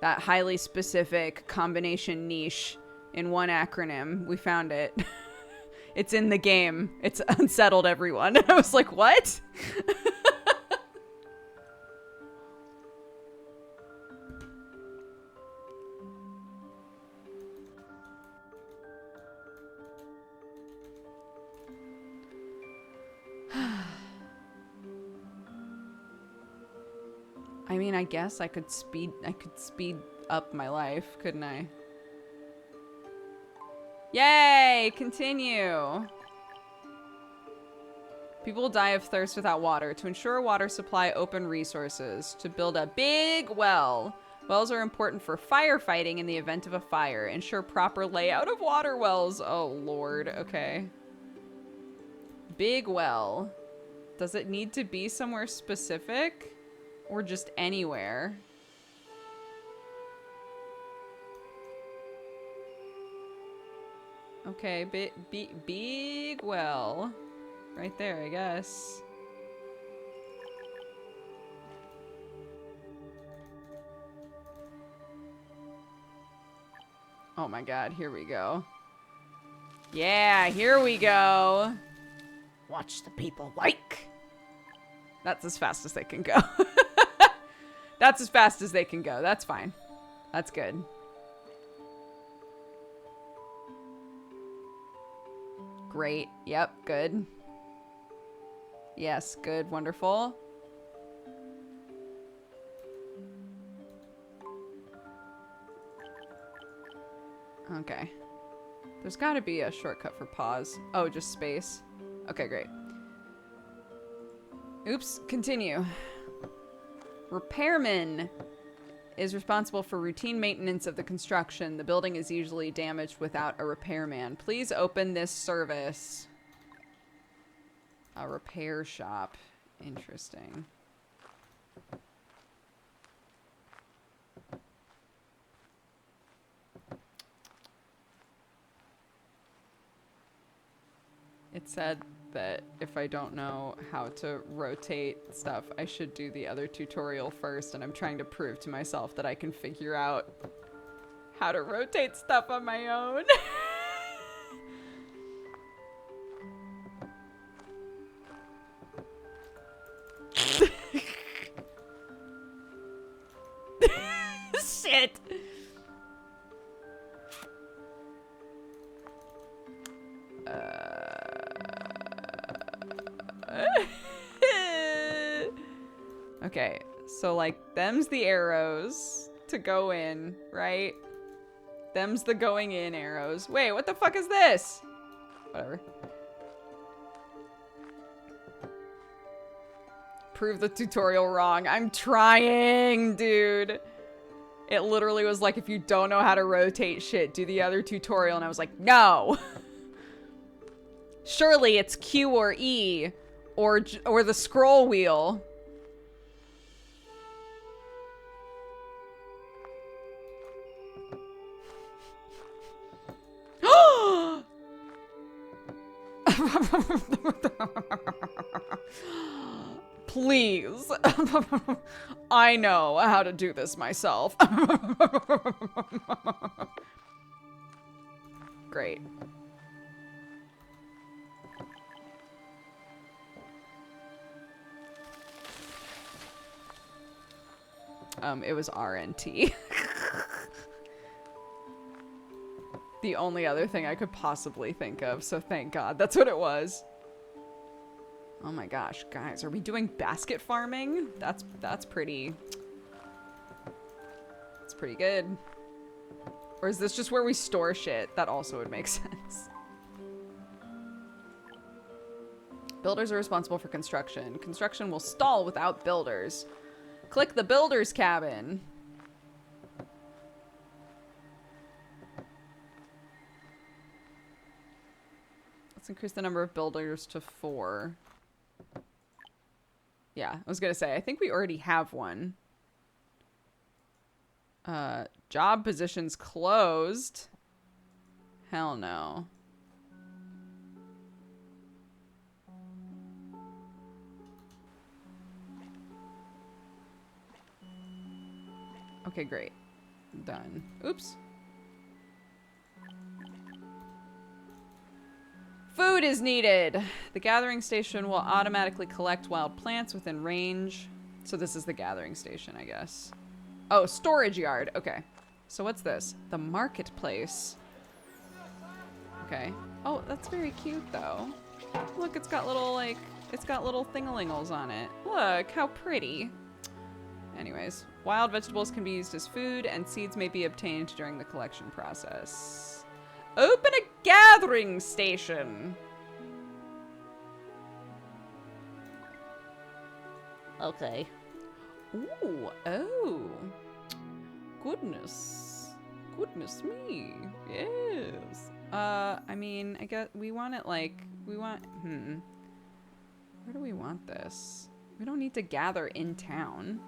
That highly specific combination niche in one acronym. We found it. It's in the game. It's unsettled everyone. And I was like, what? I mean, I guess I could speed up my life, couldn't I? Yay! Continue! People will die of thirst without water. To ensure a water supply, open resources. To build a big well. Wells are important for firefighting in the event of a fire. Ensure proper layout of water wells. Oh, Lord. Okay. Big well. Does it need to be somewhere specific? Or just anywhere? Okay, big well. Right there, I guess. Oh my god, here we go. Yeah, here we go. Watch the people like. That's as fast as they can go. That's as fast as they can go. That's fine. That's good. Great. Yep, good. Yes, good. Wonderful. Okay. There's got to be a shortcut for pause. Oh, just space. Okay, great. Oops, continue. Repairman is responsible for routine maintenance of the construction. The building is usually damaged without a repairman. Please open this service. A repair shop. Interesting. It said that if I don't know how to rotate stuff, I should do the other tutorial first, and I'm trying to prove to myself that I can figure out how to rotate stuff on my own. Shit. Okay, so like, them's the arrows to go in, right? Them's the going in arrows. Wait, what the fuck is this? Whatever. Prove the tutorial wrong. I'm trying, dude. It literally was like, if you don't know how to rotate shit, do the other tutorial. And I was like, no. Surely it's Q or E or the scroll wheel. Please. I know how to do this myself. Great. It was RNT. The only other thing I could possibly think of, so thank God. That's what it was. Oh my gosh, guys, are we doing basket farming? That's pretty... That's pretty good. Or is this just where we store shit? That also would make sense. Builders are responsible for construction. Construction will stall without builders. Click the builder's cabin. Let's increase the number of builders to 4. Yeah, I was gonna say, I think we already have one. Job positions closed. Hell no. Okay, great. Done. Oops. Food is needed. The gathering station will automatically collect wild plants within range. So this is the gathering station, I guess. Oh, storage yard. Okay. So what's this? The marketplace. Okay. Oh, that's very cute, though. Look, it's got little, like, it's got little thingalingles on it. Look, how pretty. Anyways, wild vegetables can be used as food, and seeds may be obtained during the collection process. Open a gathering station. Okay. Ooh, oh. Goodness. Goodness me. Yes. I mean, I guess we want it like, we want, Where do we want this? We don't need to gather in town.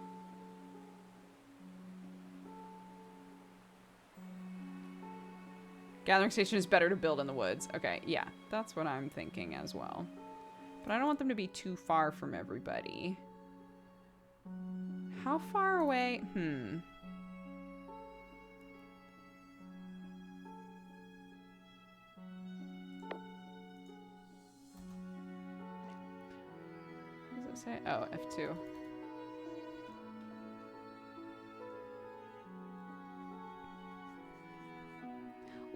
Gathering station is better to build in the woods. Okay, yeah, that's what I'm thinking as well. But I don't want them to be too far from everybody. How far away? What does it say? Oh, F2.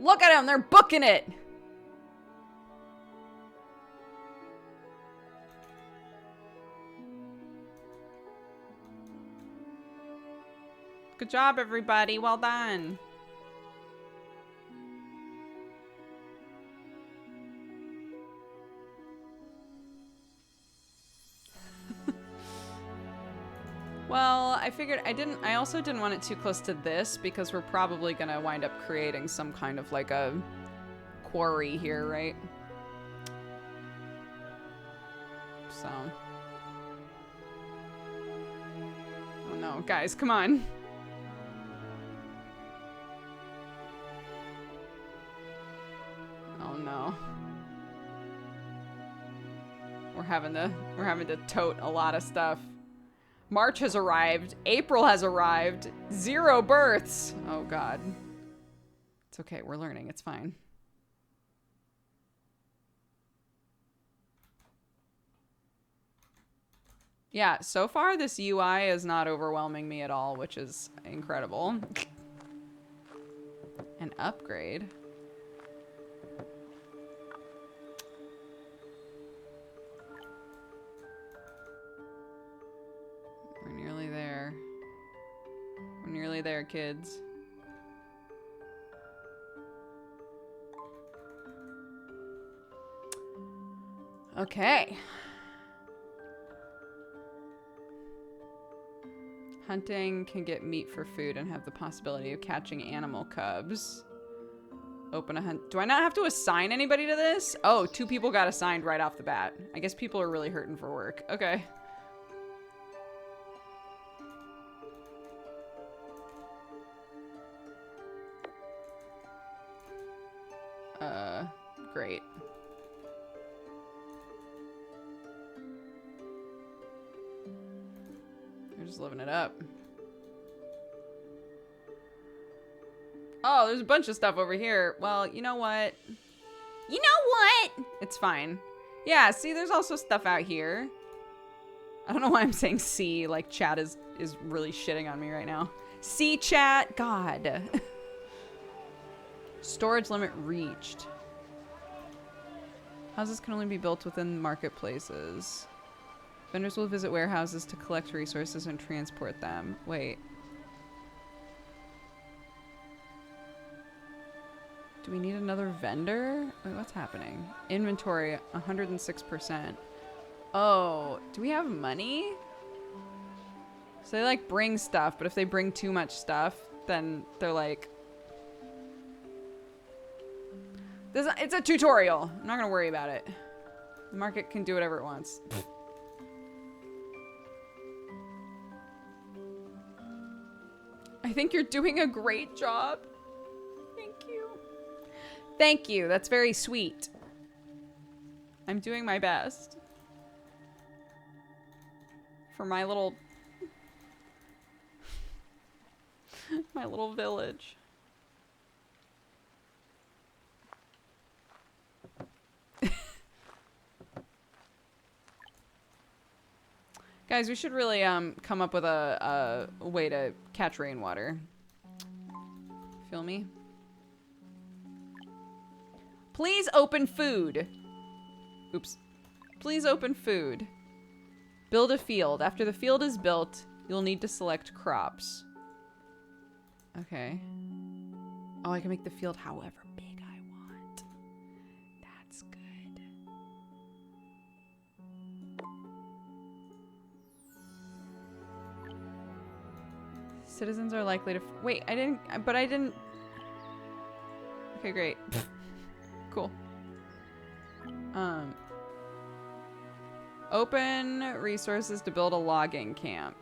Look at them, they're booking it. Good job, everybody. Well done. Well, I figured I also didn't want it too close to this because we're probably gonna wind up creating some kind of like a quarry here, right? So. Oh no, guys, come on. Oh no. We're having to tote a lot of stuff. March has arrived. April has arrived. 0 births. Oh, God. It's okay. We're learning. It's fine. Yeah, so far this UI is not overwhelming me at all, which is incredible. An upgrade. We're nearly there. We're nearly there, kids. Okay. Hunting can get meat for food and have the possibility of catching animal cubs. Open a hunt. Do I not have to assign anybody to this? Oh, 2 people got assigned right off the bat. I guess people are really hurting for work. Okay. Great. They're just living it up. Oh, there's a bunch of stuff over here. Well, you know what? You know what? It's fine. Yeah, see, there's also stuff out here. I don't know why I'm saying see, like chat is really shitting on me right now. See, chat? God. Storage limit reached. Houses can only be built within marketplaces. Vendors will visit warehouses to collect resources and transport them. Wait. Do we need another vendor? Wait, what's happening? Inventory, 106%. Oh, do we have money? So they like bring stuff, but if they bring too much stuff, then they're like... It's a tutorial. I'm not gonna worry about it. The market can do whatever it wants. I think you're doing a great job. Thank you. Thank you. That's very sweet. I'm doing my best. For my little... my little village. Guys, we should really come up with a way to catch rainwater. Feel me? Please open food. Oops. Please open food. Build a field. After the field is built, you'll need to select crops. Okay. Oh, I can make the field however big I want. That's good. Citizens are likely to... Wait, I didn't... Okay, great. Cool. Open resources to build a logging camp.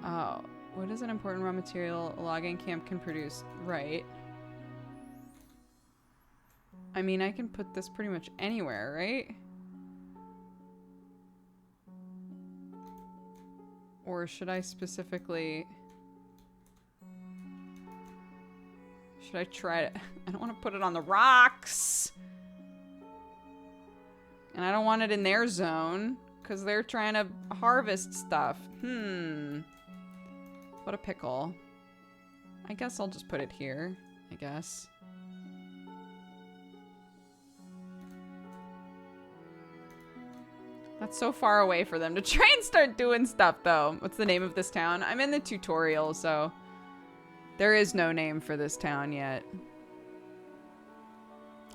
Oh, what is an important raw material a logging camp can produce? Right. I mean, I can put this pretty much anywhere, right? Or should I specifically... Should I try it? I don't want to put it on the rocks. And I don't want it in their zone, because they're trying to harvest stuff. What a pickle. I guess I'll just put it here, I guess. That's so far away for them to try and start doing stuff, though. What's the name of this town? I'm in the tutorial, so... There is no name for this town yet.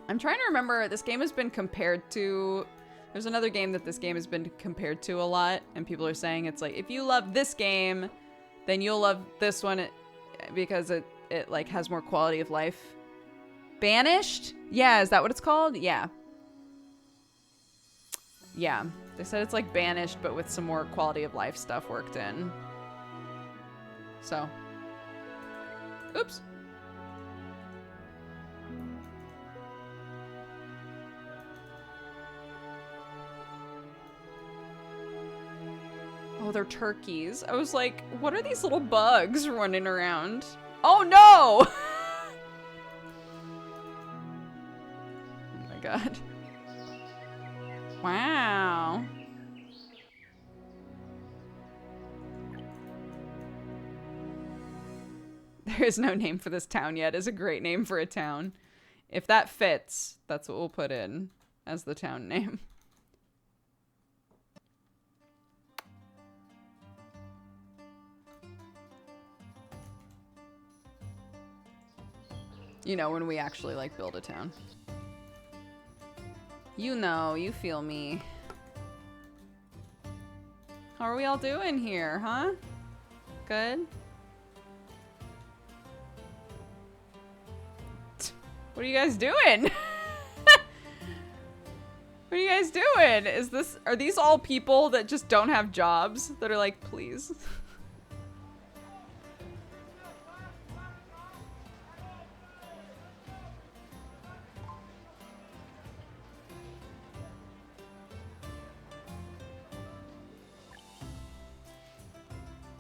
I'm trying to remember, this game has been compared to... There's another game that this game has been compared to a lot, and people are saying it's like, if you love this game, then you'll love this one because it like has more quality of life. Banished? Yeah, is that what it's called? Yeah. Yeah. They said it's like Banished, but with some more quality of life stuff worked in. So. Oops. Oh, they're turkeys. I was like, what are these little bugs running around? Oh no! Oh my god. Wow. There is no name for this town yet. It's a great name for a town. If that fits, that's what we'll put in as the town name. You know, when we actually, like, build a town. You know, you feel me. How are we all doing here, huh? Good? What are you guys doing? What are you guys doing? Are these all people that just don't have jobs? That are like, please?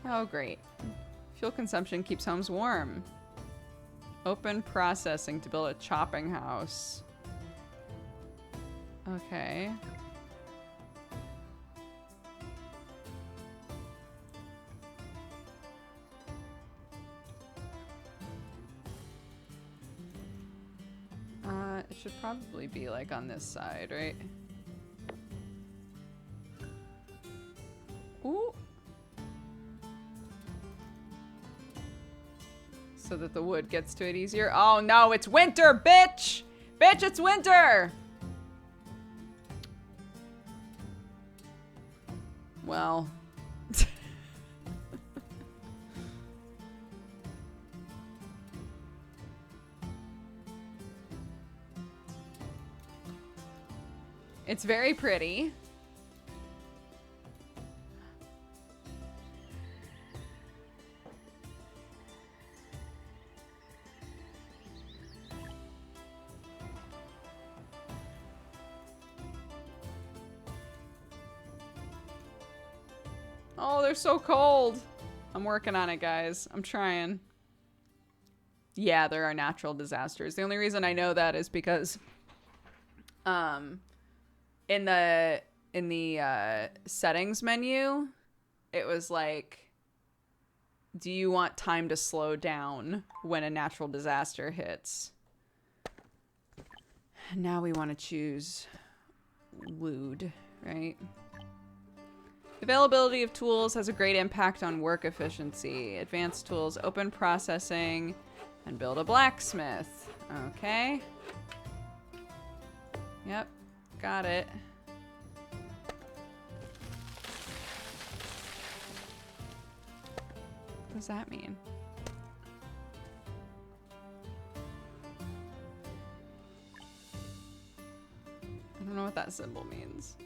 Oh, great. Fuel consumption keeps homes warm. Open processing to build a chopping house. Okay. It should probably be like on this side, right? Ooh. So that the wood gets to it easier. Oh no, it's winter, bitch! Bitch, it's winter! Well. It's very pretty. Oh, they're so cold. I'm working on it, guys. I'm trying. Yeah, there are natural disasters. The only reason I know that is because in the settings menu, it was like, do you want time to slow down when a natural disaster hits? And now we want to choose wood, right? Availability of tools has a great impact on work efficiency. Advanced tools, open processing, and build a blacksmith. Okay. Yep, got it. What does that mean? I don't know what that symbol means.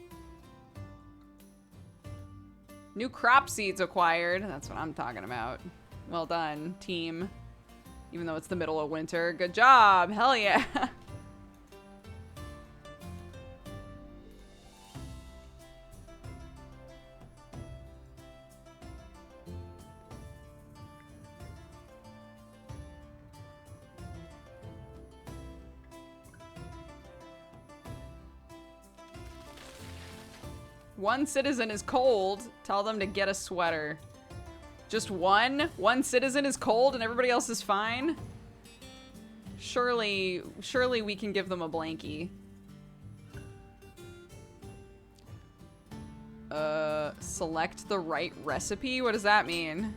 New crop seeds acquired. That's what I'm talking about. Well done, team. Even though it's the middle of winter. Good job. Hell yeah. One citizen is cold. Tell them to get a sweater. Just one? One citizen is cold and everybody else is fine? Surely we can give them a blankie. Select the right recipe? What does that mean?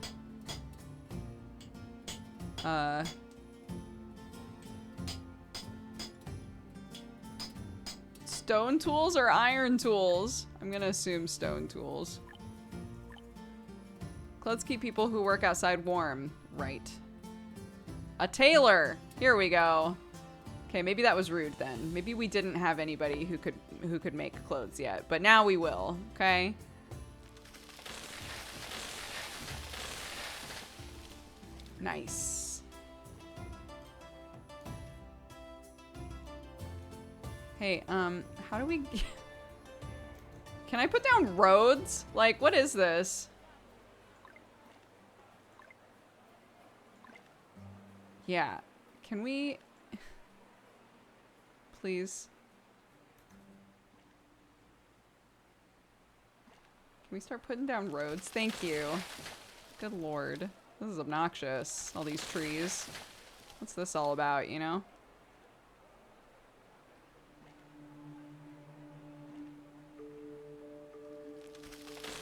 Stone tools or iron tools? I'm gonna assume stone tools. Clothes keep people who work outside warm. Right. A tailor! Here we go. Okay, maybe that was rude then. Maybe we didn't have anybody who could make clothes yet, but now we will, okay? Nice. Hey, how do we... Can I put down roads? Like, what is this? Yeah. Can we... Please? Can we start putting down roads? Thank you. Good lord. This is obnoxious. All these trees. What's this all about, you know?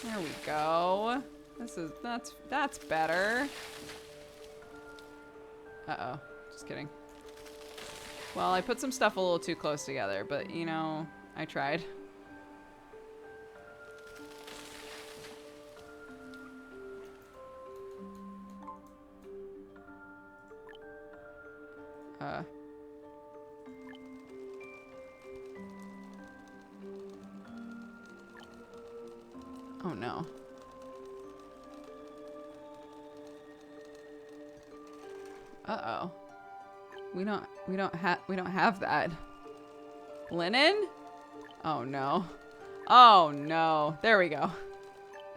There we go. That's better. Uh-oh. Just kidding. Well, I put some stuff a little too close together, but, you know, I tried. Oh no. Uh-oh. We don't have that. Linen? Oh no. Oh no. There we go.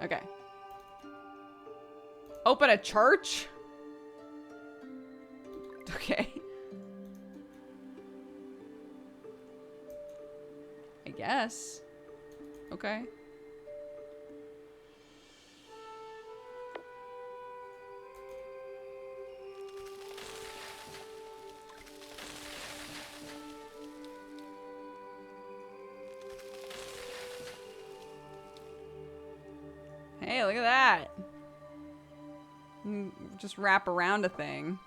Okay. Open a church? Okay. I guess. Okay. Hey, look at that. Just wrap around a thing.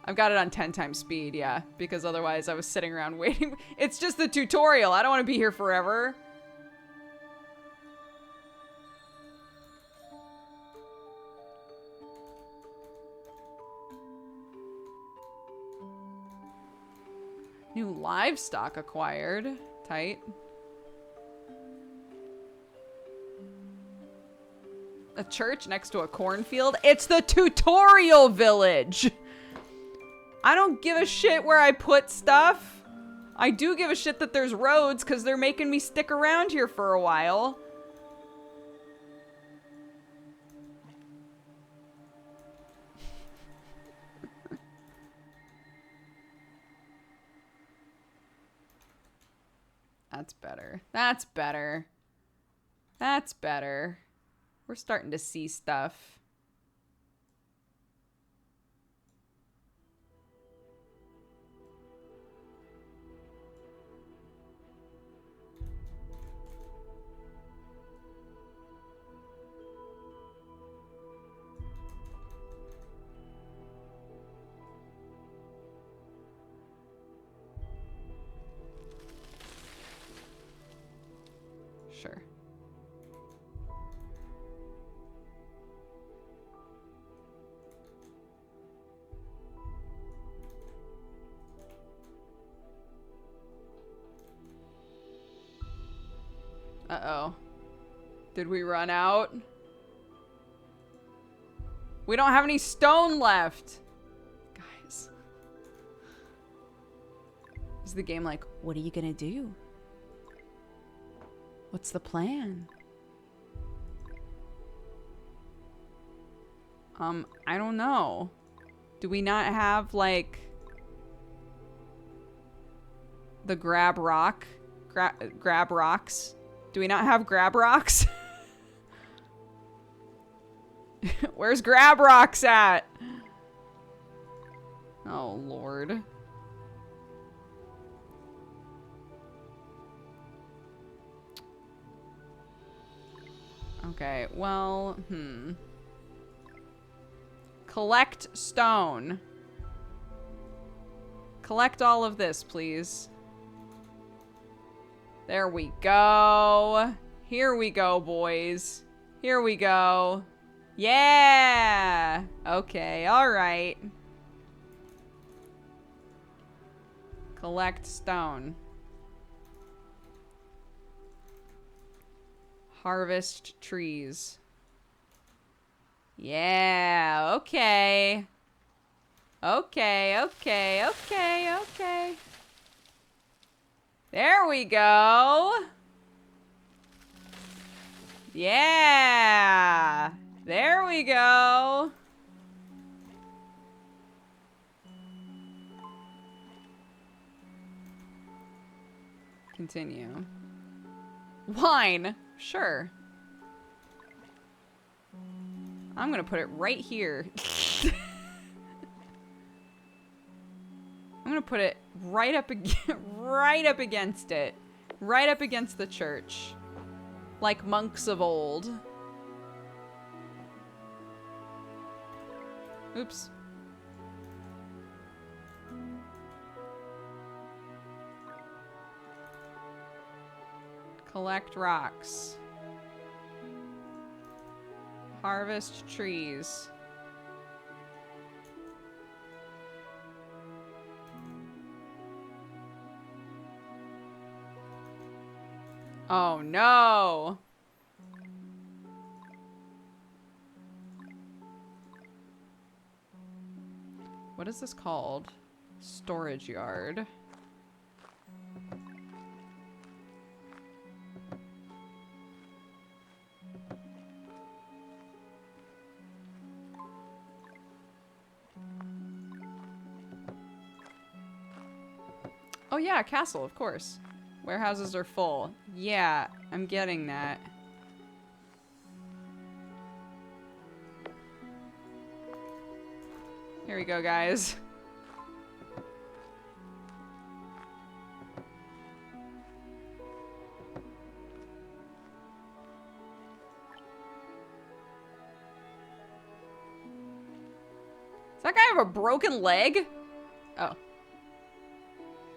I've got it on 10 times speed, yeah, because otherwise I was sitting around waiting. It's just the tutorial. I don't want to be here forever. New livestock acquired. Tight. A church next to a cornfield? It's the tutorial village! I don't give a shit where I put stuff. I do give a shit that there's roads because they're making me stick around here for a while. That's better. That's better. That's better. We're starting to see stuff. Sure. Uh-oh. Did we run out? We don't have any stone left. Guys. Is the game like, what are you gonna do? What's the plan? I don't know. Do we not have, like, the grab rock? Grab rocks? Do we not have grab rocks? Where's grab rocks at? Oh, Lord. Okay, well, Collect stone. Collect all of this, please. There we go. Here we go, boys. Here we go. Yeah! Okay, alright. Collect stone. Harvest trees. Yeah, okay. Okay. There we go. Yeah. There we go. Continue. Wine. Sure. I'm gonna put it right here. I'm gonna put it right up against it. Right up against the church. Like monks of old. Oops. Collect rocks. Harvest trees. Oh no! What is this called? Storage yard. Oh yeah, castle, of course. Warehouses are full. Yeah, I'm getting that. Here we go, guys. Does that guy have a broken leg? Oh.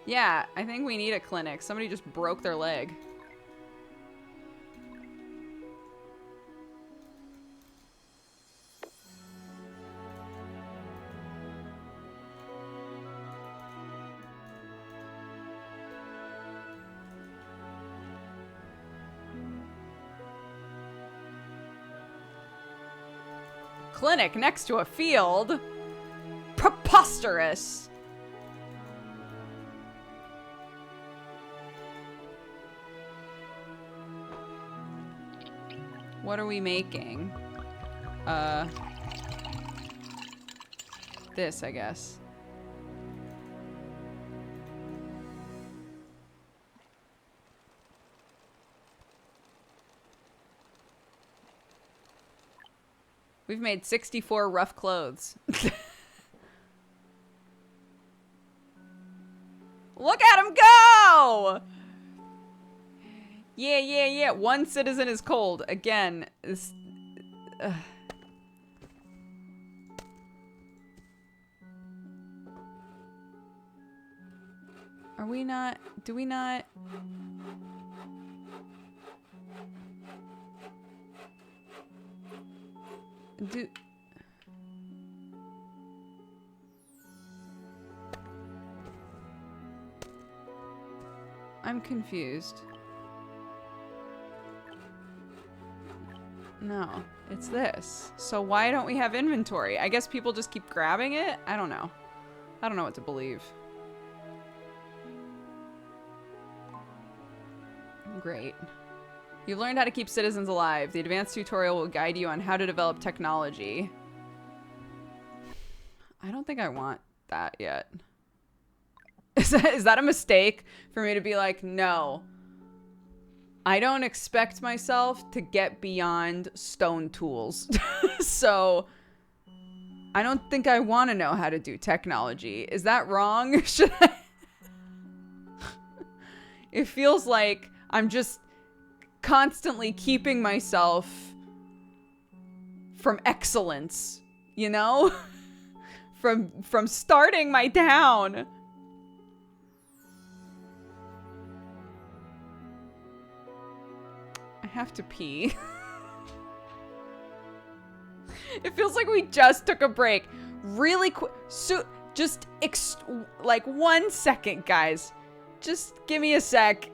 Yeah, I think we need a clinic. Somebody just broke their leg. Clinic next to a field? Preposterous! What are we making? This, I guess. We've made 64 rough clothes. Look at him go! Yeah. One citizen is cold. Again, this... Are we not... Do we not... Do... I'm confused. No, it's this. So why don't we have inventory? I guess people just keep grabbing it? I don't know. I don't know what to believe. Great. You've learned how to keep citizens alive. The advanced tutorial will guide you on how to develop technology. I don't think I want that yet. Is that a mistake for me to be like, no. I don't expect myself to get beyond stone tools. So I don't think I want to know how to do technology. Is that wrong? Should I? It feels like I'm just constantly keeping myself from excellence, you know? From starting my town. I have to pee. It feels like we just took a break. Really quick. Just like 1 second, guys. Just give me a sec.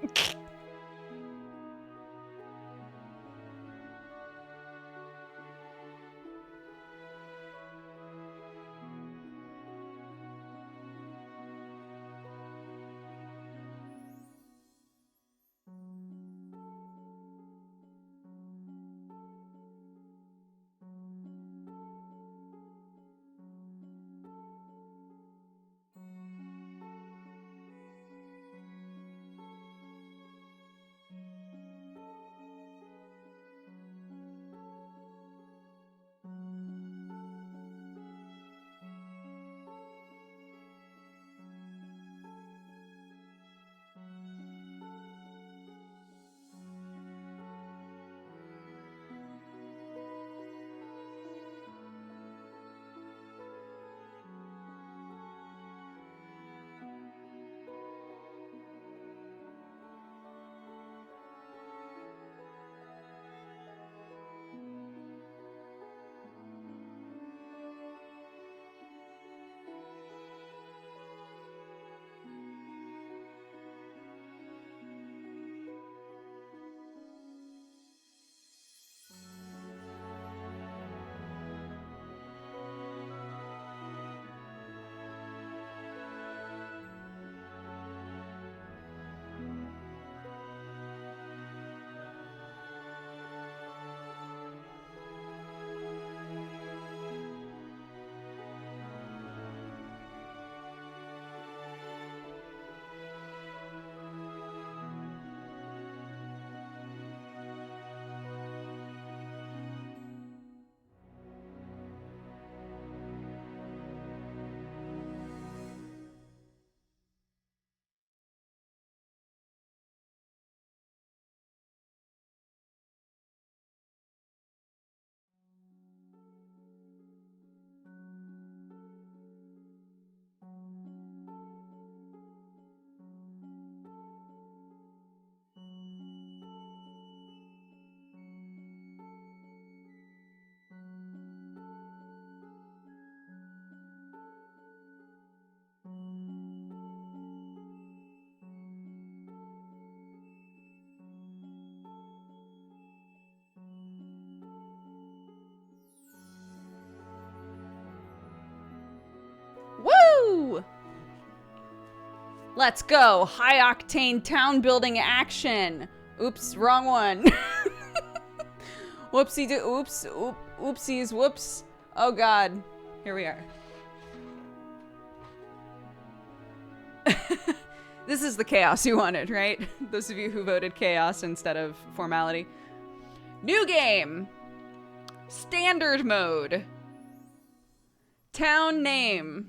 Woo! Let's go. High octane town building action. Oops, wrong one. Whoopsie oops. Oopsies, whoops. Oh god. Here we are. This is the chaos you wanted, right? Those of you who voted chaos instead of formality. New game. Standard mode. Town name.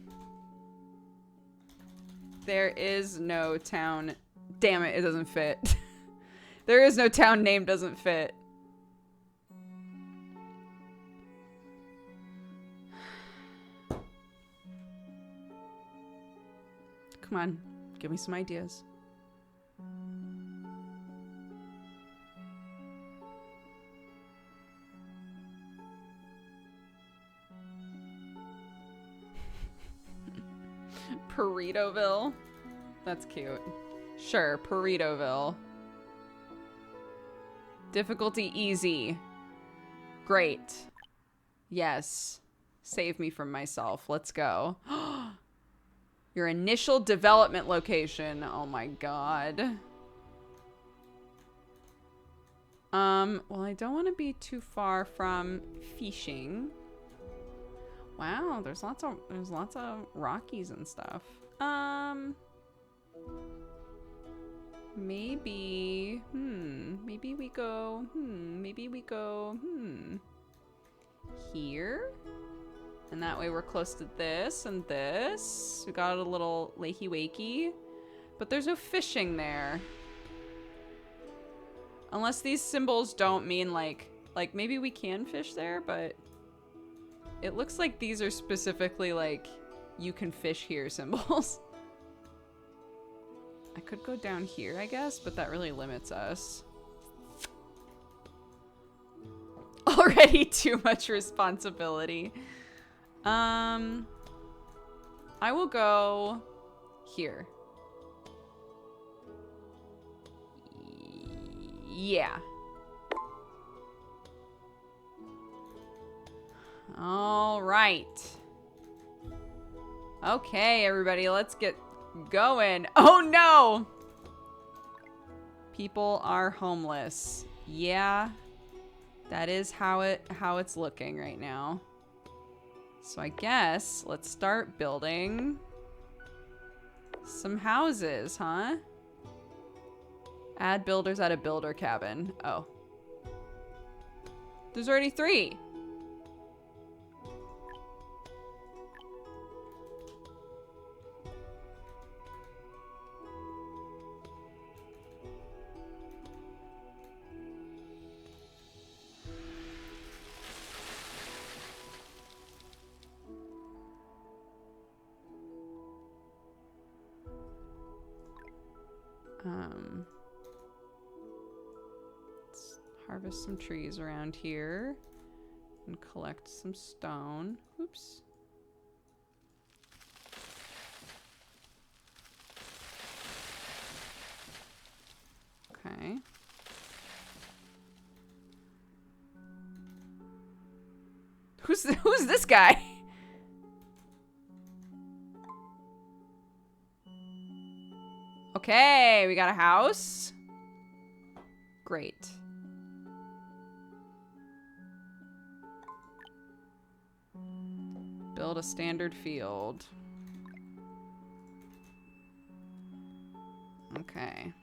There is no town. Damn it, it doesn't fit. There is no town name doesn't fit. Come on, give me some ideas. Burritoville. That's cute. Sure, Burritoville. Difficulty easy. Great. Yes. Save me from myself. Let's go. Your initial development location. Oh my god. Well, I don't want to be too far from fishing. Wow, there's lots of Rockies and stuff. Maybe we go here. And that way we're close to this and this. We got a little lakey wakey. But there's no fishing there. Unless these symbols don't mean like maybe we can fish there, but it looks like these are specifically like you can fish here symbols. I could go down here, I guess, but that really limits us. Already too much responsibility. I will go here. Yeah. All right. Okay, everybody, let's get going. Oh no! People are homeless. Yeah. That is how it's looking right now. So I guess let's start building some houses, huh? Add builders at a builder cabin. Oh. There's already 3. Let's harvest some trees around here and collect some stone. Oops. Okay. Who's this guy? Okay, we got a house. Great. Build a standard field. Okay.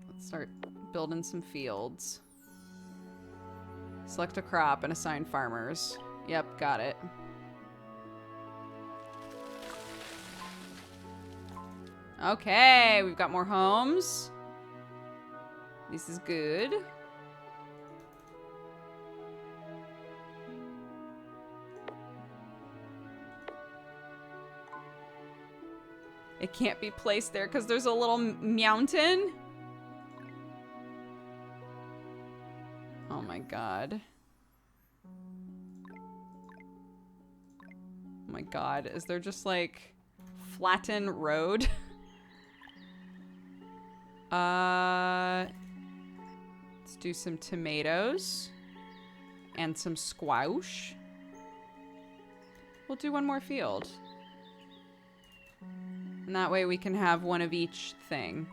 Let's start building some fields. Select a crop and assign farmers. Yep, got it. Okay, we've got more homes. This is good. It can't be placed there because there's a little mountain. Oh my god. Oh my god, is there just like flattened road? Let's do some tomatoes and some squash. We'll do one more field. And that way we can have one of each thing.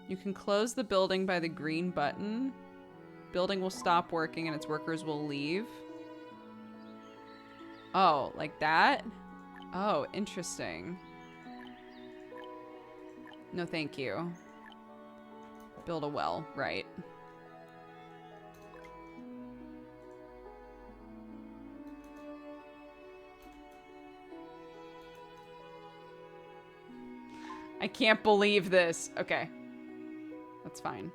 You can close the building by the green button. Building will stop working and its workers will leave. Oh, like that? Oh, interesting. No, thank you. Build a well, right. I can't believe this. Okay. That's fine.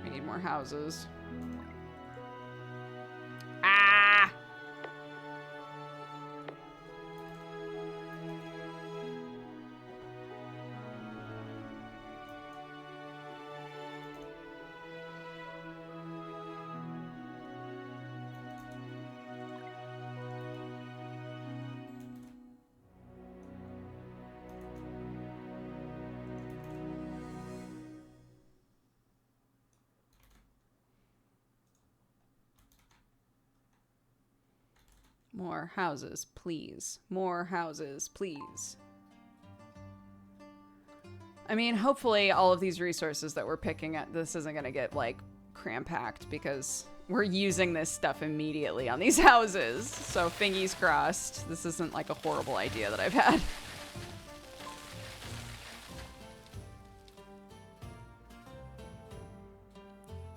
We need more houses. Ah! More houses, please. More houses, please. I mean, hopefully all of these resources that we're picking at, this isn't going to get, like, cram-packed because we're using this stuff immediately on these houses. So, fingies crossed. This isn't, like, a horrible idea that I've had.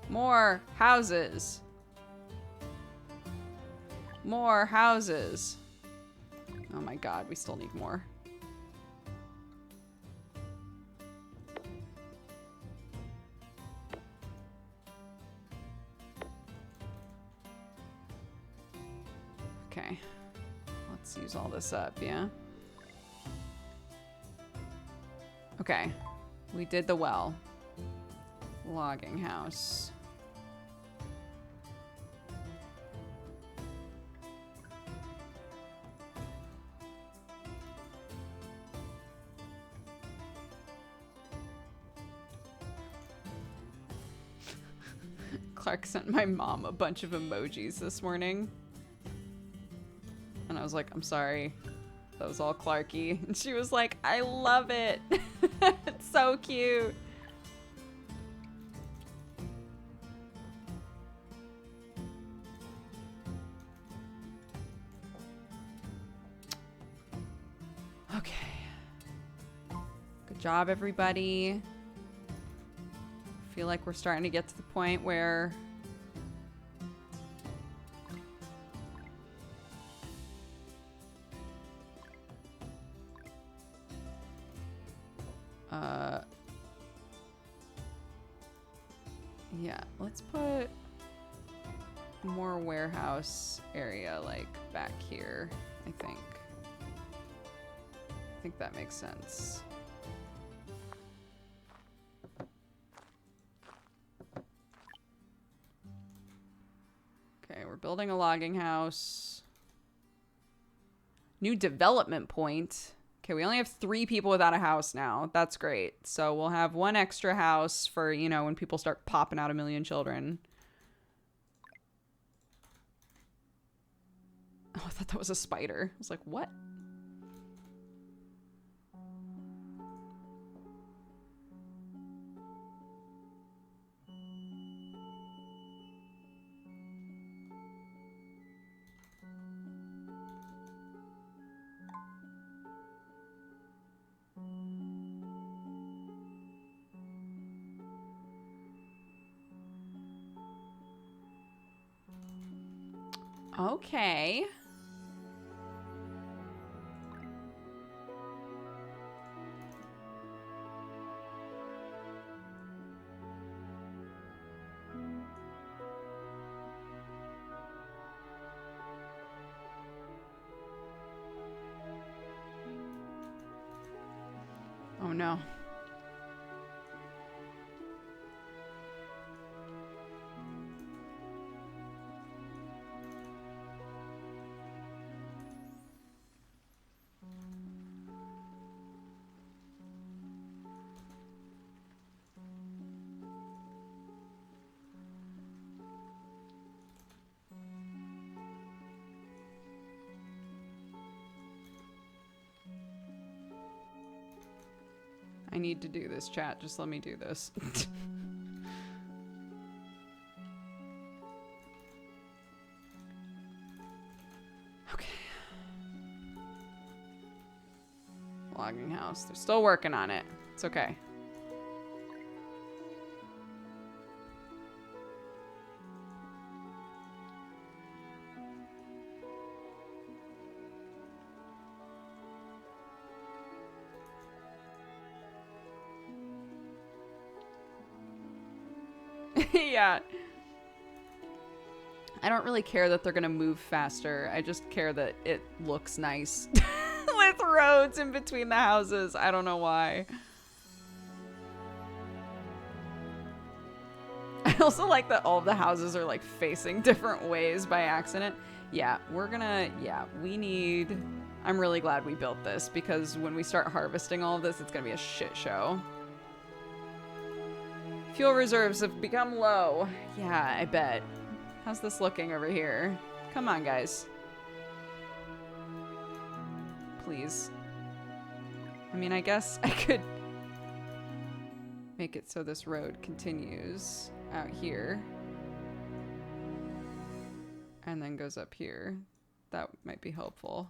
More houses. More houses. Oh my god, we still need more. Okay. Let's use all this up, yeah? Okay. We did the well. Logging house. Clark sent my mom a bunch of emojis this morning. And I was like, I'm sorry. That was all Clarky. And she was like, I love it. It's so cute. Okay. Good job, everybody. Feel like we're starting to get to the point where yeah, let's put more warehouse area like back here, I think. I think that makes sense. Okay, we're building a logging house. New development point. Okay, we only have 3 people without a house now. That's great. So we'll have 1 extra house for, you know, when people start popping out a million children. Oh, I thought that was a spider. I was like, what? Okay. Oh no. I need to do this, chat. Just let me do this. Okay. Logging house. They're still working on it. It's okay. Yeah. I don't really care that they're gonna move faster. I just care that it looks nice. With roads in between the houses. I don't know why. I also like that all of the houses are like facing different ways by accident. Yeah, we're gonna, we need, I'm really glad we built this because when we start harvesting all of this, it's gonna be a shit show. Fuel reserves have become low. Yeah, I bet. How's this looking over here? Come on, guys. please. I mean, I guess I could make it so this road continues out here and then goes up here. That might be helpful.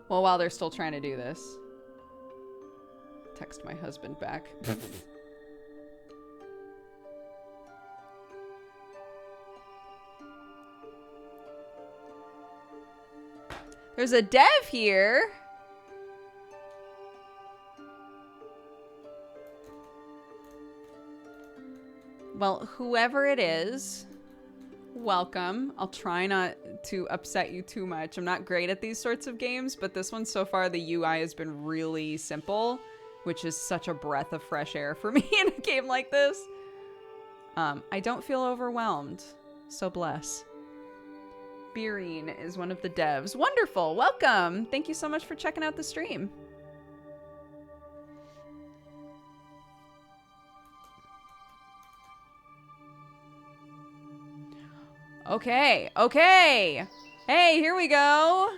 Well, while they're still trying to do this, text my husband back. There's a dev here. Well, whoever it is, welcome. I'll try not to upset you too much. I'm not great at these sorts of games, but this one so far, the UI has been really simple, which is such a breath of fresh air for me in a game like this. I don't feel overwhelmed, so bless. Beerine is one of the devs. Wonderful, welcome. Thank you so much for checking out the stream. Okay, okay. Hey, here we go.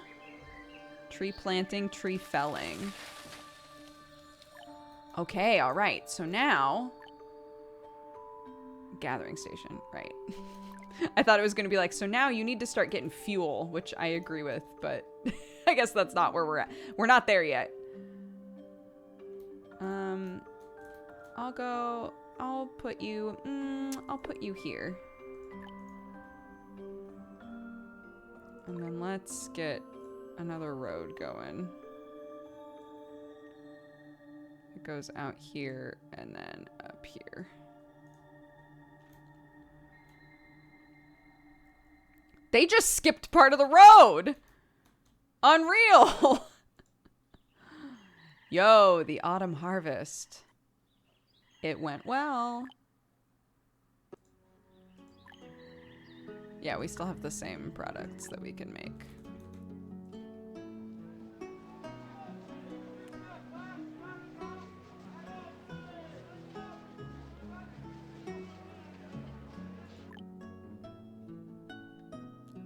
Tree planting, tree felling. Okay, all right. So now, gathering station, right. I thought it was going to be like, so now you need to start getting fuel, which I agree with, but I guess that's not where we're at. We're not there yet. I'll put you here. And then let's get another road going. It goes out here and then up here. They just skipped part of the road! Unreal! Yo, the autumn harvest. It went well. Yeah, we still have the same products that we can make.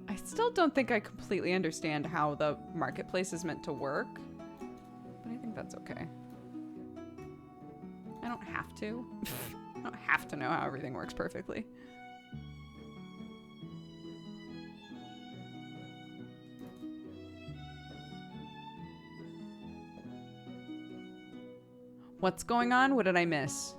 I still don't think I completely understand how the marketplace is meant to work, but I think that's okay. I don't have to. I don't have to know how everything works perfectly. What's going on? What did I miss?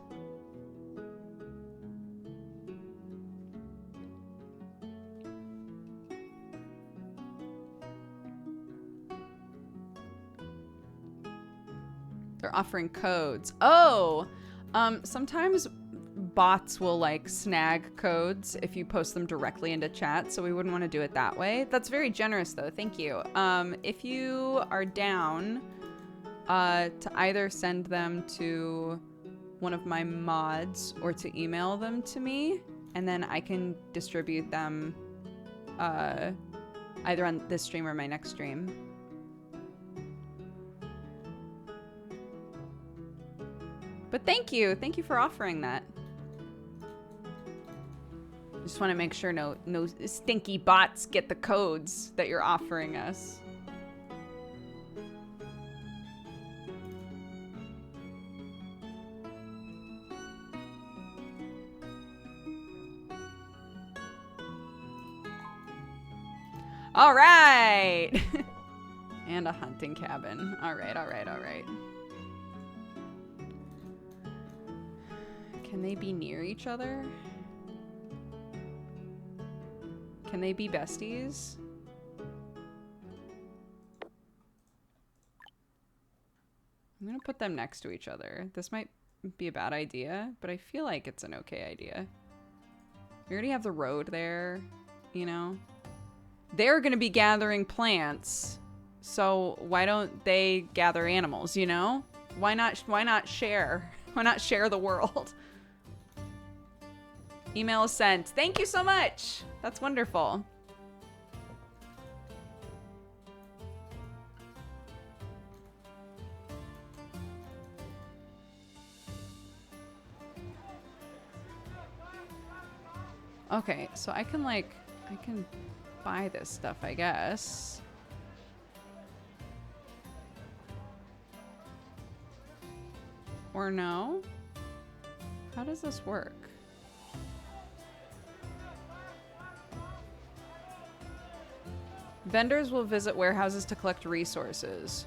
They're offering codes. Oh, sometimes bots will like snag codes if you post them directly into chat, so we wouldn't want to do it that way. That's very generous though. Thank you. If you are down to either send them to one of my mods or to email them to me, and then I can distribute them either on this stream or my next stream. But thank you for offering that. Just want to make sure no stinky bots get the codes that you're offering us. All right. And a hunting cabin. All right, all right, all right. Can they be near each other? Can they be besties? I'm gonna put them next to each other. This might be a bad idea, but I feel like it's an okay idea. We already have the road there, you know? They're gonna be gathering plants, so why don't they gather animals, you know? Why not share? Why not share the world? Email is sent. Thank you so much. That's wonderful. Okay, so I can buy this stuff, I guess. Or no? How does this work? Vendors will visit warehouses to collect resources.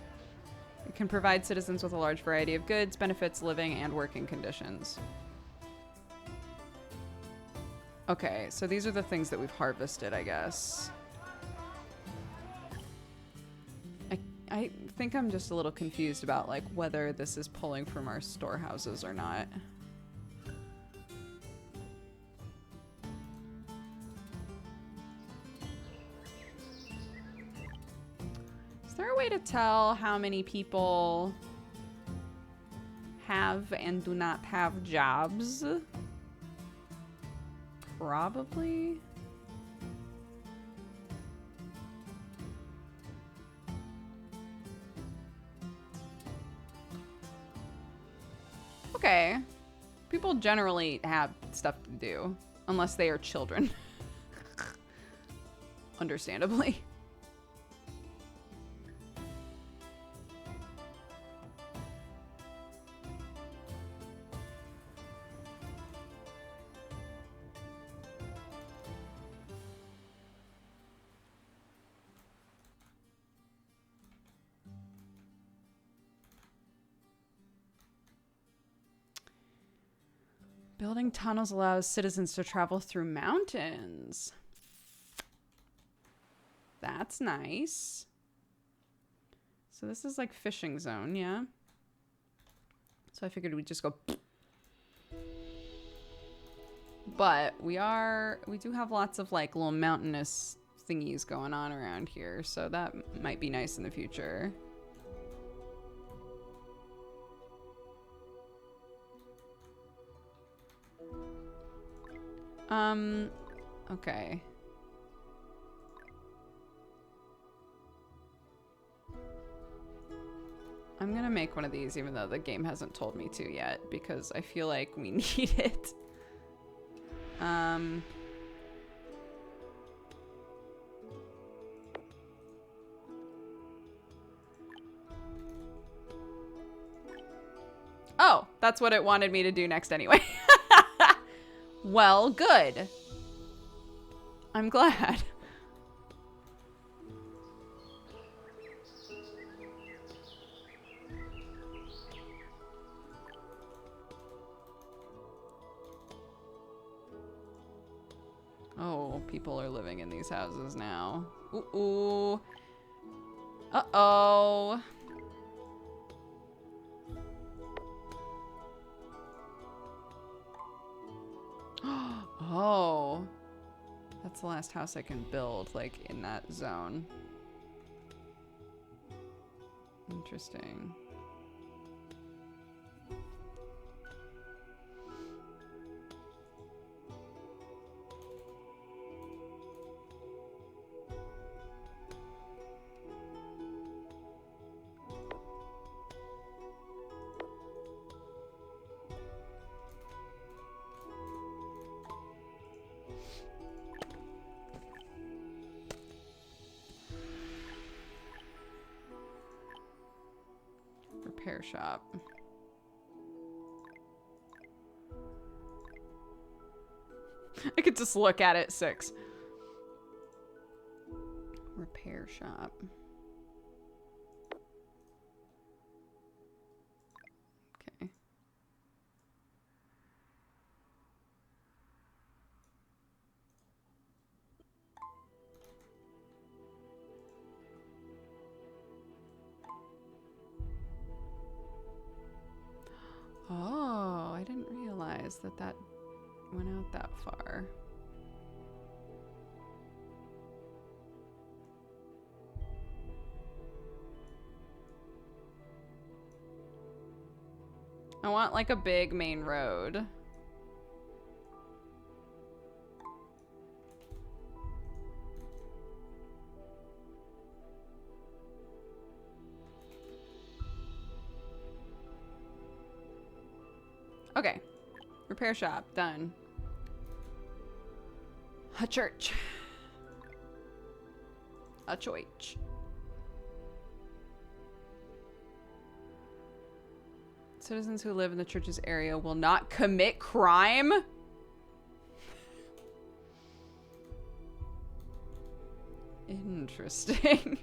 It can provide citizens with a large variety of goods, benefits, living, and working conditions. Okay, so these are the things that we've harvested, I guess. I think I'm just a little confused about like whether this is pulling from our storehouses or not. Is there a way to tell how many people have and do not have jobs? Probably. Okay. People generally have stuff to do, unless they are children. Understandably. Building tunnels allows citizens to travel through mountains. That's nice. So this is like fishing zone, yeah? So I figured we'd just go... But we do have lots of like little mountainous thingies going on around here, so that might be nice in the future. Okay. I'm gonna make one of these even though the game hasn't told me to yet because I feel like we need it. Oh, that's what it wanted me to do next anyway. Well, good. I'm glad. Oh, people are living in these houses now. Ooh. Uh-oh. Oh. That's the last house I can build, like, in that zone. Interesting. Repair shop. I could just look at it. 6. Repair shop. Okay. Oh. realize that that went out that far. I want like a big main road. Okay. Repair shop, done. A church. A church. Citizens who live in the church's area will not commit crime? Interesting.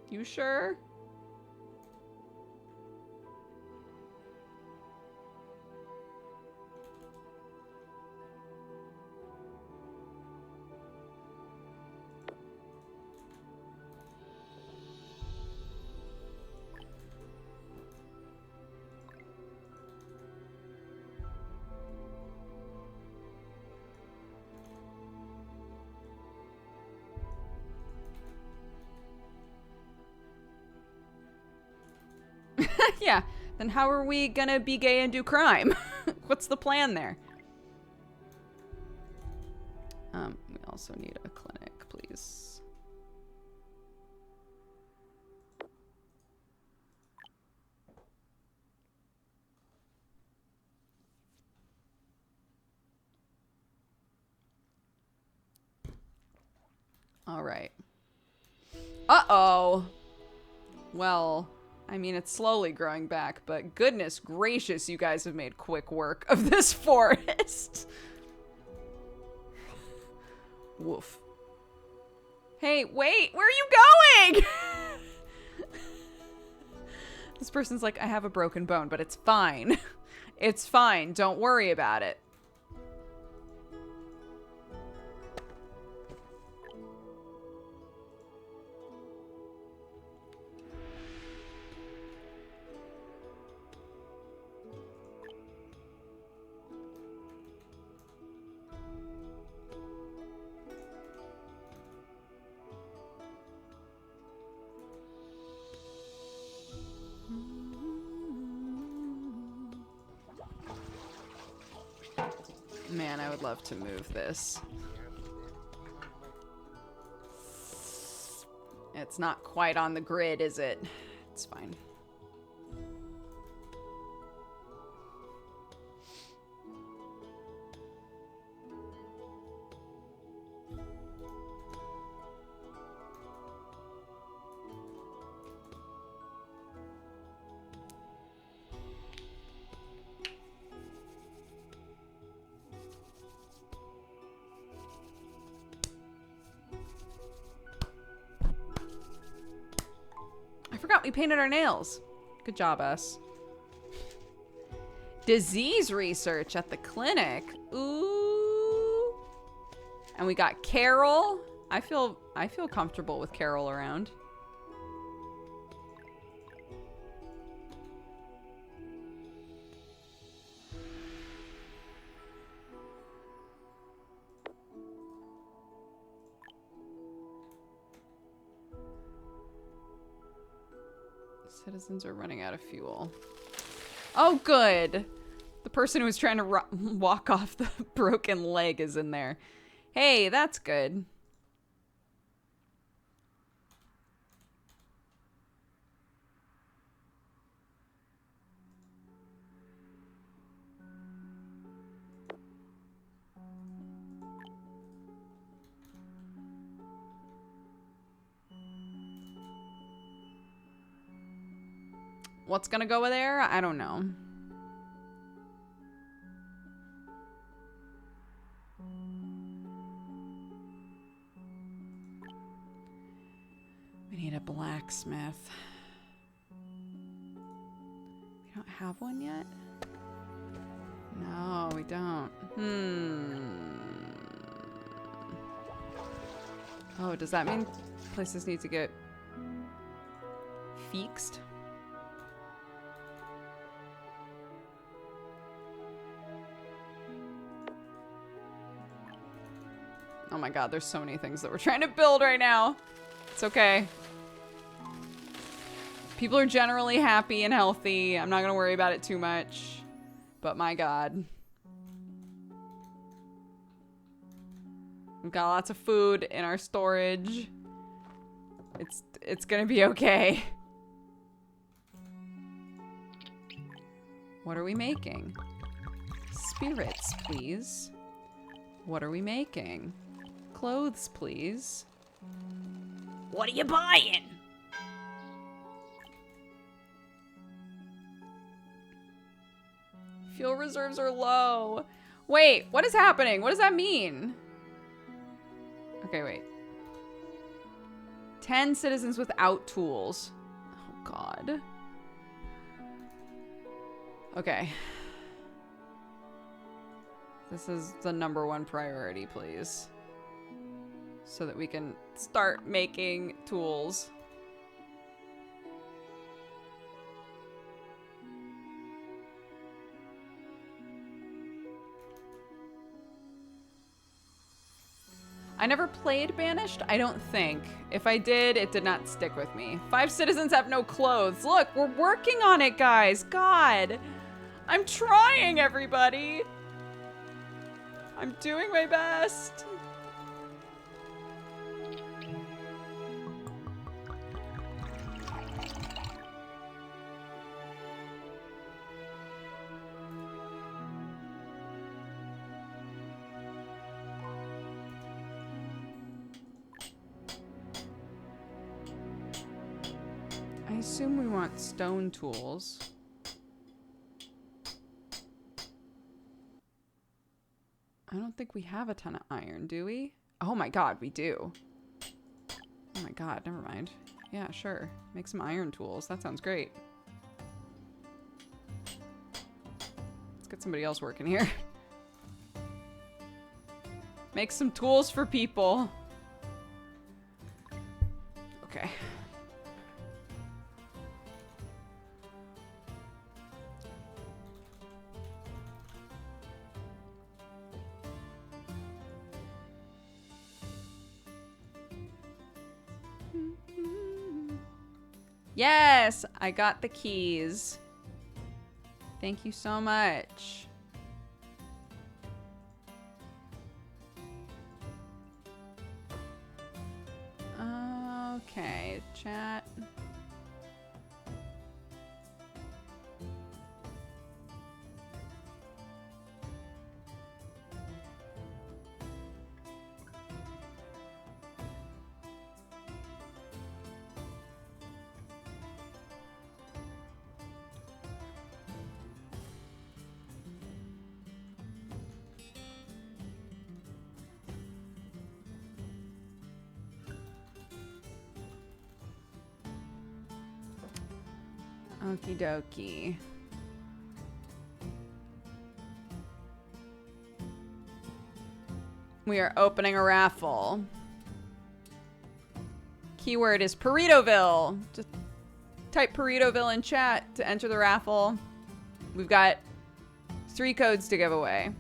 You sure? Yeah, then how are we gonna be gay and do crime? What's the plan there? We also need a clinic, please. All right. Uh-oh. Well, I mean, it's slowly growing back, but goodness gracious, you guys have made quick work of this forest. Woof. Hey, wait, where are you going? This person's like, I have a broken bone, but it's fine. It's fine. Don't worry about it. Man, I would love to move this. It's not quite on the grid, is it? It's fine. I forgot we painted our nails. Good job, us. Disease research at the clinic. Ooh. And we got Carol. I feel comfortable with Carol around. Citizens are running out of fuel. Oh, good. The person who was trying to walk off the broken leg is in there. Hey, that's good. What's gonna go there? I don't know. We need a blacksmith. We don't have one yet? No, we don't. Oh, does that mean places need to get fixed? Oh my god, there's so many things that we're trying to build right now. It's okay. People are generally happy and healthy. I'm not gonna worry about it too much. But my god. We've got lots of food in our storage. It's gonna be okay. What are we making? Spirits, please. What are we making? Clothes, please. What are you buying? Fuel reserves are low. Wait, what is happening? What does that mean? Okay, wait. 10 citizens without tools. Oh, God. Okay. This is the #1 priority, please. So that we can start making tools. I never played Banished, I don't think. If I did, it did not stick with me. 5 citizens have no clothes. Look, we're working on it, guys. God. I'm trying, everybody. I'm doing my best. I assume we want stone tools. I don't think we have a ton of iron, do we? Oh my god, we do. Oh my god, never mind. Yeah, sure. Make some iron tools. That sounds great. Let's get somebody else working here. Make some tools for people. Okay. Yes, I got the keys. Thank you so much. Okay, chat. Okie dokie. We are opening a raffle. Keyword is Burritoville. Just type Burritoville in chat to enter the raffle. We've got 3 codes to give away.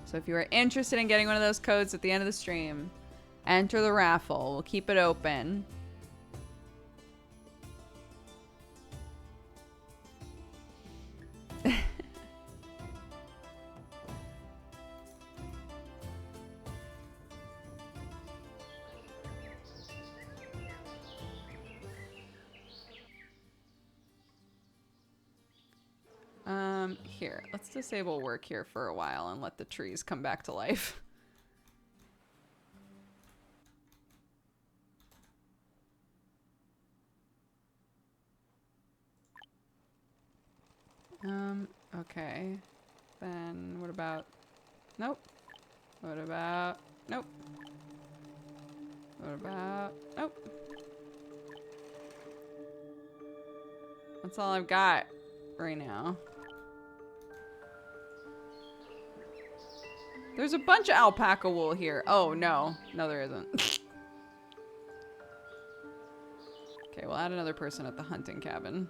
So if you are interested in getting one of those codes at the end of the stream, enter the raffle. We'll keep it open. Here, let's disable work here for a while and let the trees come back to life. Okay. Then what about... Nope. What about... Nope. What about... Nope. That's all I've got right now. There's a bunch of alpaca wool here. Oh, no. No, there isn't. Okay, we'll add another person at the hunting cabin.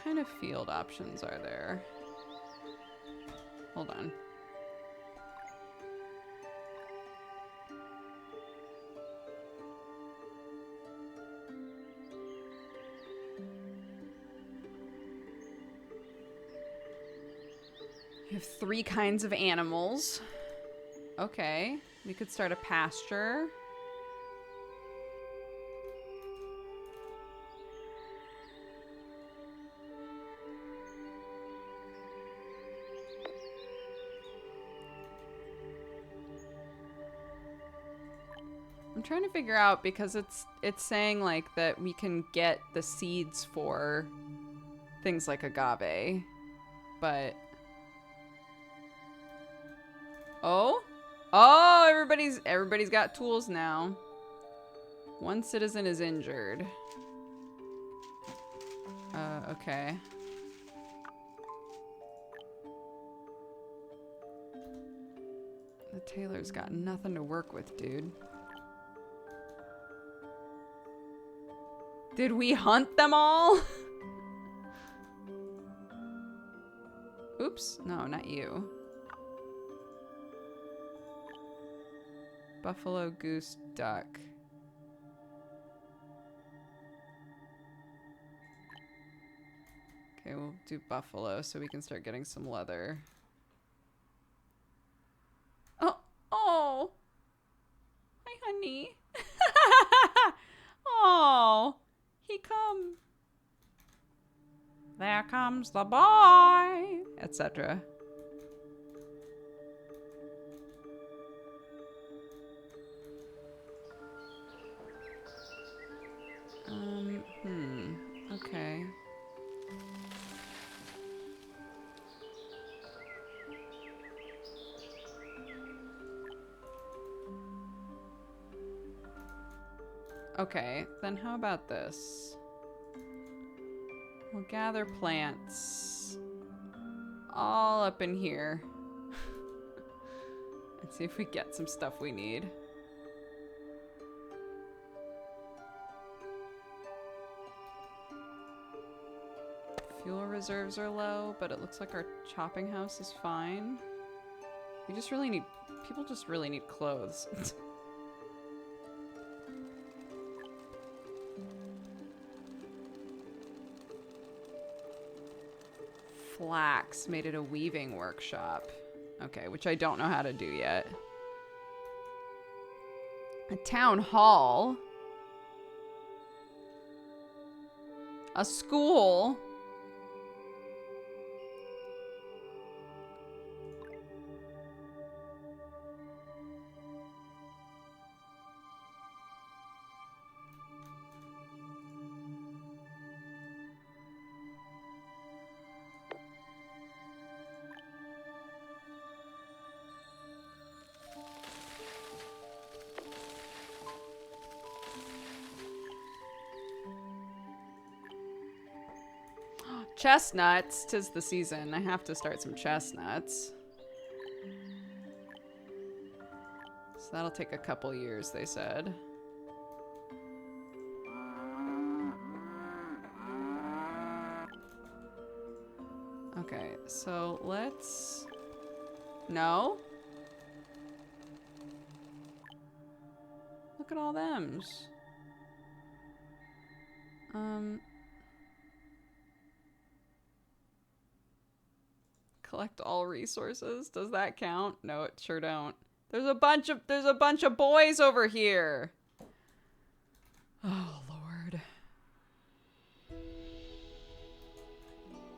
kind of field options are there? Hold on. We have 3 kinds of animals. Okay, we could start a pasture. I'm trying to figure out because it's saying like that we can get the seeds for things like agave, but oh everybody's got tools now. 1 citizen is injured. Okay. The tailor's got nothing to work with, dude. Did we hunt them all? Oops. No, not you. Buffalo, goose, duck. Okay, we'll do buffalo so we can start getting some leather. Oh. Hi, honey. Oh. He come. There comes the boy, etc. Okay. Okay, then how about this? We'll gather plants all up in here. And see if we get some stuff we need. Fuel reserves are low, but it looks like our chopping house is fine. We just really need... People just really need clothes. Flax made it a weaving workshop. Okay, which I don't know how to do yet. A town hall. A school. Chestnuts. 'Tis the season. I have to start some chestnuts. So that'll take a couple years, they said. Okay, so let's... No? Look at all thems. Collect all resources. Does that count? No, it sure don't. There's a bunch of boys over here. Oh Lord.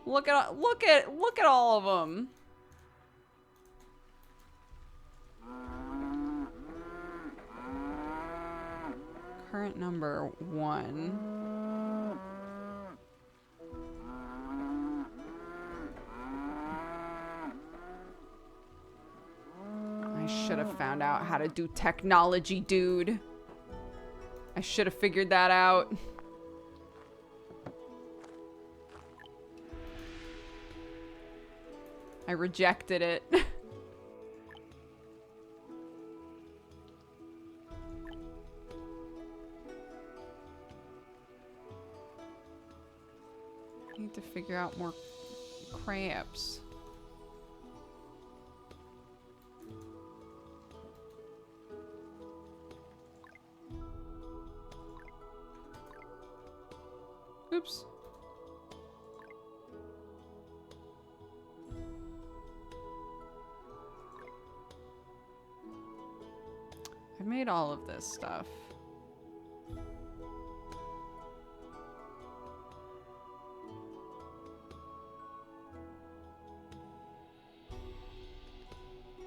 Look at all of them. Current number 1. I should have found out how to do technology, dude. I should have figured that out. I rejected it. I need to figure out more crabs. Oops. I've made all of this stuff.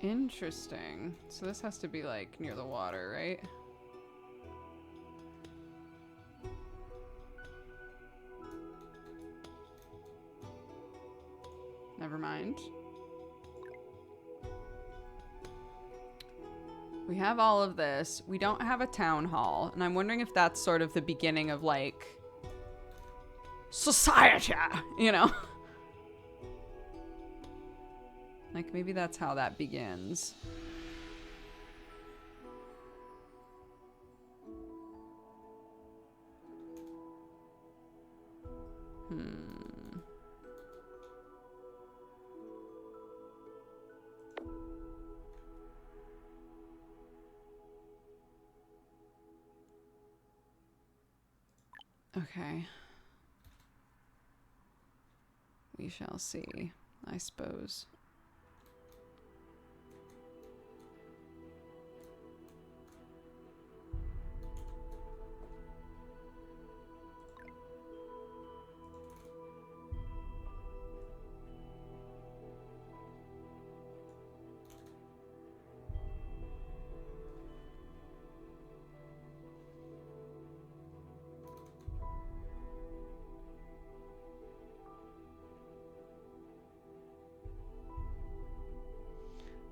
Interesting. So this has to be like near the water, right? Never mind. We have all of this. We don't have a town hall. And I'm wondering if that's sort of the beginning of like society, you know? Like maybe that's how that begins. Okay. We shall see, I suppose.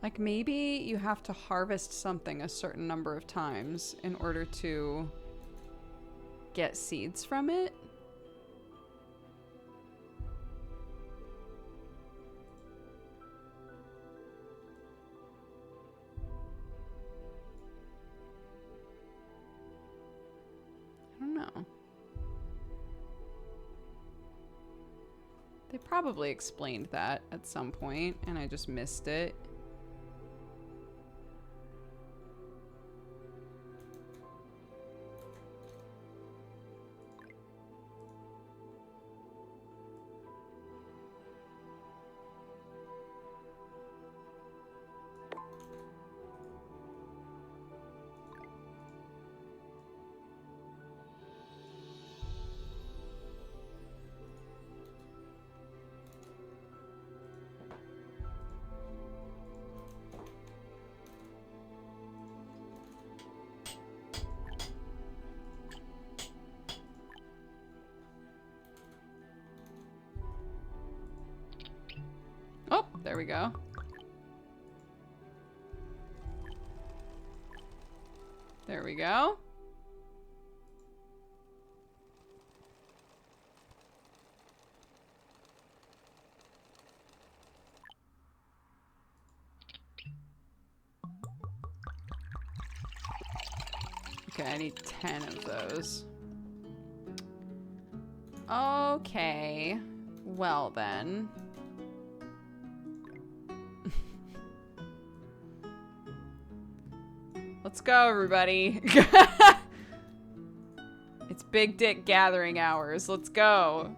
Like maybe you have to harvest something a certain number of times in order to get seeds from it. I don't know. They probably explained that at some point and I just missed it. Oh, there we go. There we go. Okay, I need 10 of those. Okay. Well then. Let's go, everybody. It's big dick gathering hours. Let's go.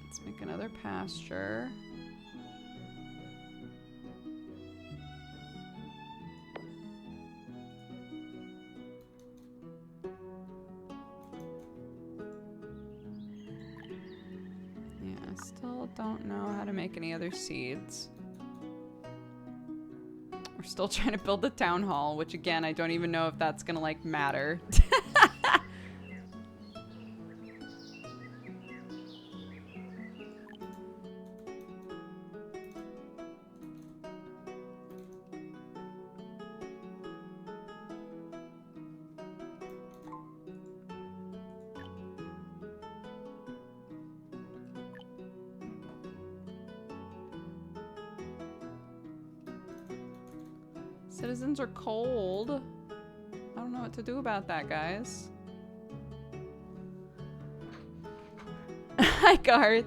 Let's make another pasture. Still don't know how to make any other seeds. We're still trying to build the town hall, which again, I don't even know if that's gonna like matter. Citizens are cold. I don't know what to do about that, guys. Hi, Garth.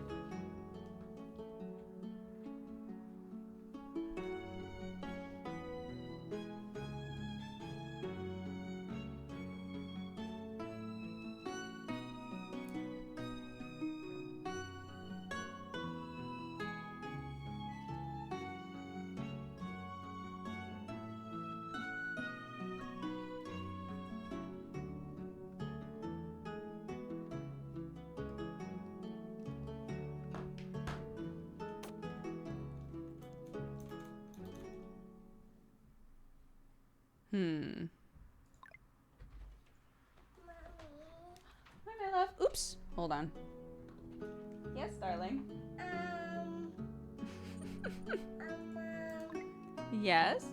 Hi, my love. Oops. Hold on. Yes, darling. Yes?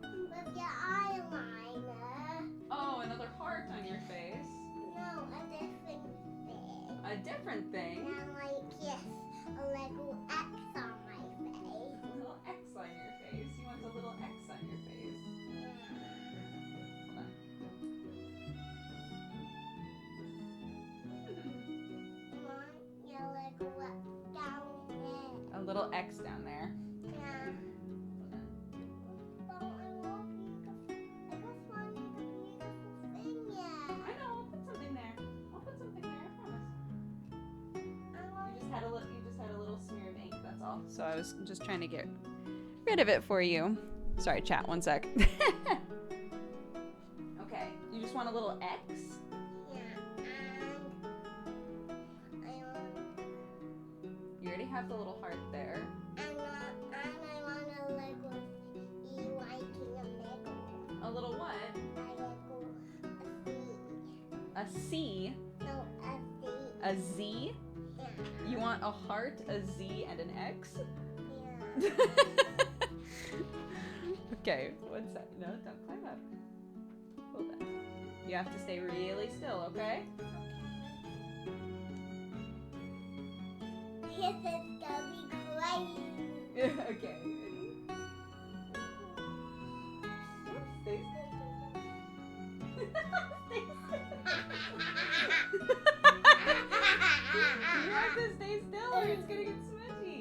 With your eyeliner. Oh, another heart on your face. No, a different thing. A different thing? And like, yes, a little X on my face. A little X on your face. You want a little X on your face. Hold on. You want your little X down there. A little X down there. Yeah. Hold on. But I want beautiful. I just wanted a beautiful thing, yeah. I know. I'll put something there. I'll put something there. I promise. I want You just had a little smear of ink. That's all. So I was just trying to get rid of it for you. Sorry, chat. One sec. Okay. You just want a little X. yeah, and I want. You already have the little heart there. And I want a little E liking a middle. A little what? A A C. No, A Z. Yeah. You want a heart, a Z, and an X? Yeah. Okay, one sec. No, don't climb up. Hold on. You have to stay really still, okay? This is gonna be crazy. Okay, ready? Oops, stay still. Stay still. You have to stay still or it's gonna get smushy.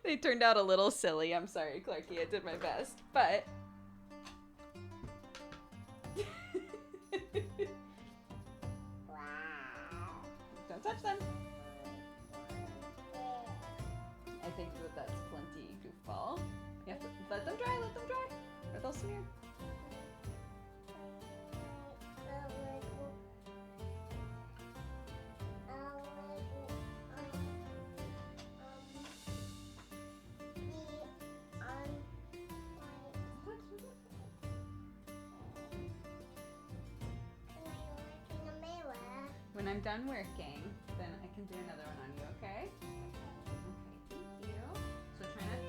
They turned out a little silly. I'm sorry, Clarky. I did my best, but Wow. don't touch them. I think that's plenty, goofball. You have to let them dry, or they'll smear. When I'm done working, then I can do another one on you, okay? Okay, thank you. So try not.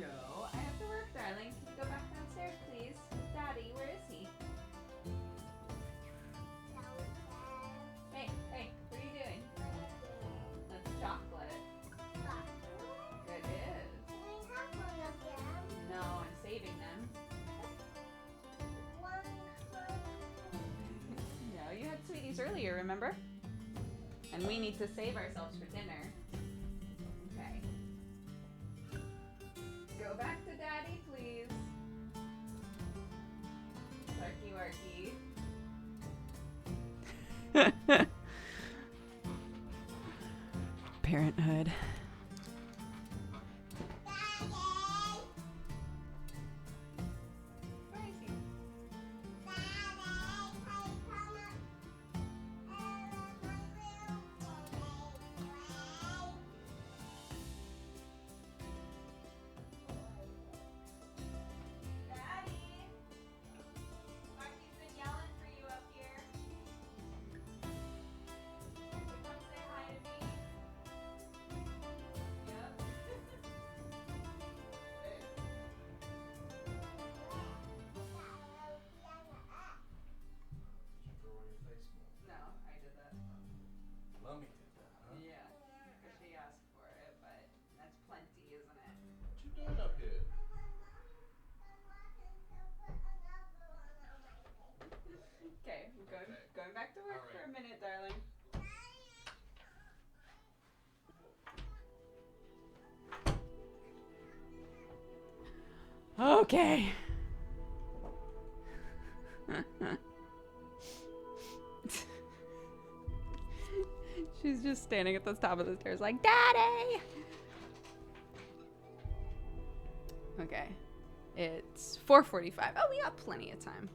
No, I have to work, darling. Can you go back downstairs, please? Daddy, where is he? Hey, what are you doing? That's chocolate. Good is. No, I'm saving them. No, you had sweeties earlier, remember? And we need to save ourselves for dinner. Okay. Go back to Daddy, please. Larky warky. Parenthood. Where is he? Daddy! Marky's been yelling for you up here. Okay. She's just standing at the top of the stairs like, Daddy! Okay. It's 4:45. Oh, we got plenty of time.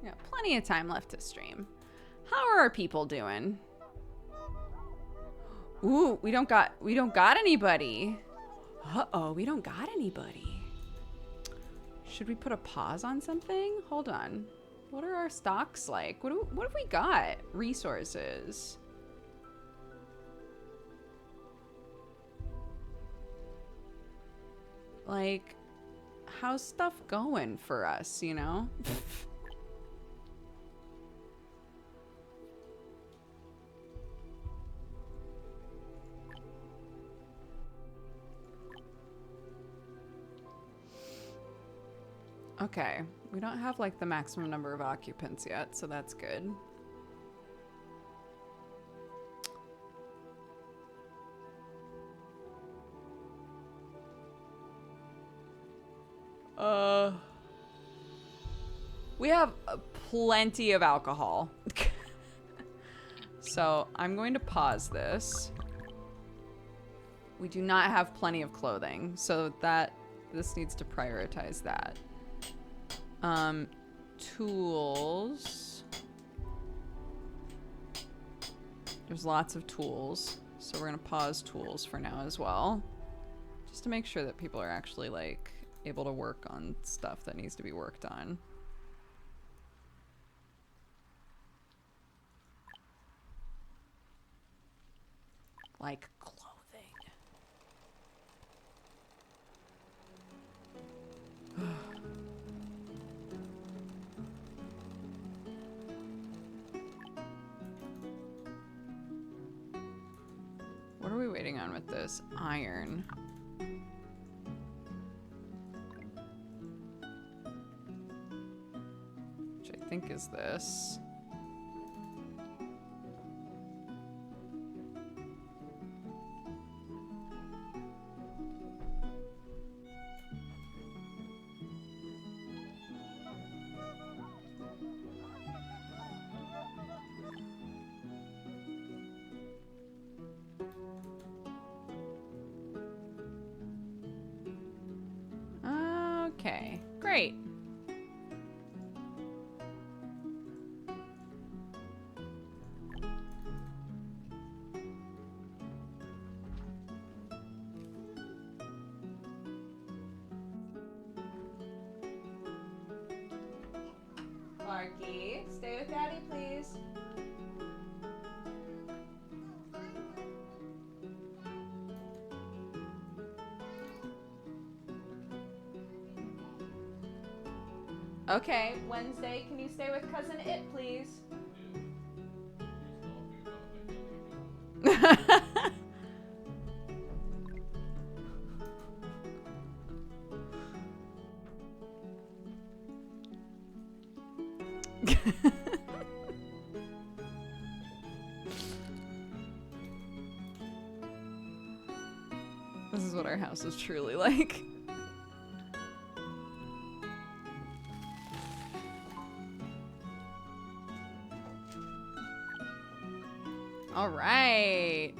We got plenty of time left to stream. How are our people doing? Ooh, we don't got anybody. Uh-oh, we don't got anybody. Should we put a pause on something? Hold on. What are our stocks like? What have we got? Resources. Like, how's stuff going for us, you know? Okay, we don't have like the maximum number of occupants yet, so that's good. We have plenty of alcohol. So I'm going to pause this. We do not have plenty of clothing, so this needs to prioritize that. Tools. There's lots of tools, so we're gonna pause tools for now as well, just to make sure that people are actually like able to work on stuff that needs to be worked on. Like clothing. What are we waiting on with this? Iron. Which I think is this. Okay, great. Clarky, stay with Daddy, please. Okay, Wednesday, can you stay with Cousin It, please? This is what our house is truly like. All right.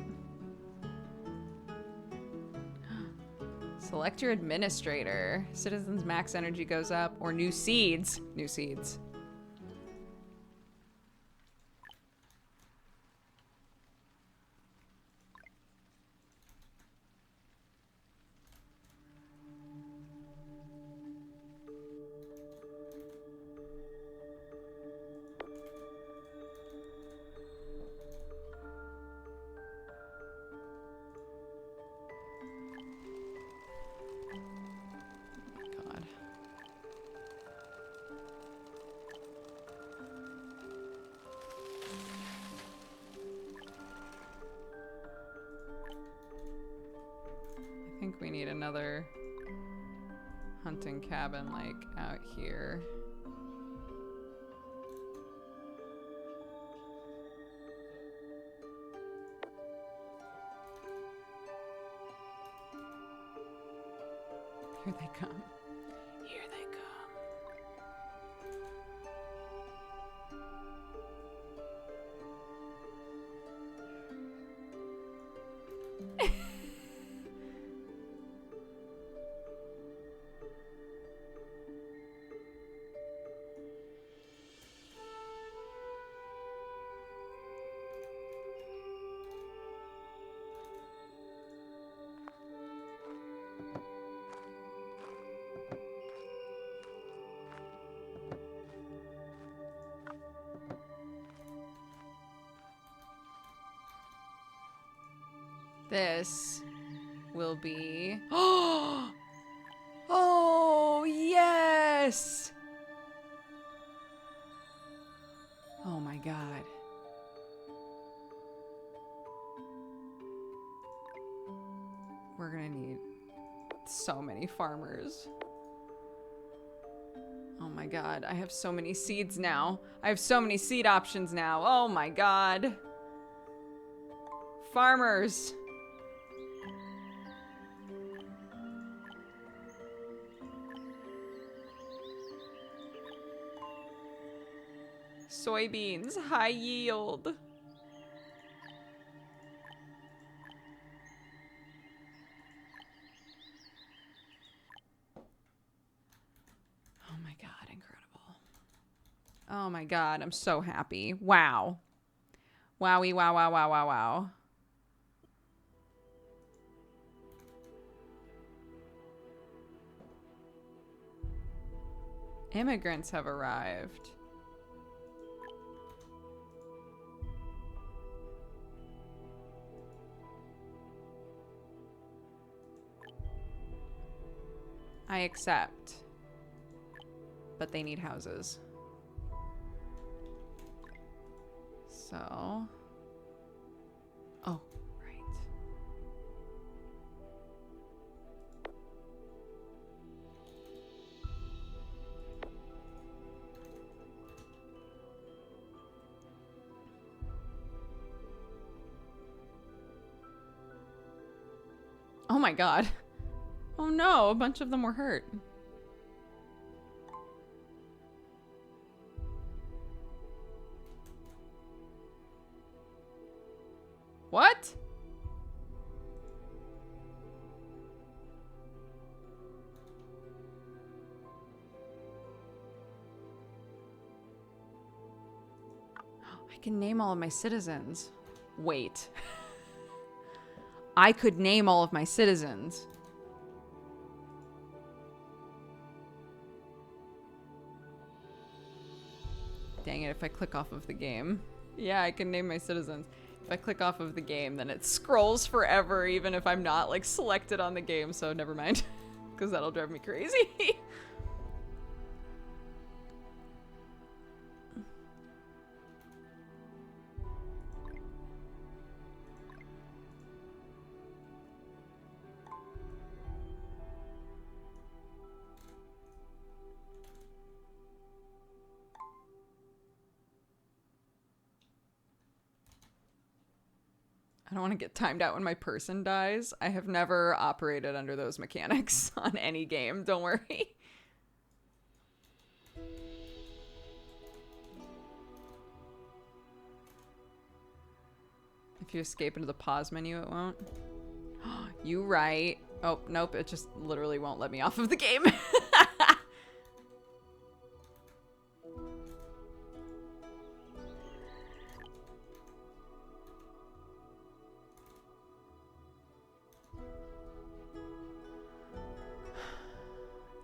Select your administrator. Citizens' max energy goes up. Or new seeds. New seeds. God. I think we need another hunting cabin like out here. Here they come. Here they come. This will be... Oh, yes! Oh my god. We're gonna need so many farmers. Oh my god, I have so many seeds now. I have so many seed options now. Oh my god. Farmers. Soybeans, high yield. Oh my god, incredible. Oh my god, I'm so happy. Wow. Wowie, wow, wow, wow, wow, wow. Immigrants have arrived. I accept. But they need houses. So. Oh, right. Oh my god. Oh no, a bunch of them were hurt. What? I can name all of my citizens. Wait. I could name all of my citizens. Dang it, if I click off of the game. Yeah, I can name my citizens. If I click off of the game, then it scrolls forever, even if I'm not, like, selected on the game, so never mind. Because that'll drive me crazy. I don't want to get timed out when my person dies. I have never operated under those mechanics on any game, don't worry. If you escape into the pause menu, it won't. You right. Oh, nope, it just literally won't let me off of the game.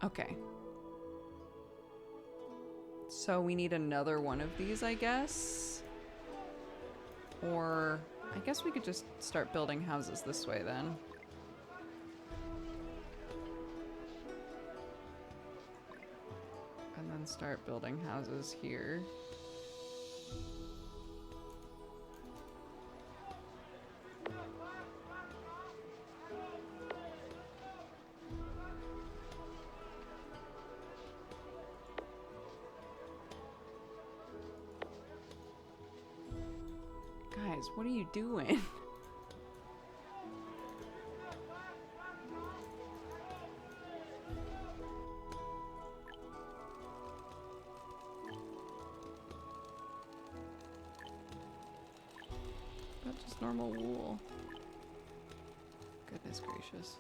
Okay. So we need another one of these, I guess. Or I guess we could just start building houses this way then. And then start building houses here. Guys, what are you doing? Not just normal wool. Goodness gracious.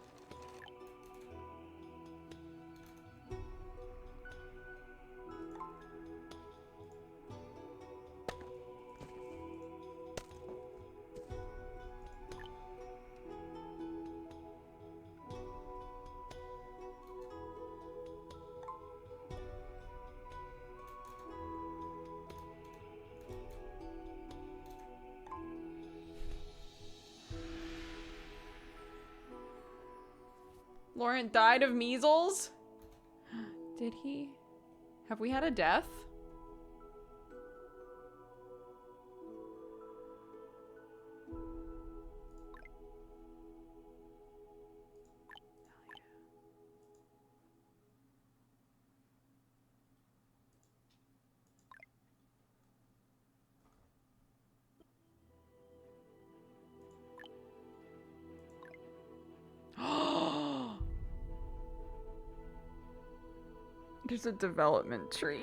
Laurent died of measles? Did he? Have we had a death? There's a development tree.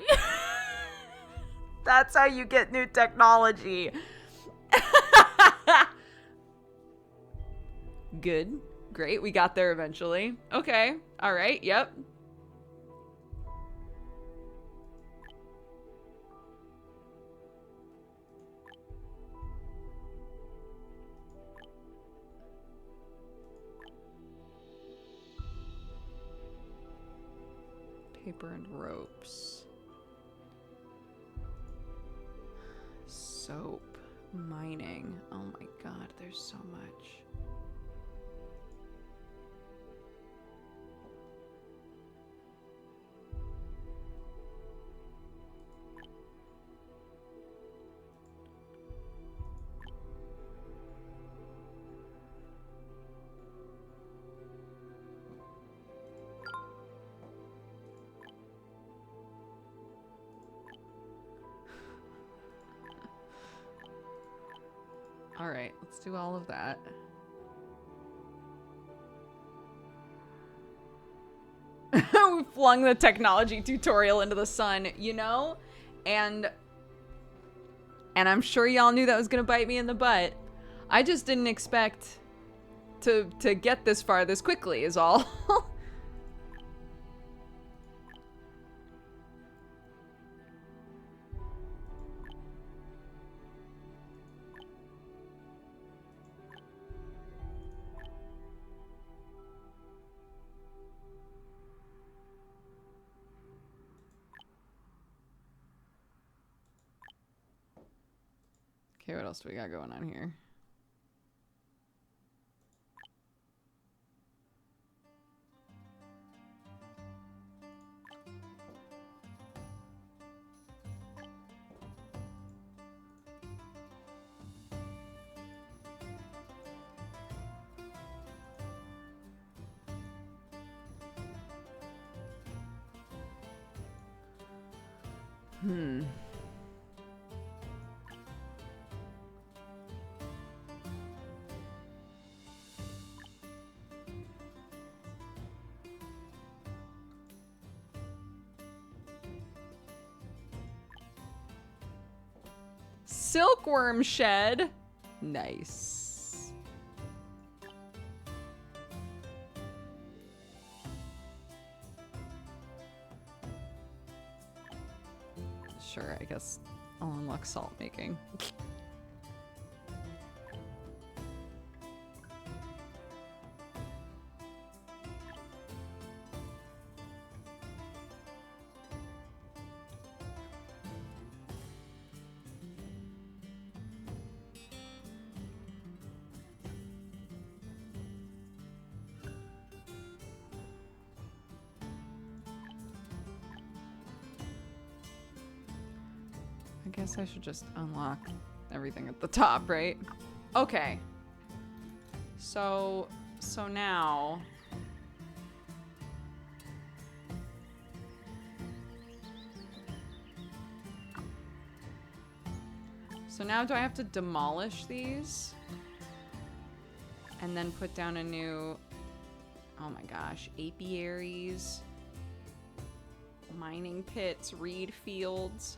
That's how you get new technology. Good. Great. We got there eventually. Okay. All right. Yep. Paper and ropes. Soap. Mining. Oh my god, there's so much. All right, let's do all of that. We flung the technology tutorial into the sun, you know? And I'm sure y'all knew that was gonna bite me in the butt. I just didn't expect to get this far this quickly is all. Okay, what else do we got going on here? Silkworm shed. Nice. Sure, I guess I'll unlock salt making. I guess I should just unlock everything at the top, right? Okay. So now do I have to demolish these and then put down a new, oh my gosh, apiaries, mining pits, reed fields.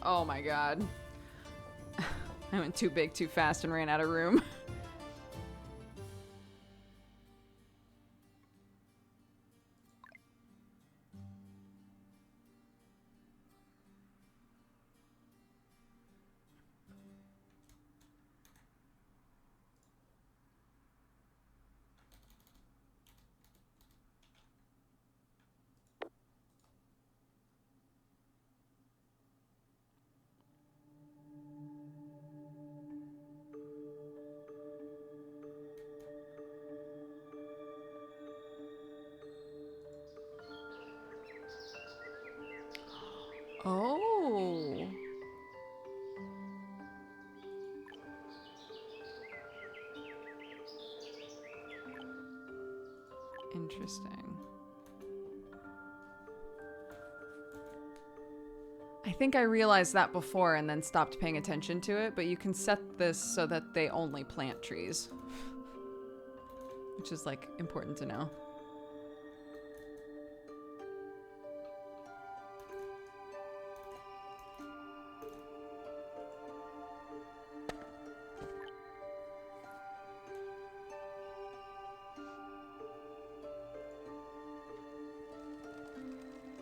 Oh my god. I went too big too fast and ran out of room. Oh. Interesting. I think I realized that before and then stopped paying attention to it, but you can set this so that they only plant trees. Which is, like, important to know.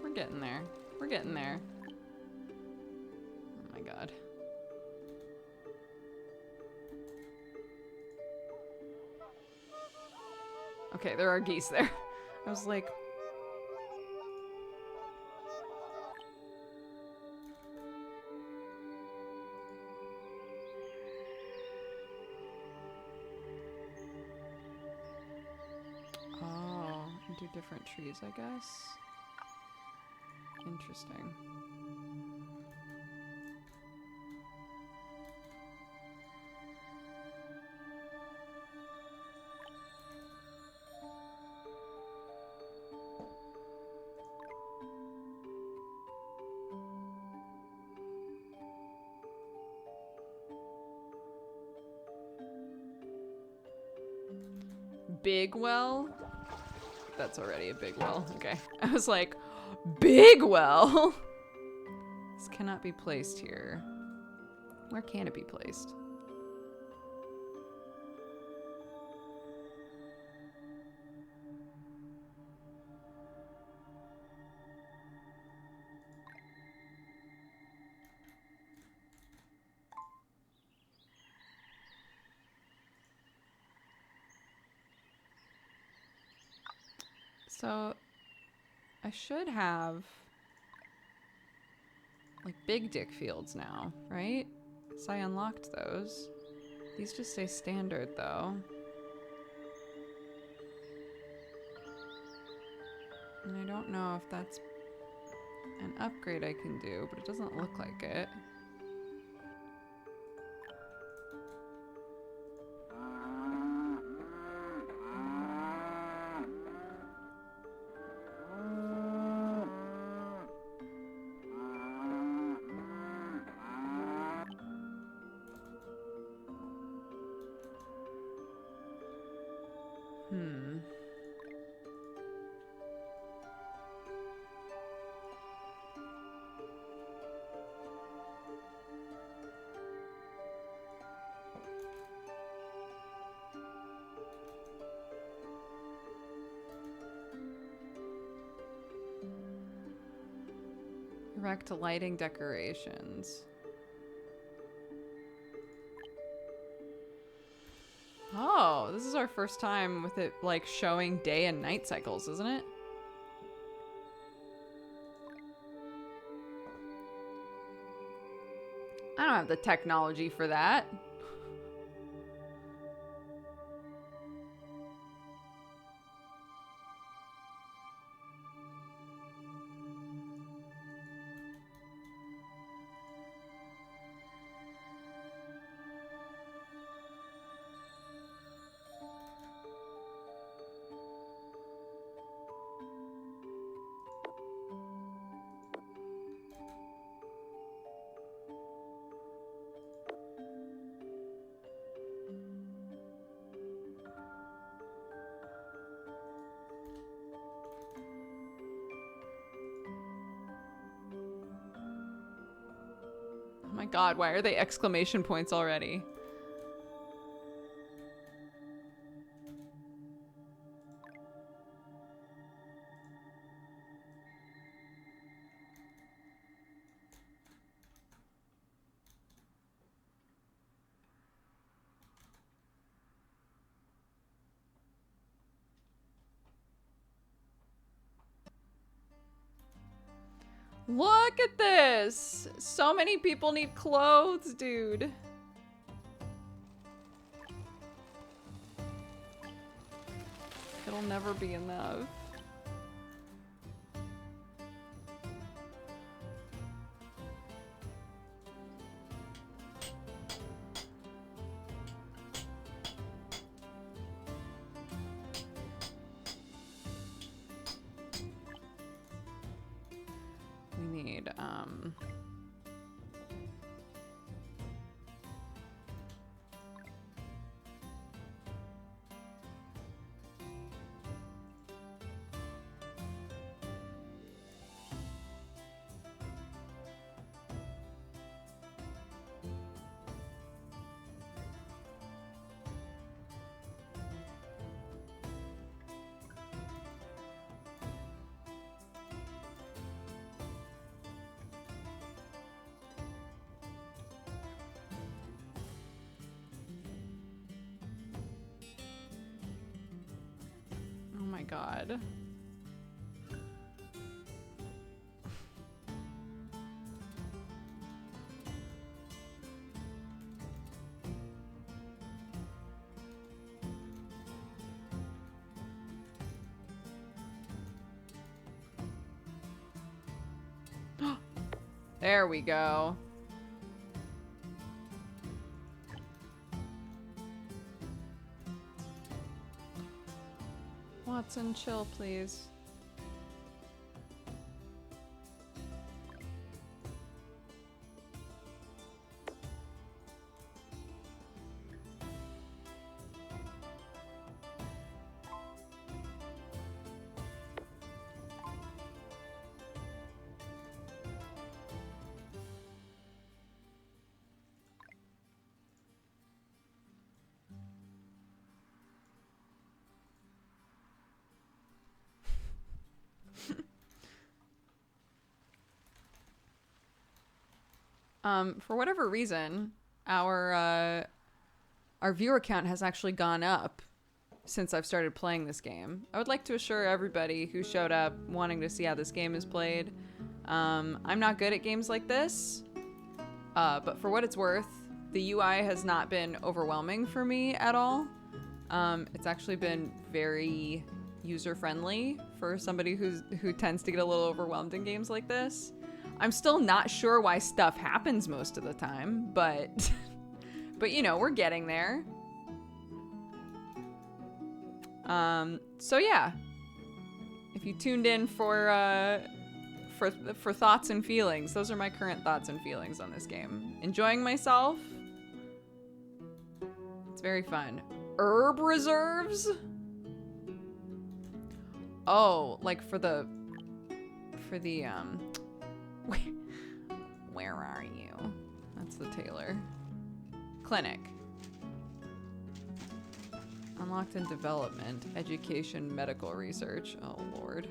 We're getting there. We're getting there. Oh my god. Okay, there are geese there. I was like... Oh, do different trees, I guess. Interesting. Big well? That's already a big well. Okay. I was like, big well? This cannot be placed here. Where can it be placed? So, I should have, like, big dick fields now, right? So I unlocked those. These just say standard, though. And I don't know if that's an upgrade I can do, but it doesn't look like it. Erect lighting decorations. Oh, this is our first time with it, like, showing day and night cycles, isn't it? I don't have the technology for that. my god, why are they exclamation points already? Look at this! So many people need clothes, dude. It'll never be enough. We need, oh my god. There we go. Watson, chill, please. For whatever reason, our viewer count has actually gone up since I've started playing this game. I would like to assure everybody who showed up wanting to see how this game is played, I'm not good at games like this, but for what it's worth, the UI has not been overwhelming for me at all. It's actually been very user-friendly for somebody who tends to get a little overwhelmed in games like this. I'm still not sure why stuff happens most of the time, but but you know, we're getting there. So yeah, if you tuned in for thoughts and feelings, those are my current thoughts and feelings on this game. Enjoying myself. It's very fun. Herb reserves? Oh, like for the where are you? That's the tailor. Clinic. Unlocked in development, education, medical research. Oh lord.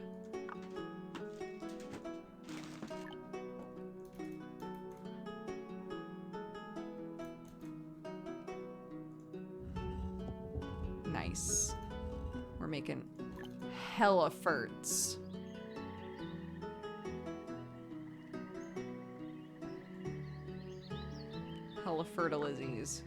Nice. We're making hella efforts. Hella fertilizes.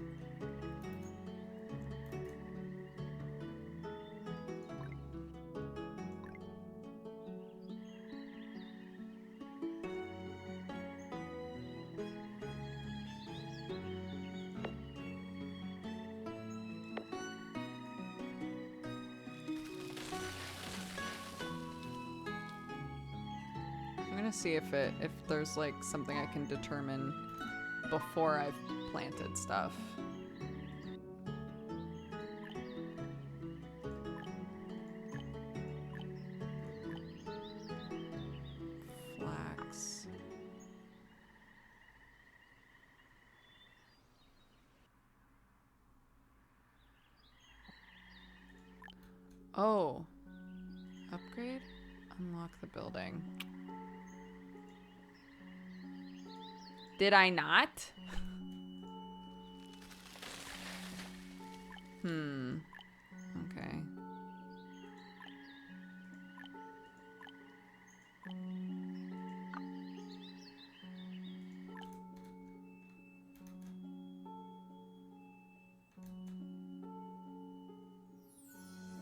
I'm gonna see if there's like something I can determine before I've planted stuff. Flax. Oh. Upgrade? Unlock the building. Did I not? Okay.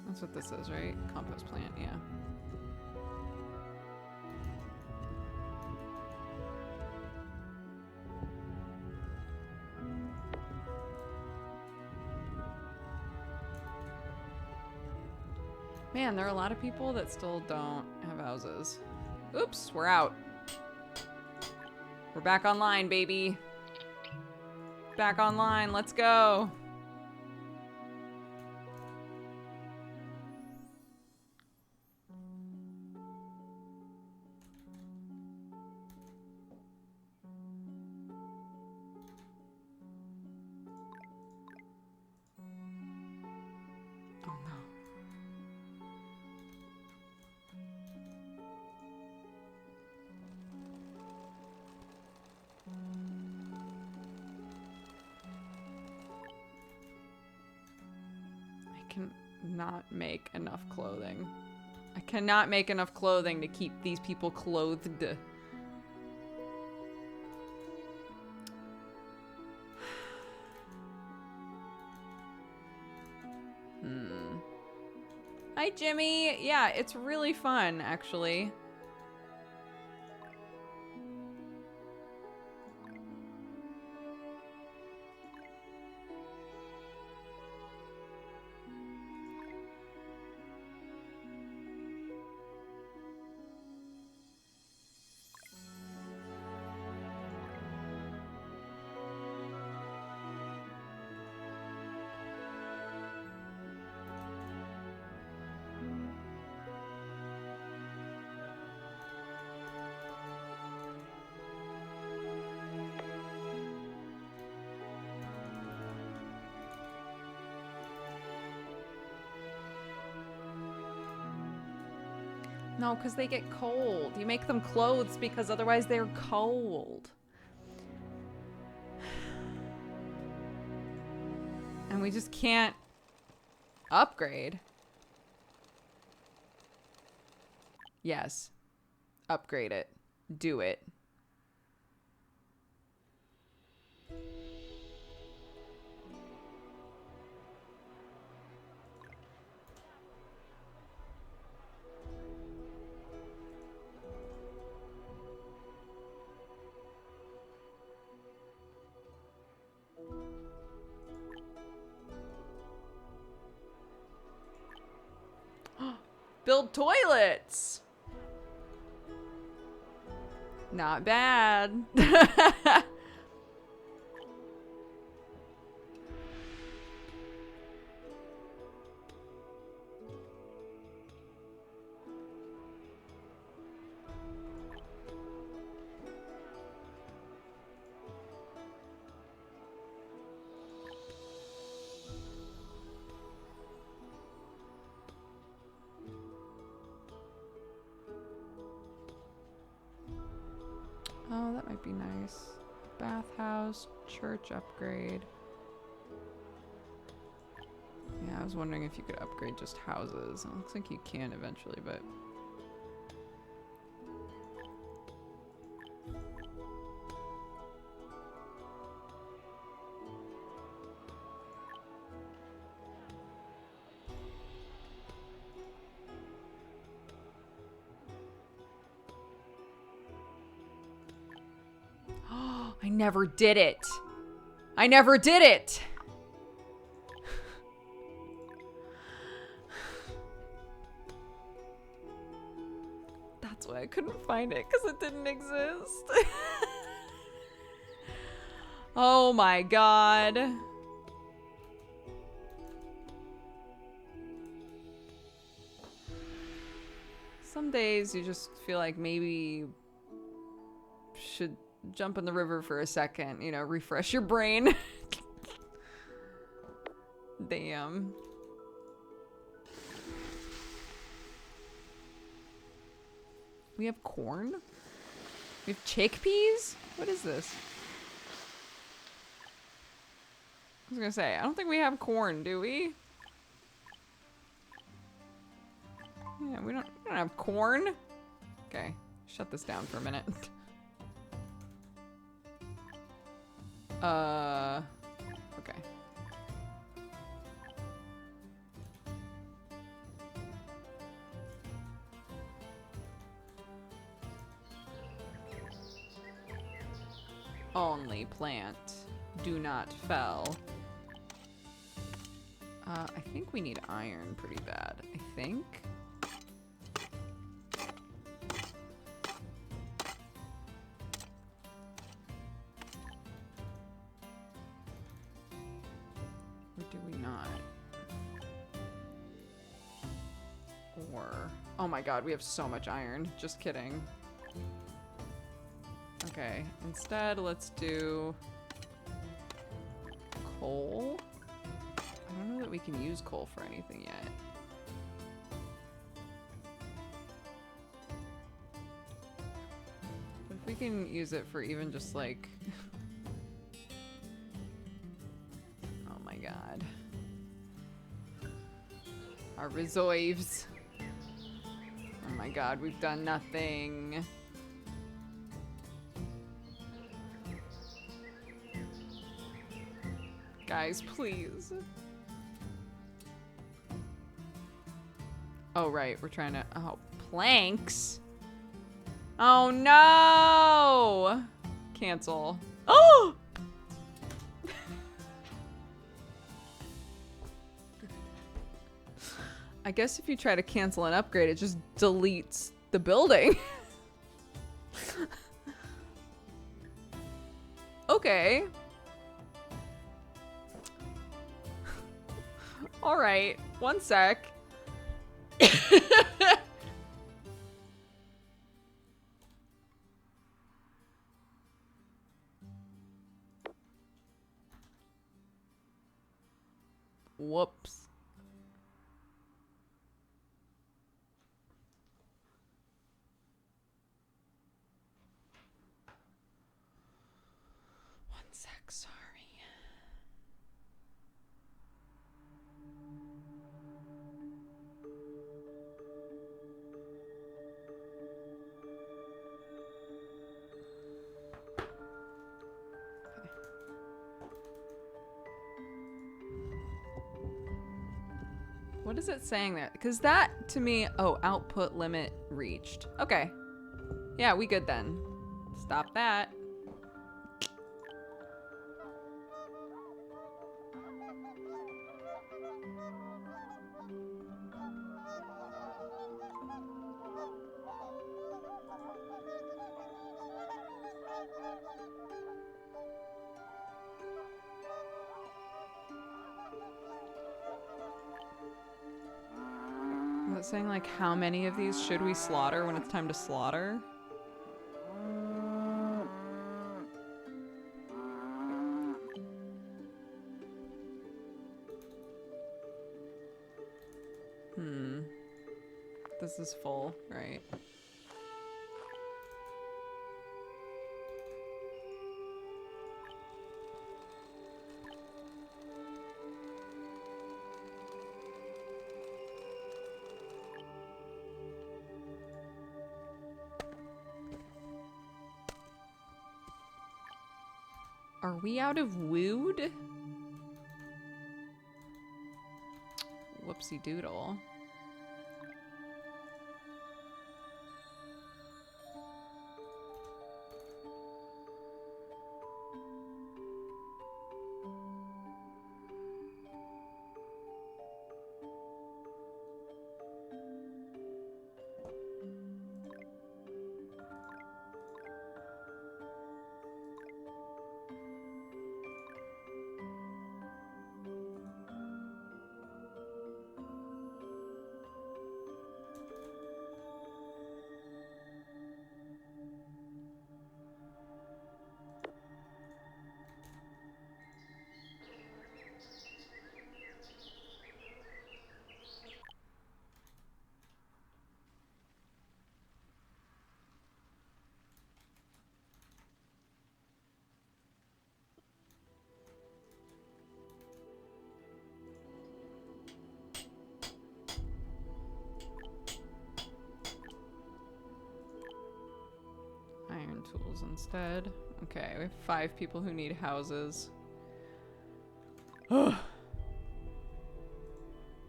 That's what this is, right? Compost plant, yeah. Man, there are a lot of people that still don't have houses. Oops, we're out. We're back online, baby. Back online, let's go. Oh no. I cannot make enough clothing. I cannot make enough clothing to keep these people clothed. Hi, Jimmy. Yeah, it's really fun, actually. No, because they get cold. You make them clothes because otherwise they're cold. And we just can't upgrade. Yes. Upgrade it. Do it. Build toilets. Not bad. Oh, that might be nice. Bathhouse, church upgrade. Yeah, I was wondering if you could upgrade just houses. It looks like you can eventually, but... I never did it. I never did it. That's why I couldn't find it, because it didn't exist. Oh my god. Some days you just feel like maybe you should jump in the river for a second, you know, refresh your brain. Damn. We have corn? We have chickpeas? What is this? I was gonna say, I don't think we have corn, do we? Yeah, we don't have corn. Okay, shut this down for a minute. Okay. Only plant. Do not fell. I think we need iron pretty bad. I think. Or do we not? Or... Oh my god, we have so much iron. Just kidding. Okay, instead let's do coal. I don't know that we can use coal for anything yet. But if we can use it for even just like... Oh my god. Our reserves. Oh my god, we've done nothing. Guys, please. Oh, right. We're trying to... Oh, planks? Oh, no! Cancel. Oh! I guess if you try to cancel an upgrade, it just deletes the building. Okay. All right. One sec. Whoops. One sec, sorry. What is it saying there? Because that, to me... Oh, output limit reached. Okay. Yeah, we good then. Stop that. Is it saying, like, how many of these should we slaughter when it's time to slaughter? This is full, right? Are we out of wood? Whoopsie doodle. stone tools instead. Okay, we have 5 people who need houses. I'm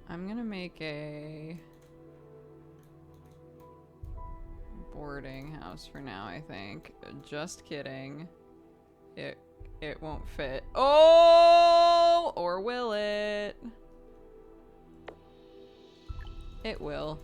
gonna make a boarding house for now, I think. Just kidding. It won't fit. Oh! Or will it? It will.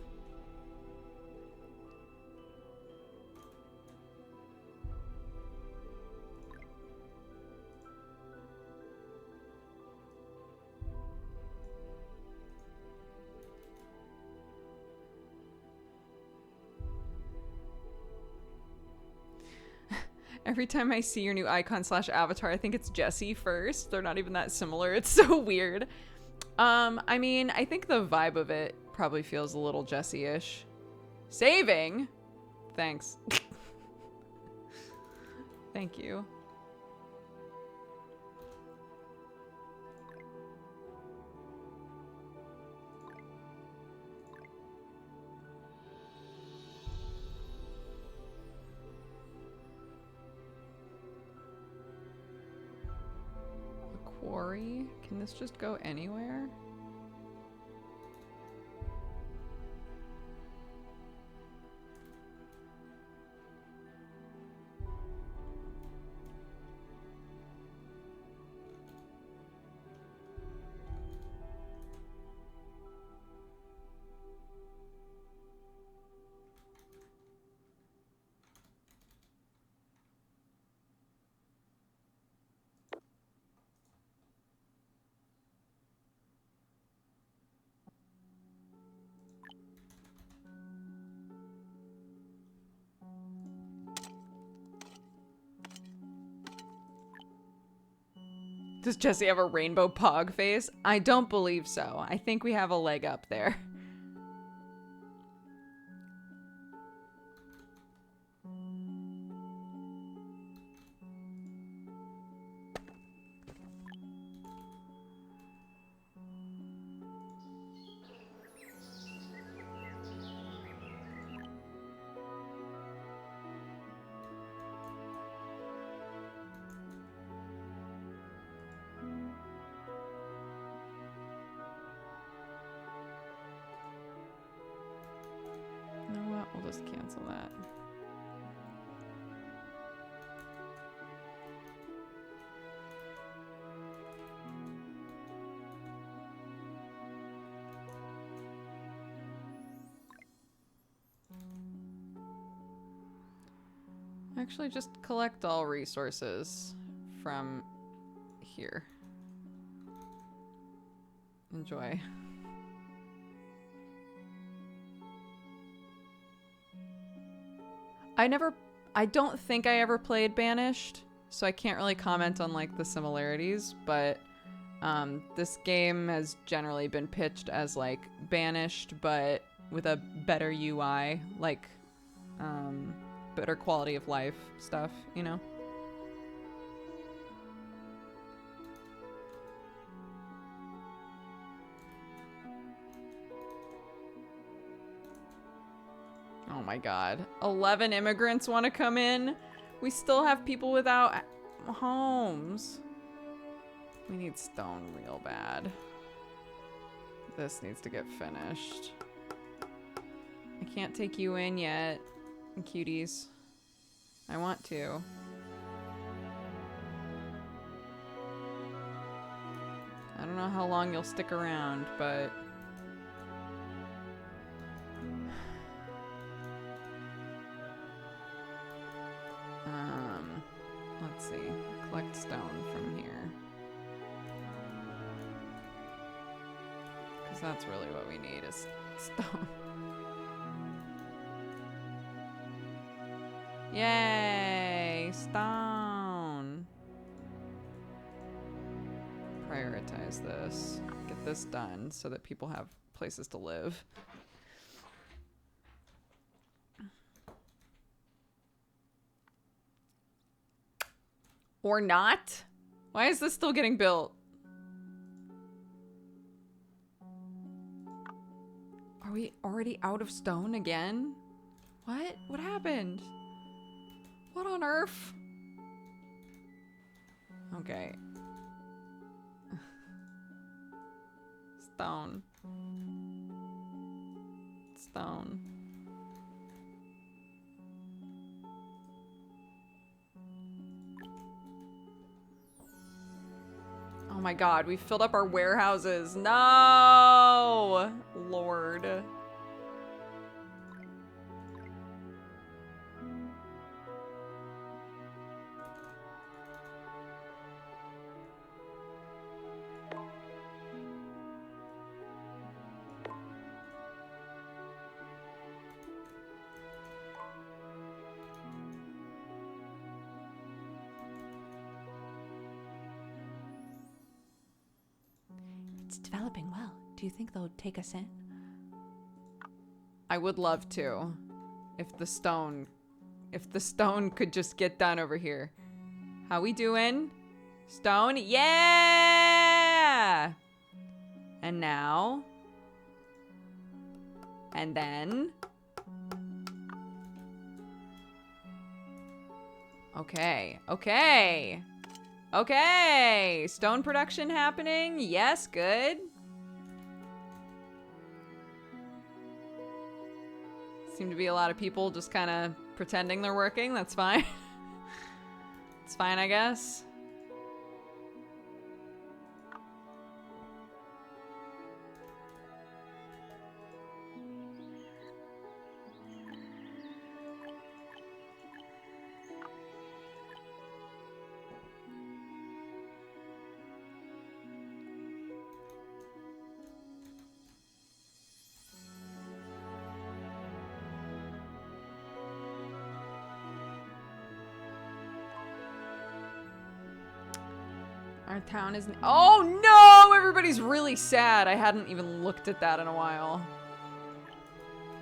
Every time I see your new icon / avatar, I think it's Jessie first. They're not even that similar. It's so weird. I mean, I think the vibe of it probably feels a little Jessie-ish. Saving? Thanks. Thank you. Quarry? Can this just go anywhere? Does Jessie have a rainbow pog face? I don't believe so. I think we have a leg up there. We'll just cancel that. Actually, just collect all resources from here. Enjoy. I don't think I ever played Banished, so I can't really comment on like the similarities, but this game has generally been pitched as like Banished, but with a better UI, like better quality of life stuff, you know? Oh my god. 11 immigrants want to come in? We still have people without homes. We need stone real bad. This needs to get finished. I can't take you in yet, cuties. I want to. I don't know how long you'll stick around, but... let's see. Collect stone from here. Because that's really what we need is stone. Yay! Stone! Prioritize this. Get this done so that people have places to live. Or not? Why is this still getting built? Are we already out of stone again? What? What happened? What on earth? Okay. Stone. Stone. Oh my god, we filled up our warehouses. No! Lord. It's developing well. Do you think they'll take us in? I would love to. If the stone could just get done over here. How we doing? Stone? Yeah! And now? And then? Okay. Okay. Okay. Stone production happening. Yes, good. Seem to be a lot of people just kind of pretending they're working. That's fine. It's fine, I guess. Our town is... Oh no! Everybody's really sad. I hadn't even looked at that in a while.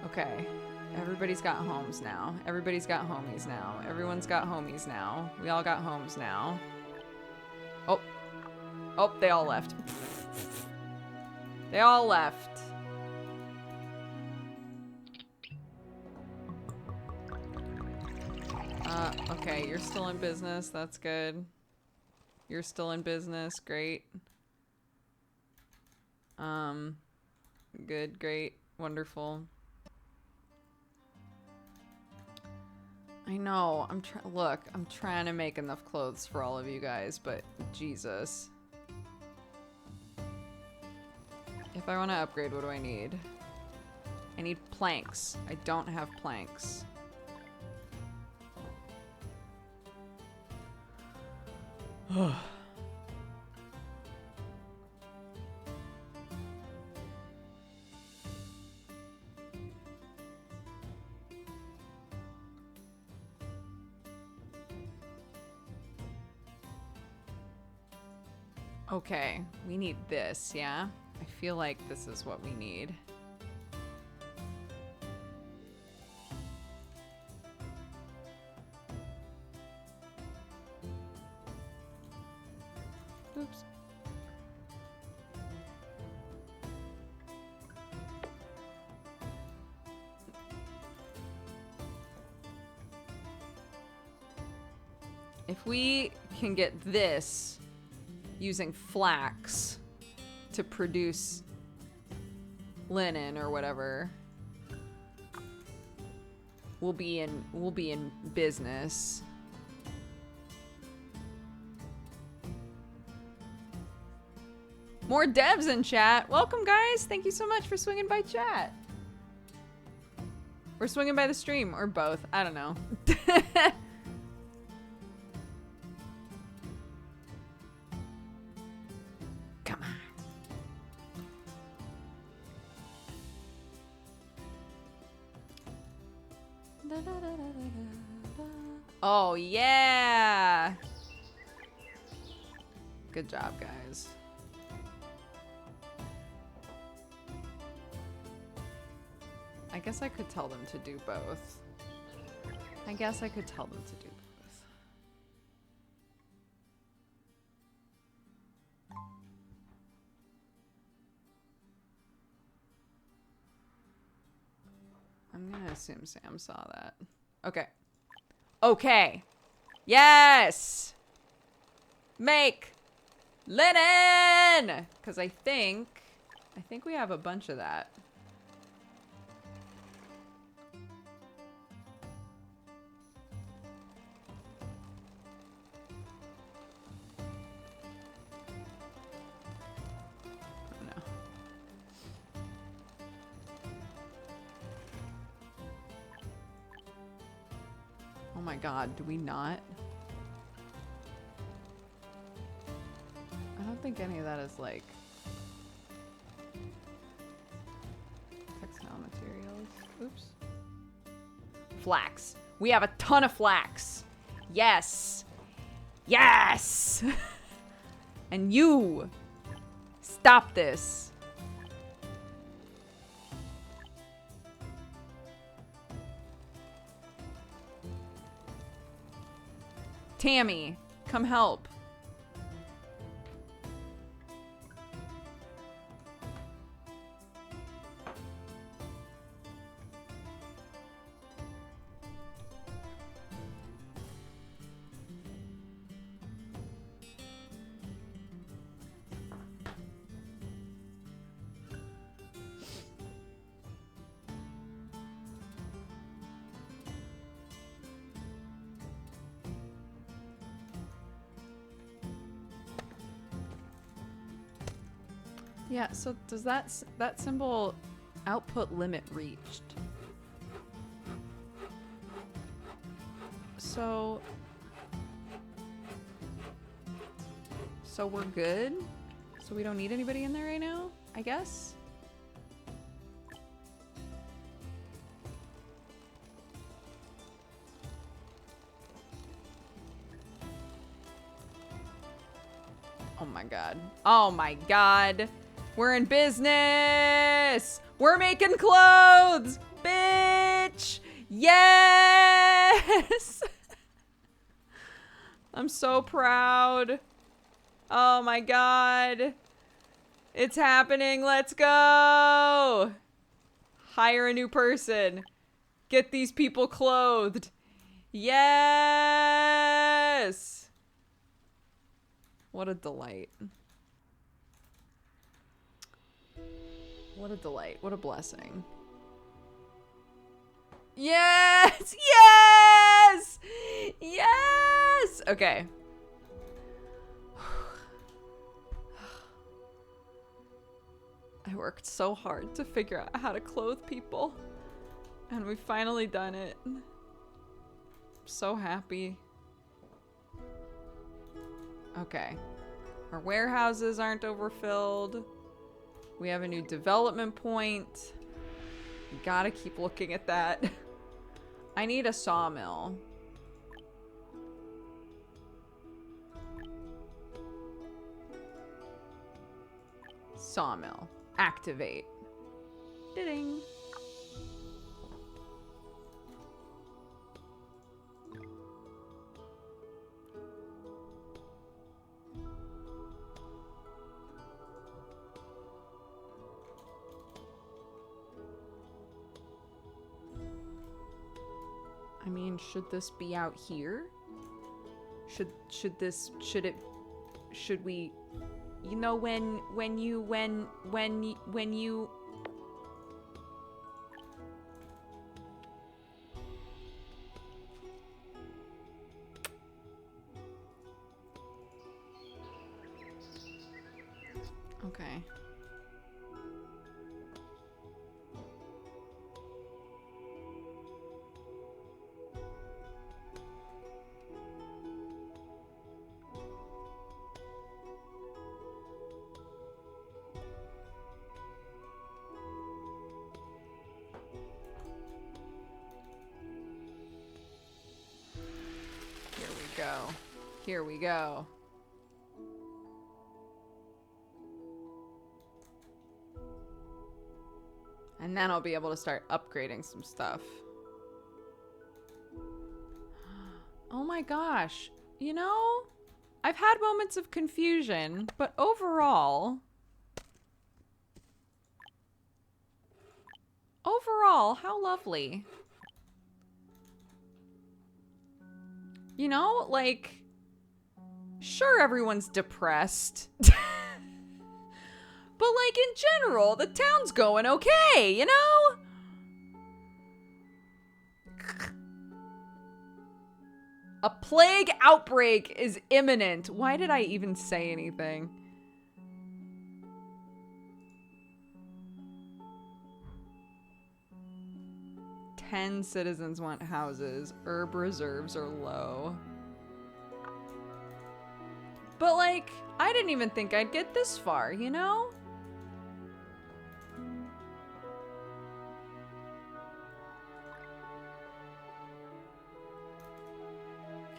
Okay. Everybody's got homes now. Everybody's got homies now. Everyone's got homies now. We all got homes now. Oh. Oh, they all left. They all left. Okay, you're still in business. That's good. You're still in business. Great. Good, great, wonderful. I know. Look, I'm trying to make enough clothes for all of you guys, but Jesus. If I want to upgrade, what do I need? I need planks. I don't have planks. Okay, we need this, yeah? I feel like this is what we need. Oops. If we can get this using flax to produce linen or whatever, we'll be in business. More devs in chat. Welcome, guys. Thank you so much for swinging by chat. Or swinging by the stream, or both. I don't know. Come on. Oh, yeah. Good job, guys. I guess I could tell them to do both. I guess I could tell them to do both. I'm gonna assume Sam saw that. Okay. Okay. Yes! Make linen! Because I think we have a bunch of that. Oh, no. Oh my god, do we not? I don't think any of that is like textile materials. Oops. Flax. We have a ton of flax. Yes. Yes. And you stop this. Tammy, come help. Yeah, so does that symbol output limit reached? So we're good? So we don't need anybody in there right now, I guess? Oh my god. Oh my god. We're in business! We're making clothes! Bitch! Yes! I'm so proud. Oh my god. It's happening. Let's go! Hire a new person. Get these people clothed. Yes! What a delight. What a delight. What a blessing. Yes! Yes! Yes! Okay. I worked so hard to figure out how to clothe people. And we've finally done it. I'm so happy. Okay. Our warehouses aren't overfilled. We have a new development point. We gotta keep looking at that. I need a sawmill. Sawmill. Activate. Ding. I mean, should this be out here? Should we, you know, when you okay. Here we go. And then I'll be able to start upgrading some stuff. Oh my gosh. You know, I've had moments of confusion, but overall, how lovely. You know, like, sure, everyone's depressed. But, like, in general, the town's going okay, you know? A plague outbreak is imminent. Why did I even say anything? Ten citizens want houses. Herb reserves are low. But, like, I didn't even think I'd get this far, you know?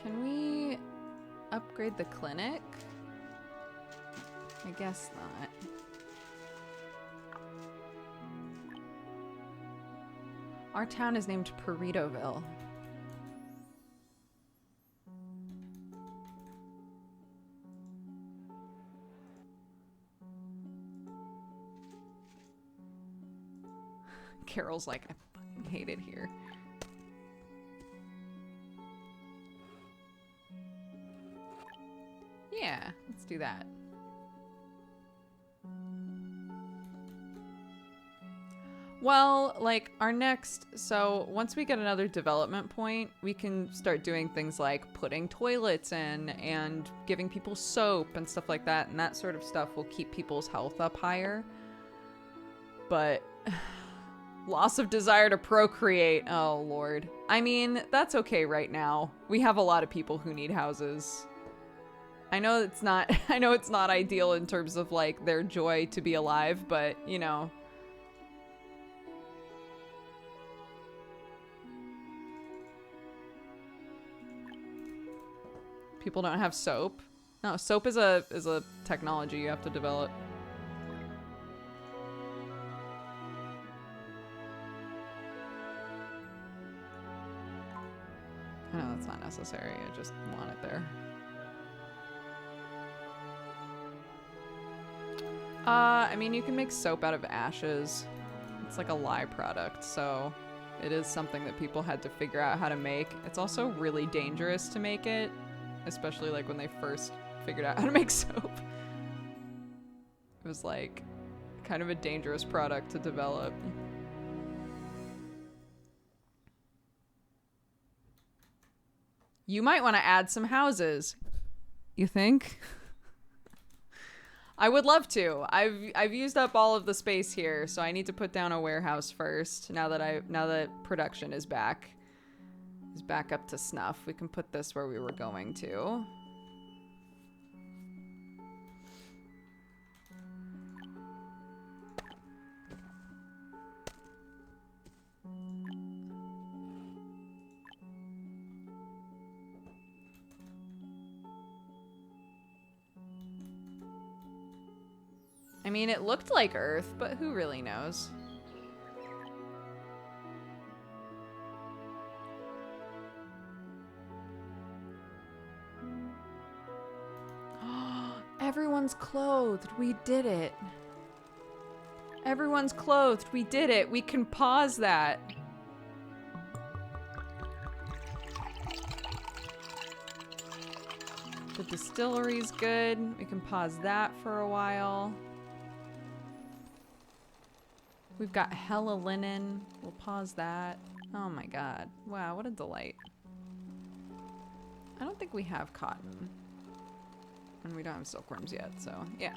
Can we upgrade the clinic? I guess not. Our town is named Puritoville. Carol's like, I fucking hate it here. Yeah, let's do that. Well, like, our next... So, once we get another development point, we can start doing things like putting toilets in and giving people soap and stuff like that, and that sort of stuff will keep people's health up higher. But... loss of desire to procreate. Oh, Lord. I mean, that's okay right now. We have a lot of people who need houses. I know it's not ideal in terms of, like, their joy to be alive, but, you know... People don't have soap. No, soap is a technology you have to develop. I know that's not necessary. I just want it there. I mean, you can make soap out of ashes. It's like a lye product, so it is something that people had to figure out how to make. It's also really dangerous to make it, especially like when they first figured out how to make soap. It was like kind of a dangerous product to develop. You might want to add some houses. You think? I would love to. I've used up all of the space here, so I need to put down a warehouse first. Now that production is back up to snuff, we can put this where we were going to. I mean, it looked like Earth, but who really knows? Everyone's clothed. We did it. Everyone's clothed. We did it. We can pause that. The distillery's good. We can pause that for a while. We've got hella linen. We'll pause that. Oh my god. Wow, what a delight. I don't think we have cotton. And we don't have silkworms yet, so yeah.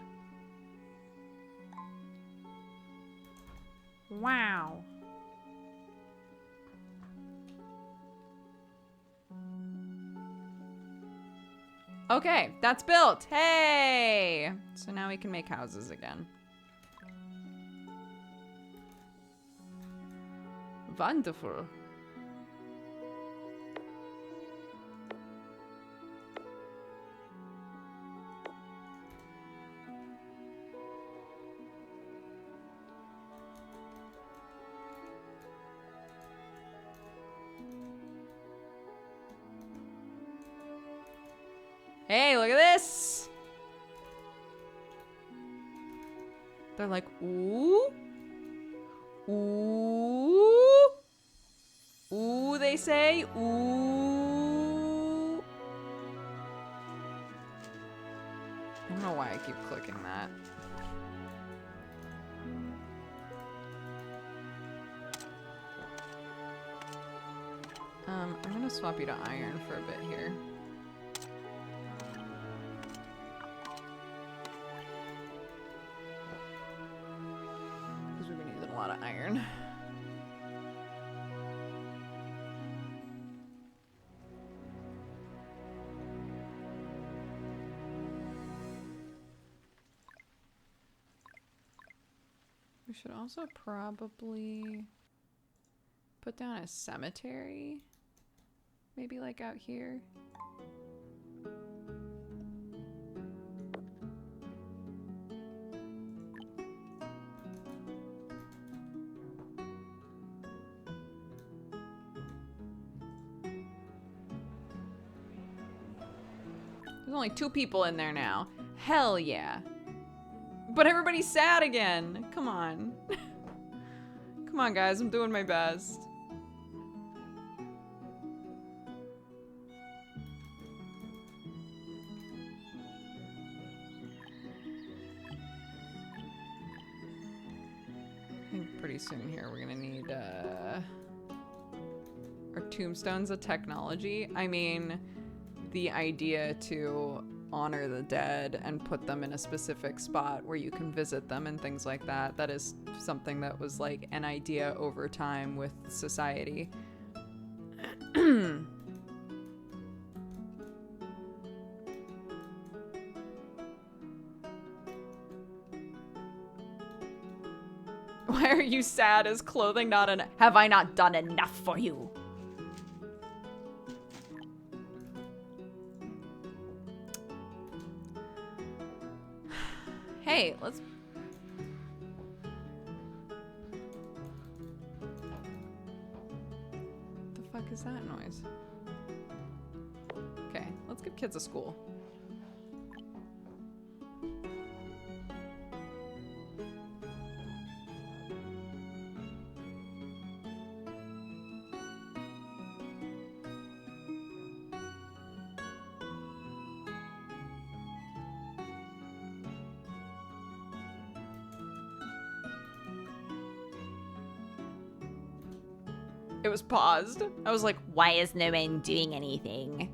Wow. Okay, that's built. Hey! So now we can make houses again. Wonderful. Hey, look at this! They're like, ooh. Ooh. Ooh, they say. Ooh. I don't know why I keep clicking that. I'm gonna swap you to iron for a bit here. Because we've been using a lot of iron. We should also probably put down a cemetery. Maybe like out here. There's only 2 people in there now. Hell yeah. But everybody's sad again. Come on. Come on, guys. I'm doing my best. I think pretty soon here we're gonna need our tombstones of technology. I mean, the idea to honor the dead and put them in a specific spot where you can visit them and things like that. That is something that was like an idea over time with society. Why are you sad? Is clothing not enough? Have I not done enough for you? Hey, let's... The fuck is that noise? Okay, let's give kids a school. It was paused. I was like, Why is no one doing anything?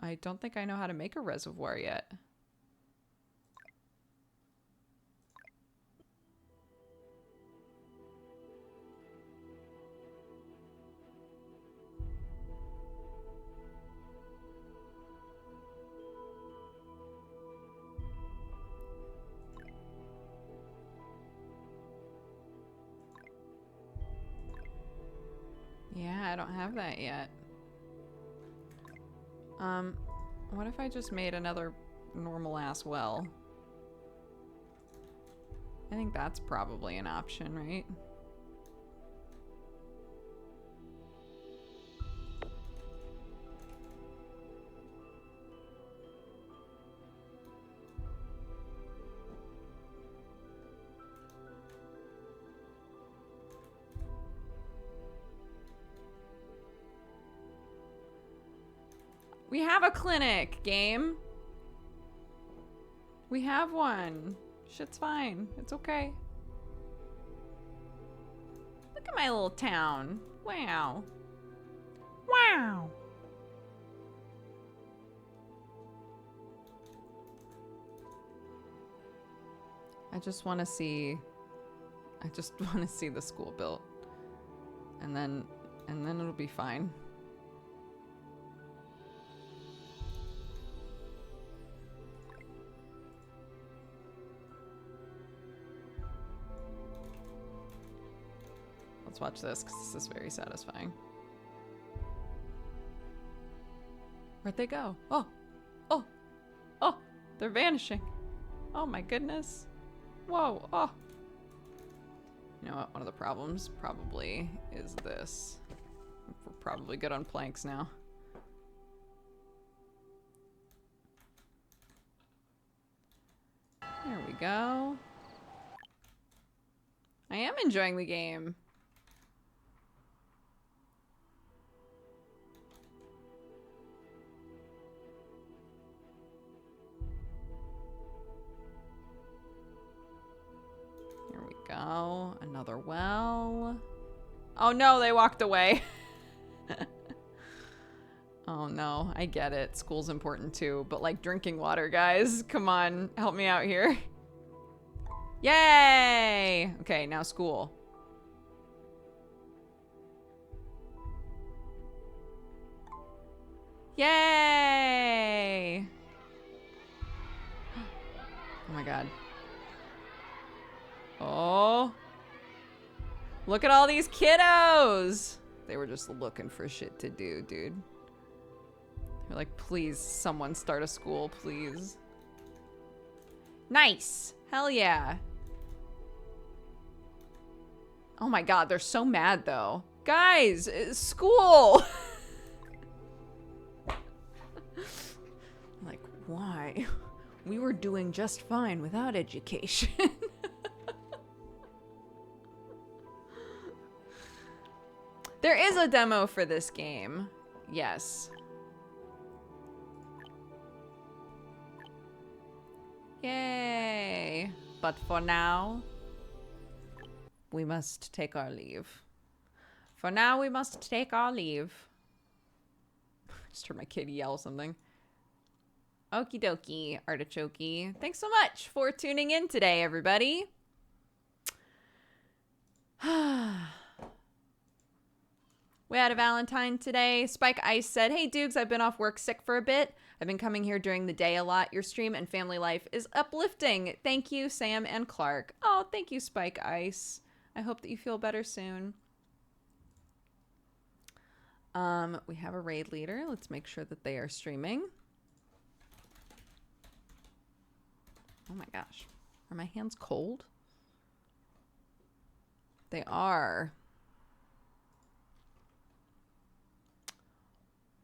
I don't think I know how to make a reservoir yet. Yeah, I don't have that yet. What if I just made another normal ass well? I think that's probably an option, right? We have a clinic, game. We have one. Shit's fine. It's okay. Look at my little town. Wow. Wow. I just want to see the school built. And then it'll be fine. Let's watch this, because this is very satisfying. Where'd they go? Oh! Oh! Oh! They're vanishing! Oh my goodness! Whoa! Oh! You know what? One of the problems probably is this. We're probably good on planks now. There we go. I am enjoying the game. go. Another well. Oh no, they walked away. Oh no, I get it. School's important too, but like drinking water, guys. Come on, help me out here. Yay! Okay, now school. Yay! Oh my god. Oh. Look at all these kiddos! They were just looking for shit to do, dude. They're like, please, someone start a school, please. Nice! Hell yeah. Oh my god, they're so mad though. Guys, school! Like, why? We were doing just fine without education. There is a demo for this game. Yes. Yay. But for now, we must take our leave. For now, we must take our leave. Just heard my kid yell something. Okie dokie, artichoke. Thanks so much for tuning in today, everybody. We had a Valentine today. Spike Ice said, hey, Dukes, I've been off work sick for a bit. I've been coming here during the day a lot. Your stream and family life is uplifting. Thank you, Sam and Clark. Oh, thank you, Spike Ice. I hope that you feel better soon. We have a raid leader. Let's make sure that they are streaming. Oh my gosh. Are my hands cold? They are.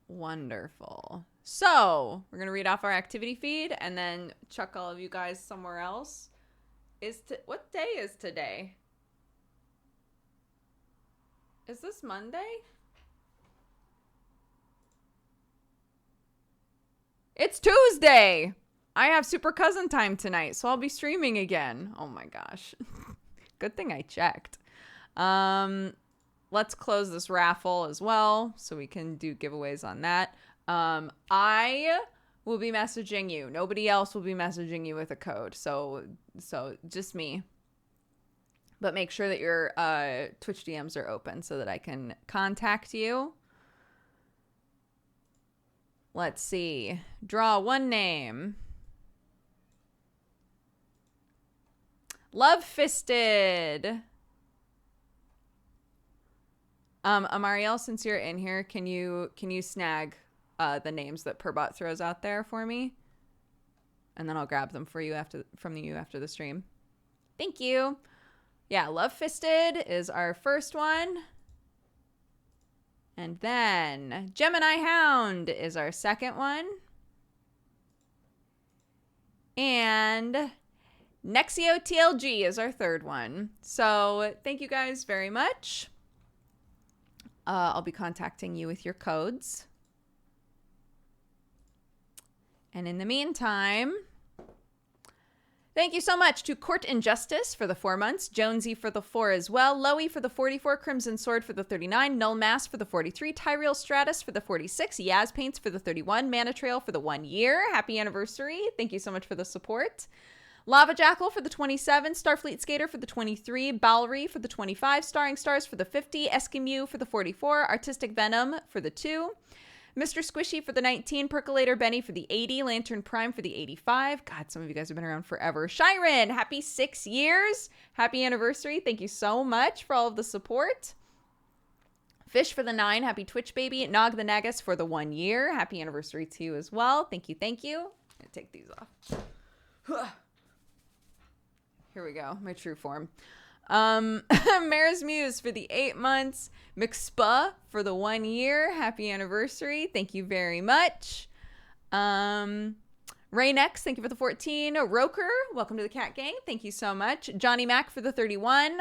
Wonderful. So, we're going to read off our activity feed and then chuck all of you guys somewhere else. What day is today? Is this Monday? It's Tuesday! I have Super Cousin time tonight, so I'll be streaming again. Oh my gosh. Good thing I checked. Let's close this raffle as well so we can do giveaways on that. I will be messaging you. Nobody else will be messaging you with a code. So just me. But make sure that your Twitch DMs are open so that I can contact you. Let's see. Draw one name. Love Fisted. Amariel, since you're in here, can you snag the names that Perbot throws out there for me? And then I'll grab them for you from you after the stream. Thank you. Yeah, Love Fisted is our first one. And then Gemini Hound is our second one. And Nexio TLG is our third one. So thank you guys very much. I'll be contacting you with your codes. And in the meantime, thank you so much to Court Injustice for the 4 months, Jonesy for the 4 as well, Loey for the 44, Crimson Sword for the 39, Null Mass for the 43, Tyrell Stratus for the 46, Yaz Paints for the 31, Mana Trail for the 1 year. Happy anniversary. Thank you so much for the support. Lava Jackal for the 27, Starfleet Skater for the 23, Balry for the 25, Starring Stars for the 50, Eskimo for the 44, Artistic Venom for the 2, Mr. Squishy for the 19, Percolator Benny for the 80, Lantern Prime for the 85. God, some of you guys have been around forever. Shiren, happy 6 years. Happy anniversary. Thank you so much for all of the support. Fish for the 9, happy Twitch baby. Nog the Nagus for the 1 year. Happy anniversary to you as well. Thank you, thank you. I'm gonna take these off. Here we go, my true form. Mara's Muse for the 8 months. McSpa for the 1 year. Happy anniversary. Thank you very much. Raynex, thank you for the 14. Roker, welcome to the Cat Gang. Thank you so much. Johnny Mac for the 31.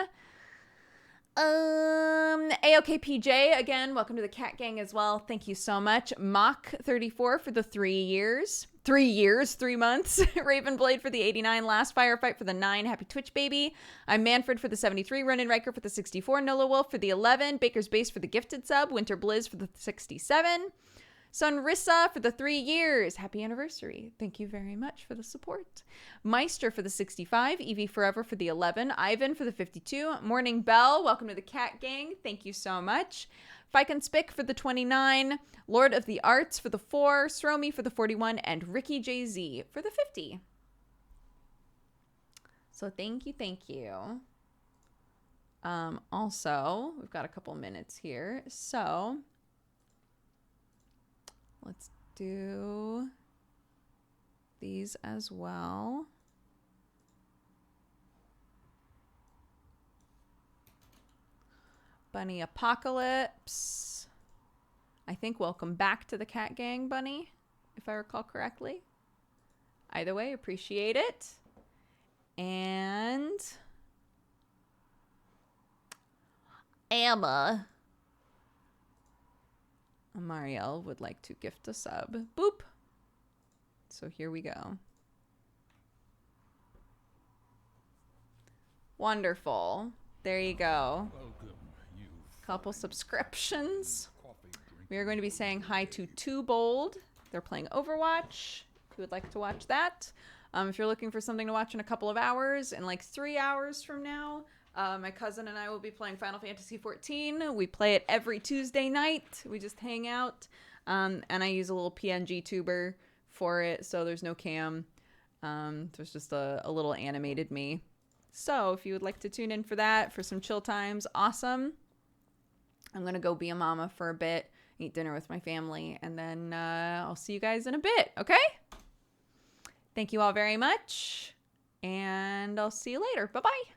AOKPJ, again, welcome to the Cat Gang as well. Thank you so much. Mock34 for the 3 years. 3 years, 3 months. Ravenblade for the 89. Last Firefight for the 9. Happy Twitch Baby. I'm Manfred for the 73. Ronan Riker for the 64. Nola Wolf for the 11. Baker's Base for the gifted sub. Winter Blizz for the 67. Sunrissa for the 3 years. Happy anniversary. Thank you very much for the support. Meister for the 65. Evie Forever for the 11. Ivan for the 52. Morning Bell, welcome to the Cat Gang. Thank you so much. Fiken Spick for the 29. Lord of the Arts for the 4. Sromi for the 41. And Ricky JZ for the 50. So thank you, thank you. Also, we've got a couple minutes here. So let's do these as well. Bunny Apocalypse. I think welcome back to the Cat Gang, Bunny, if I recall correctly. Either way, appreciate it. And Emma. Marielle would like to gift a sub. Boop. So here we go. Wonderful. There you go. Welcome, you. Couple subscriptions. Coffee drink. We are going to be saying hi to Too Bold. They're playing Overwatch. If you would like to watch that. If you're looking for something to watch in a couple of hours, in like 3 hours from now, my cousin and I will be playing Final Fantasy XIV. We play it every Tuesday night. We just hang out. And I use a little PNG tuber for it, so there's no cam. There's just a little animated me. So if you would like to tune in for that, for some chill times, awesome. I'm going to go be a mama for a bit, eat dinner with my family, and then I'll see you guys in a bit, okay? Thank you all very much, and I'll see you later. Bye-bye.